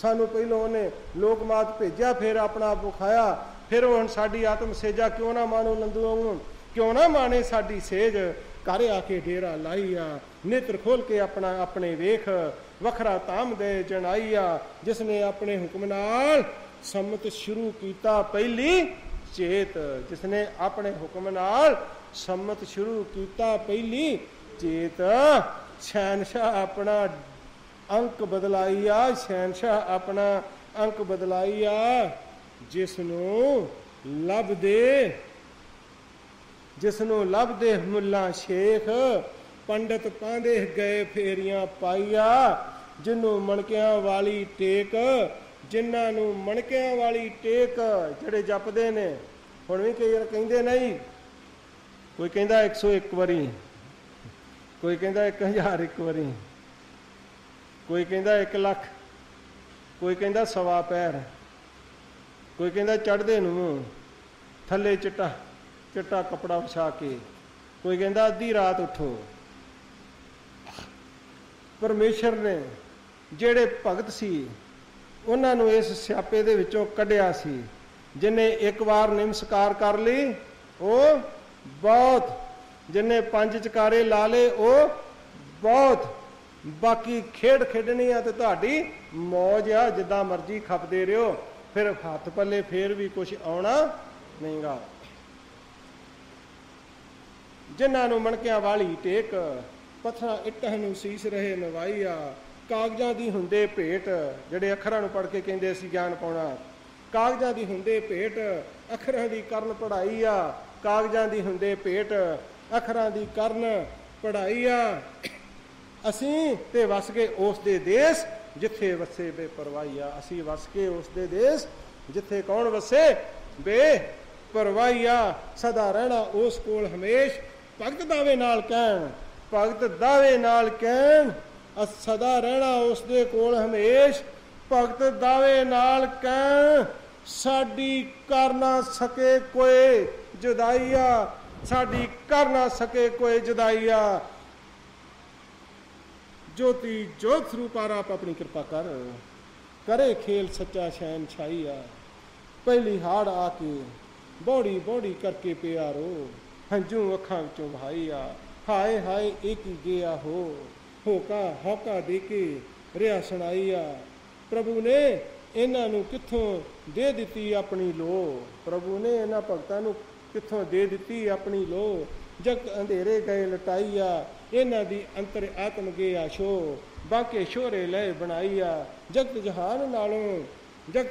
ਸਾਨੂੰ ਪਹਿਲੋਂ ਉਹਨੇ ਲੋਕ ਮਾਤ ਭੇਜਿਆ, ਫਿਰ ਆਪਣਾ ਆਪ ਵਿਖਾਇਆ, ਫਿਰ ਉਹ ਹੁਣ ਸਾਡੀ ਆਤਮ ਸੇਜਾ ਕਿਉਂ ਨਾ ਮਾਣੋ ਨੰਦੂ, ਕਿਉਂ ਨਾ ਮਾਣੇ ਸਾਡੀ ਸੇਜ। ਘਰ ਆ ਕੇ ਡੇਰਾ ਲਾਈ ਆ, ਨੇਤਰ ਖੋਲ ਕੇ ਆਪਣਾ ਆਪਣੇ ਵੇਖ, ਵੱਖਰਾ ਧਾਮ ਦੇ ਜਣਾਈ ਆ। ਜਿਸ ਨੇ ਆਪਣੇ ਹੁਕਮ ਨਾਲ ਸੰਮਤ ਸ਼ੁਰੂ ਕੀਤਾ ਪਹਿਲੀ ਚੇਤ, ਜਿਸ ਨੇ ਆਪਣੇ ਹੁਕਮ ਨਾਲ ਸੰਮਤ ਸ਼ੁਰੂ ਕੀਤਾ ਪਹਿਲੀ ਚੇਤ। ਸ਼ਹਿਨਸ਼ਾਹ ਆਪਣਾ ਅੰਕ ਬਦਲਾਈ ਆ, ਸ਼ਹਿਨਸ਼ਾਹ ਆਪਣਾ ਅੰਕ ਬਦਲਾਈ ਆ। ਜਿਸ ਨੂੰ ਲੱਭਦੇ ਮੁੱਲਾ ਸ਼ੇਖ, ਪੰਡਤ ਪਾਂਦੇ ਗਏ ਫੇਰੀਆਂ ਪਾਈਆ। ਜਿਹਨੂੰ ਮਣਕਿਆਂ ਵਾਲੀ ਟੇਕ, ਜਿਨ੍ਹਾਂ ਨੂੰ ਮਣਕਿਆਂ ਵਾਲੀ ਟੇਕ, ਜਿਹੜੇ ਜਪਦੇ ਨੇ। ਹੁਣ ਵੀ ਕਈ ਵਾਰ ਕਹਿੰਦੇ ਨਹੀਂ, ਕੋਈ ਕਹਿੰਦਾ 101 ਵਾਰੀ, ਕੋਈ ਕਹਿੰਦਾ 1001 ਵਾਰੀ, ਕੋਈ ਕਹਿੰਦਾ 1 ਲੱਖ, ਕੋਈ ਕਹਿੰਦਾ 1.25 ਪੈਰ, ਕੋਈ ਕਹਿੰਦਾ ਚੜ੍ਹਦੇ ਨੂੰ ਥੱਲੇ ਚਿੱਟਾ ਚਿੱਟਾ ਕੱਪੜਾ ਵਿਛਾ ਕੇ, ਕੋਈ ਕਹਿੰਦਾ ਅੱਧੀ ਰਾਤ ਉੱਠੋ। ਪਰਮੇਸ਼ਰ ਨੇ ਜਿਹੜੇ ਭਗਤ ਸੀ ਉਹਨਾਂ ਨੂੰ ਇਸ ਸਿਆਪੇ ਦੇ ਵਿੱਚੋਂ ਕੱਢਿਆ ਸੀ। ਜਿਹਨੇ ਇੱਕ ਵਾਰ ਨਮਸਕਾਰ ਕਰ ਲਈ ਉਹ ਬਹੁਤ, ਜਿਹਨੇ 5 ਚਕਾਰੇ ਲਾ ਲਏ ਉਹ ਬਹੁਤ। ਬਾਕੀ ਖੇਡ ਖੇਡਣੀ ਆ ਤੇ ਤੁਹਾਡੀ ਮੌਜ ਆ, ਜਿੱਦਾਂ ਮਰਜ਼ੀ ਖਪਦੇ ਰਹੋ, ਫਿਰ ਹੱਥ ਪੱਲੇ ਫੇਰ ਵੀ ਕੁਛ ਆਉਣਾ ਨਹੀਂਗਾ। ਜਿਨ੍ਹਾਂ ਨੂੰ ਮਣਕਿਆਂ ਵਾਲੀ ਟੇਕ, ਪੱਥਰਾਂ ਇੱਟਾਂ ਨੂੰ ਸੀਸ ਰਹੇ ਨਵਾਈ ਆ। ਕਾਗਜ਼ਾਂ ਦੀ ਹੁੰਦੇ ਭੇਟ, ਜਿਹੜੇ ਅੱਖਰਾਂ ਨੂੰ ਪੜ੍ਹ ਕੇ ਕਹਿੰਦੇ ਅਸੀਂ ਗਿਆਨ ਪਾਉਣਾ। ਕਾਗਜ਼ਾਂ ਦੀ ਹੁੰਦੇ ਭੇਟ, ਅੱਖਰਾਂ ਦੀ ਕਰਨ ਪੜ੍ਹਾਈ ਆ। ਕਾਗਜ਼ਾਂ ਦੀ ਹੁੰਦੇ ਭੇਟ, ਅੱਖਰਾਂ ਦੀ ਕਰਨ ਪੜ੍ਹਾਈ ਆ। ਅਸੀਂ ਤੇ ਵਸ ਗਏ ਉਸ ਦੇ ਦੇਸ਼ ਜਿੱਥੇ ਵਸੇ ਬੇਪਰਵਾਹੀ ਆ। ਅਸੀਂ ਵਸ ਕੇ ਉਸ ਦੇ ਦੇਸ਼ ਜਿੱਥੇ ਕੌਣ ਵਸੇ? ਬੇਪਰਵਾਹੀ ਆ। ਸਦਾ ਰਹਿਣਾ ਉਸ ਕੋਲ ਹਮੇਸ਼। ਭਗਤ ਦਾਵੇ ਨਾਲ ਕਹਿਣ, ਭਗਤ ਦਾਵੇ ਨਾਲ ਕਹਿਣ, ਸਦਾ ਰਹਿਣਾ ਉਸ ਦੇ ਕੋਲ ਹਮੇਸ਼। ਭਗਤ ਦਾਵੇ ਨਾਲ ਕਹਿਣ, ਸਾਡੀ ਕਰ ਨਾ ਸਕੇ ਕੋਈ ਜੁਦਾਈਆ, ਸਾਡੀ ਕਰ ਨਾ ਸਕੇ ਕੋਈ ਜੁਦਾਈਆ। ਜੋਤੀ ਜੋਤ ਸਰੂਪ ਆਪ ਆਪਣੀ ਕਿਰਪਾ ਕਰ, ਕਰੇ ਖੇਲ ਸੱਚਾ ਸ਼ਹਿਨਸ਼ਾਹੀ ਆ। ਪਹਿਲੀ ਹਾੜ ਆ ਕੇ बौड़ी बौड़ी करके प्यारो, हंजू अखां विचों भाई आ, हाय हाय एक ही गया हो, होका हौका दे के रिया सुनाई आ। प्रभु ने इन्हां नूं कित्थों दे दित्ती अपनी लो, प्रभु ने इन्हां भगतां नूं कित्थों दे दित्ती अपनी लो, जगत अंधेरे गए लटाईया, इन्हां दी अंतर आत्म गया शो, बाके शोरे लय बनाईया, जगत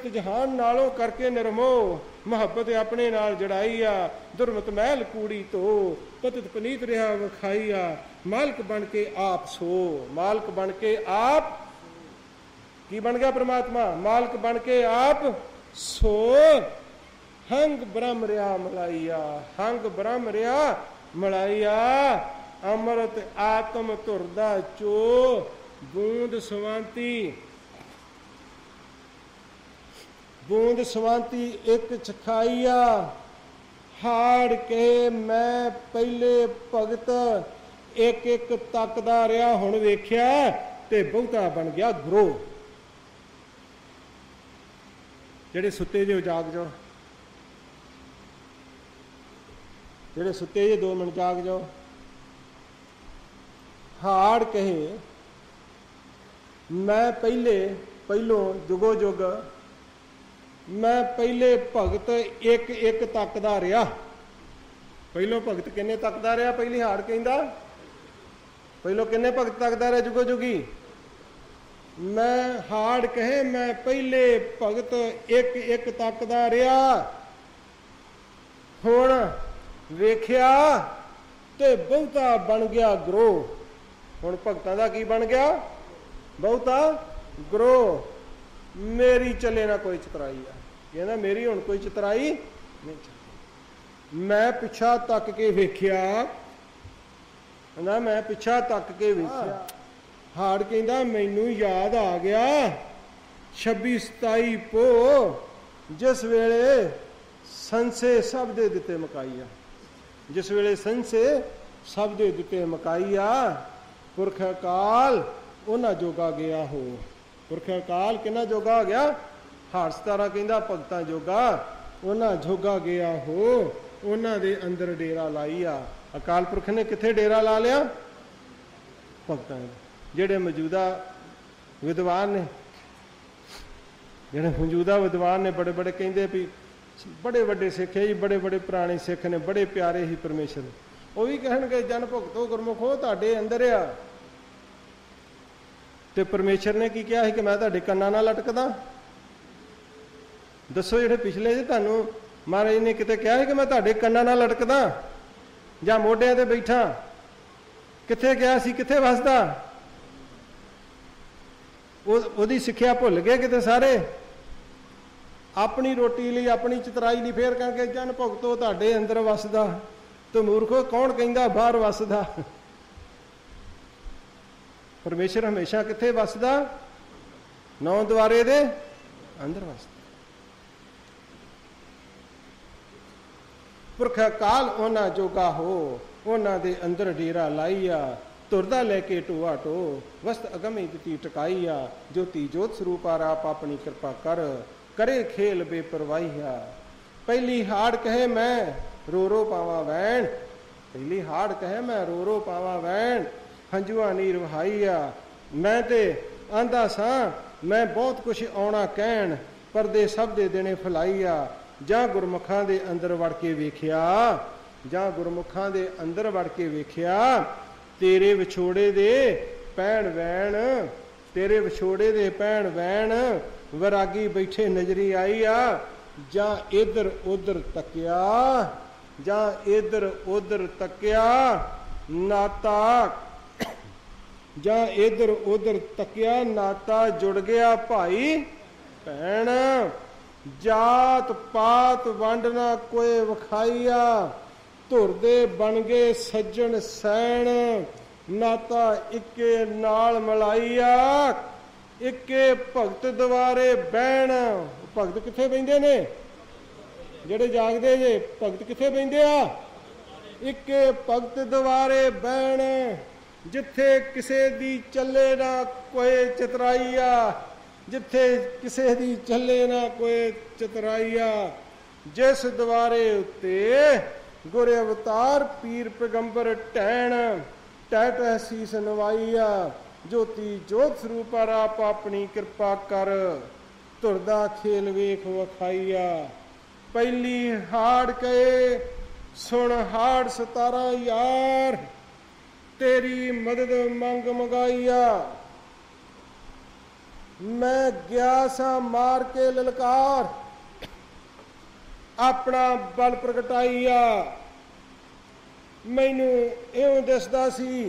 जहान नालों करके निर्मोह, मुहब्बत अपने नाल जड़ाईया, दुर्मत महल कूड़ी तो पतित पनीत रहा वखाईया, मालक बन के आप सो, मालक बन के आप की बन गया परमात्मा, मालक बन के आप सो, हंग ब्रह्म रहा मलाइया, हंग ब्रह्म रहा मलाइया, अमृत आत्म तुरदा चो, बूंद सवांती एक चखाइया, हाड़ के मैं पहले भगत एक एक तकदा रहा, हुण वेख्या ते बहुता बन गया गुरु। जेड़े सुते जो जाग जाओ, जेड़े सुते जे 2 मिनट जाग जाओ। हाड़ कहे मैं पहलों जुगो जुग, मैं पहले भगत एक एक तकदा रहा। पहलों भगत किन्ने तकदा रहा? पहली हाड़ कहंदा पहलों किन्ने भगत तकदा रहा जुगो जुगी? मैं हाड़ कहे मैं पहले भगत एक एक तकदा रहा, हुण वेख्या ते बहुता बन गया ग्रो। हुण भगतां दा की बन गया? बहुता ग्रो। मेरी चले ना कोई चतराई आ, कहना मेरी हुण कोई चतराई नहीं चलती। मैं पिछा तक के वेख्या ना, मैं पिछा तक के वेख्या। हाड़ कहंदा मैनू याद आ गया 26-27 पो, जिस वेले संसे सब दे दिते मकाईया, जिस वेले संसे सब दे दिते मकाईया, पुरख अकाल उन्हां जोगा गया हो। पुरख अकाल किन्ना जोगा हो गया? हाड़ 17 कहंदा भगतां जोगा उन्हां जोगा गया हो, उन्हां दे अंदर डेरा लाईया। अकाल पुरख ने किथे डेरा ला लिया? भगतां। जेड़े मौजूदा विद्वान ने, जेड़े मौजूदा विद्वान ने बड़े बड़े कहंदे भी बड़े वड्डे सिख है जी, बड़े बड़े पुराने सिख ने, बड़े प्यारे ही परमेश्वर, वो भी कहणगे जन भुगतो गुरमुखो तुहाडे अंदर आ। ते परमेश्वर ने की कहा है कि मैं तुहाडे कन्नां नाल लटकदा? दसो जेड़े पिछले जी तुहानू महाराज ने किते कहा है कि मैं तुहाडे कन्नां नाल लटकदा जां मोढियां ते बैठा? किथे गया सी, किथे वसदा? ओदी सिक्ख्या भुल गए किते सारे। अपनी रोटी लई अपनी चतराई लई फेर कहणगे जन भुगतो तुहाडे अंदर वसदा, ते मूर्खो कौन कहंदा बाहर वसदा? परमेश्वर हमेशा किथे वसदा? 9 द्वारे दे अंदर वसदा। पुरख अकाल उन्हां जोगा हो, उन्हां दे अंदर डेरा लाईया, तुरदा लैके टोआ टो, वस्त अगम ही दिती टकाईया, ज्योति जोत स्वरूप आप अपनी कृपा कर, करे खेल बेपरवाहिया। पहली हाड़ कहे मैं रो रो पावा वैन, पहली हाड़ कहे मैं रो रो पावा वैन, हंजुआ नीर वहाईया। मैं ते आंदा सा मैं बहुत कुछ आउणा कहण, परदे सब दे देने फैलाईया। जां गुरमुखां दे अंदर वड़ के वेख्या, जां गुरमुखां दे अंदर वड़ के वेख्या, तेरे विछोड़े दे पैण वैन, तेरे विछोड़े दे पैण वैन, वैरागी बैठे नजरी आई आ। जां इधर उधर तकिया, जां इधर उधर तकिया नाता, जां इधर उधर तकिया नाता जुड़ गया भाई भैन। जात पात वंड ना कोई वखाईया, धुर दे बन गए सज्जन सैन, नाता इक्के नाल मलाईया। इक्के भगत द्वारे बहन, भगत किथे बहिंदे ने? जेड़े जागदे जे भगत किथे बहिंदे आ? इक्के भगत द्वारे बहन, जिथे किसे दी चले ना कोई चतराईया, जिथे किसे दी चले ना कोई चतराईया। जिस द्वारे उत्ते गुर अवतार पीर पैगंबर टैण टैट शीस नवाईया ज्योति जोत स्वरूप आप अपनी कृपा कर तुरदा खेल वेख वखाईया पहली हाड़ कहे सुन हाड़ 17 यार तेरी मदद मंग मंगाईया मैं गया सा मार के ललकार अपना बल प्रगटाईया मैनू इउं दसदा सी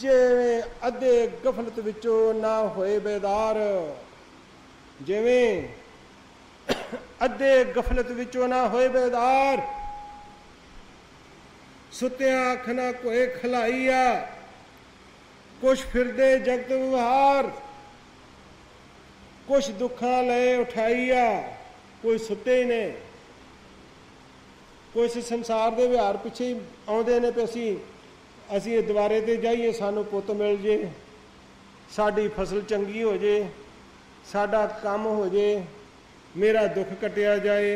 जिवें अद्धे गफलत विचों ना होए बेदार जिवें अद्धे गफलत विचों ना होए बेदार सुत्या अख ना कोई खलाईया कुछ फिरदे जगत व्यवहार कुछ दुखा ले उठाईया कोई सुते ने कुछ संसार के व्यवहार पिछे आउंदे ने पे असी द्वारे ते जाइए सानू पुत मिल जे साडी फसल चंगी हो जे साडा काम हो जे मेरा दुख कटिया जाए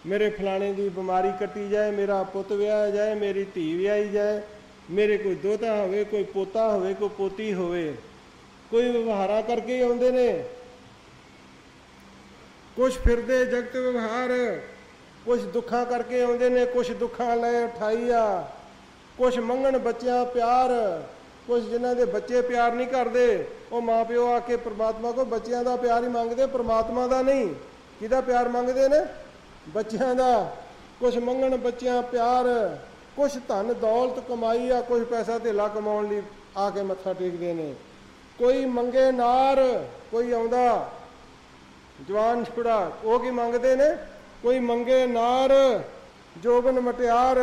मेरे फलाने की बीमारी कटी जाए मेरा पुत विआह जाए मेरी धी विआही जाए मेरे कोई दोता होवे कोई पोता होवे कोई पोती होवे कोई व्यवहारा करके आउंदे ने कुछ फिरदे जगत व्यवहार कुछ दुखा करके आउंदे ने कुछ दुखा ले उठाईया कुछ मंगण बच्चियां प्यार कुछ जिन्हां दे बच्चे प्यार नहीं करते वो माँ प्यो आके परमात्मा को बच्चियां दा प्यार ही मंगते परमात्मा दा नहीं किहदा प्यार मंगते ने बच्चियां दा कुछ मंगण बच्चियां प्यार कुछ धन दौलत कमाई आ कुछ पैसा धेला कमाउण लई आके मत्था टेकदे ने कोई मंगे नार कोई आउंदा जवान छुड़ा वो की मंगते ने कोई मंगे नार जोबन मटियार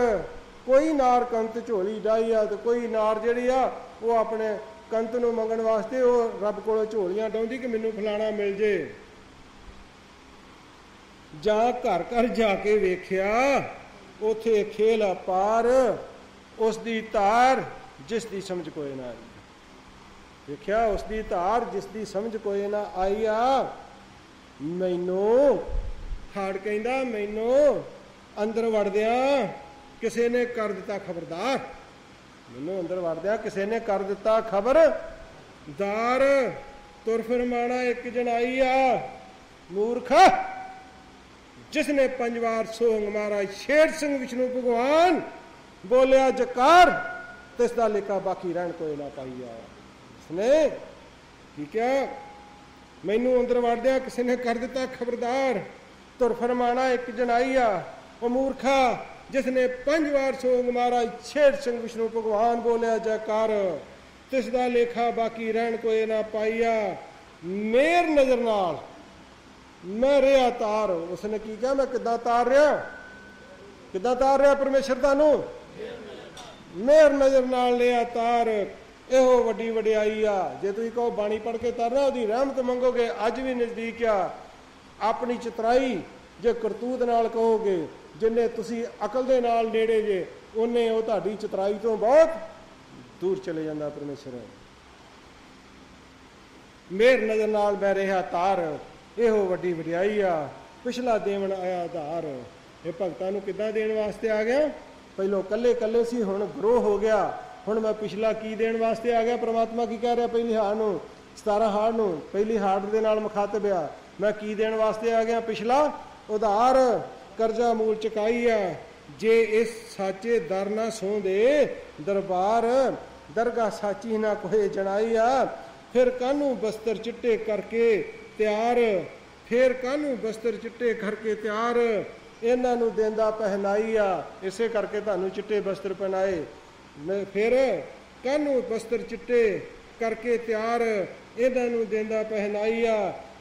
कोई नार कंत झोली डाई आ तो कोई नार जिहड़ी आ वो अपने कंत नूं मंगण वास्ते वो रब कोलों झोलियां डाउंदी कि मैनूं फलाना मिल जे जां घर घर जाके वेख्या उथे खेल अपार उसदी धार जिसदी समझ कोई ना आई वेख्या उसदी धार जिसदी समझ कोई ना आई आ मैनू हाड़ कहंदा मैनू अंदर वड़दिया किसी ने कर दिता खबरदार मैनू अंदर वड़दिया किसी ने कर दिता खबरदार तुर फरमाना एक जनाई आ मूर्ख जिसने 5 बार सोंग मारा शेर सिंह विष्णु भगवान बोलिया जकार तिसदा लेखा बाकी रहन कोई ना पाईया उसने की क्या मैनू अंदर वड़ दिया किसी ने कर दिता खबरदार तुर फरमाना एक जनाई आ वो मूर्खा जिसने 5 बार सोंग मारा शेर सिंह विष्णु भगवान बोलिया जयकार तिसदा लेखा बाकी रहन कोई ना पाईया मेर नजर नाल मैं रिया तार उसने की क्या मैं किदा तार रहा परमेश्वर तानू मेर नजर नाल लिया तार ਇਹੋ ਵੱਡੀ ਵਡਿਆਈ ਆ ਜੇ ਤੁਸੀਂ ਕਹੋ ਬਾਣੀ ਪੜ੍ਹ ਕੇ ਤਰਨਾ ਉਹਦੀ ਰਹਿਮਤ ਮੰਗੋਗੇ ਅੱਜ ਵੀ ਨਜ਼ਦੀਕ ਆ ਆਪਣੀ ਚਤਰਾਈ ਜੇ ਕਰਤੂਤ ਨਾਲ ਕਹੋਗੇ ਜਿੰਨੇ ਤੁਸੀਂ ਅਕਲ ਦੇ ਨਾਲ ਨੇੜੇ ਜੇ ਉਹਨੇ ਉਹ ਤੁਹਾਡੀ ਚਤਰਾਈ ਤੋਂ ਬਹੁਤ ਦੂਰ ਚਲੇ ਜਾਂਦਾ ਪਰਮੇਸ਼ਰ ਮੇਰ ਨਜ਼ਰ ਨਾਲ ਮੈਂ ਰਿਹਾ ਤਾਰ ਇਹੋ ਵੱਡੀ ਵਡਿਆਈ ਆ ਪਿਛਲਾ ਦੇਵਨ ਆਇਆ ਆਧਾਰ ਇਹ ਭਗਤਾਂ ਨੂੰ ਕਿੱਦਾਂ ਦੇਣ ਵਾਸਤੇ ਆ ਗਿਆ ਪਹਿਲੋਂ ਕੱਲੇ ਕੱਲੇ ਸੀ ਹੁਣ ਗਰੋਹ ਹੋ ਗਿਆ ਹੁਣ मैं पिछला की देण वास्ते आ गया परमात्मा की कह रहा पहली हाड़ नूं 17 हाड़ नूं पहली हाड़ दे नाल मुखातब आ मैं की देण वास्ते आ गया पिछला उधार करजा मूल चुकाई आ जे इस साचे दर ना सो दे दरबार दरगाह साची ना कोई जनाई आ फिर कानू बस्तर चिट्टे करके तैयार फिर कानू बस्तर चिट्टे करके तैयार इन्हां नूं देंदा पहनाई आ इसे करके तुहानूं चिट्टे बस्तर पहनाए फिर कानू बस्तर चिट्टे करके तैयार इन्हां नूं देंदा पहनाई आ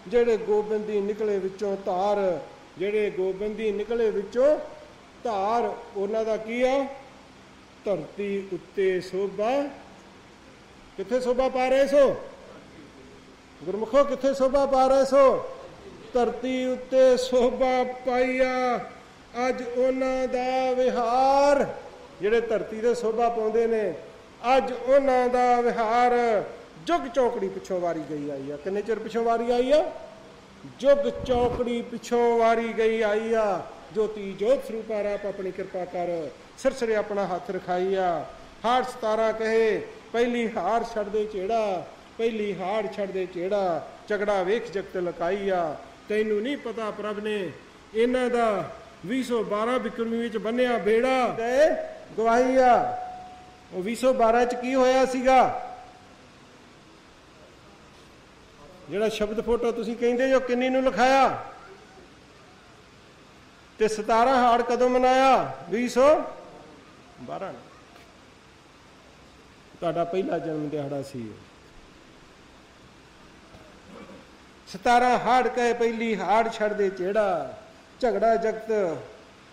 जेड़े गोबंदी निकले विचों धार जेड़े गोबंदी निकले विचों धार उन्हां दा की आ धरती उत्ते शोभा किथे शोभा पा रहे सो गुरमुखो किथे शोभा पा रहे सो धरती उत्ते शोभा पाई आ अज उन्हां दा विहार ਜਿਹੜੇ ਧਰਤੀ ਦੇ ਸੋਭਾ ਪਾਉਂਦੇ ਨੇ ਅੱਜ ਉਹਨਾਂ ਦਾ ਵਿਹਾਰ ਜੁਗ ਚੌਕੜੀ ਪਿੱਛੋਂ ਵਾਰੀ ਗਈ ਆਈ ਆ ਕਿੰਨੇ ਚਿਰ ਪਿੱਛੋਂ ਵਾਰੀ ਆਈ ਆ जुग चौकड़ी पिछों वारी गई आई आ, ज्योति जोत स्वरूपा रब अपनी कृपा कर, सिरसरे अपना हाथ रखाईया। हार 17 कहे पहली हार छड़ दे चेड़ा, पहली हार छड़ दे चेड़ा, झगड़ा वेख जगत लकाईया। तैनू नहीं पता प्रभ ने इन्हां दा 2012 बिक्रमी विच बन्निया बेड़ा गए गवाहीया। वो 2012 च की होया सीगा, ਜਿਹੜਾ ਸ਼ਬਦ ਫੋਟੋ ਤੁਸੀਂ ਕਹਿੰਦੇ ਜੋ ਕਿੰਨੀ ਨੂੰ ਲਿਖਾਇਆ ਤੇ 17 ਹਾੜ ਕਦੋਂ ਮਨਾਇਆ? 2012 ਨੂੰ। ਤੁਹਾਡਾ ਪਹਿਲਾ ਜਨਮ ਦਿਹਾੜਾ ਸੀ। 17 ਹਾੜ ਕਹੇ ਪਹਿਲੀ ਹਾੜ ਛੱਡ ਦੇ ਚਿਹੜਾ,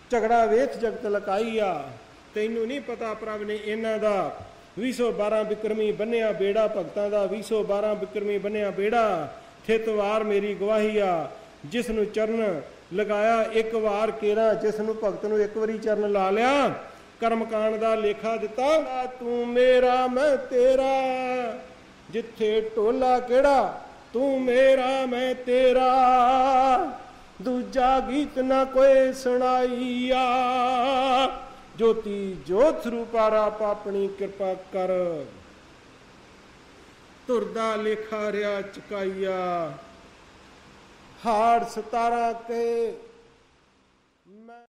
ਝਗੜਾ ਵੇਖ ਜਗਤ ਲਕਾਈਆ। ਤੈਨੂੰ ਨਹੀਂ ਪਤਾ ਪ੍ਰਭ ਨੇ ਇਹਨਾਂ ਦਾ 2012 ਬਿਕਰਮੀ ਬੰਨਿਆ ਬੇੜਾ, ਭਗਤਾਂ ਦਾ 2012 ਬਿਕਰਮੀ ਬੰਨਿਆ ਬੇੜਾ। ਥਿਤਵਾਰ ਮੇਰੀ ਗਵਾਹੀ ਆ, ਜਿਸ ਨੂੰ ਚਰਨ ਲਗਾਇਆ ਇੱਕ ਵਾਰ ਕੇਰਾ, ਜਿਸ ਨੂੰ ਭਗਤ ਨੂੰ ਇੱਕ ਵਾਰੀ ਚਰਨ ਲਾ ਲਿਆ, ਕਰਮਕਾਂਡ ਦਾ ਲੇਖਾ ਦਿੱਤਾ। ਤੂੰ ਮੇਰਾ ਮੈਂ ਤੇਰਾ, ਜਿੱਥੇ ਟੋਲਾ ਕਿਹੜਾ, ਤੂੰ ਮੇਰਾ ਮੈਂ ਤੇਰਾ, ਦੂਜਾ ਗੀਤ ਨਾ ਕੋਈ ਸੁਣਾਈਆ। ज्योति जोत स्वरूपा रब अपनी कृपा कर, तुरदा लेखा रिया चुकाईया। हाड़ 17 के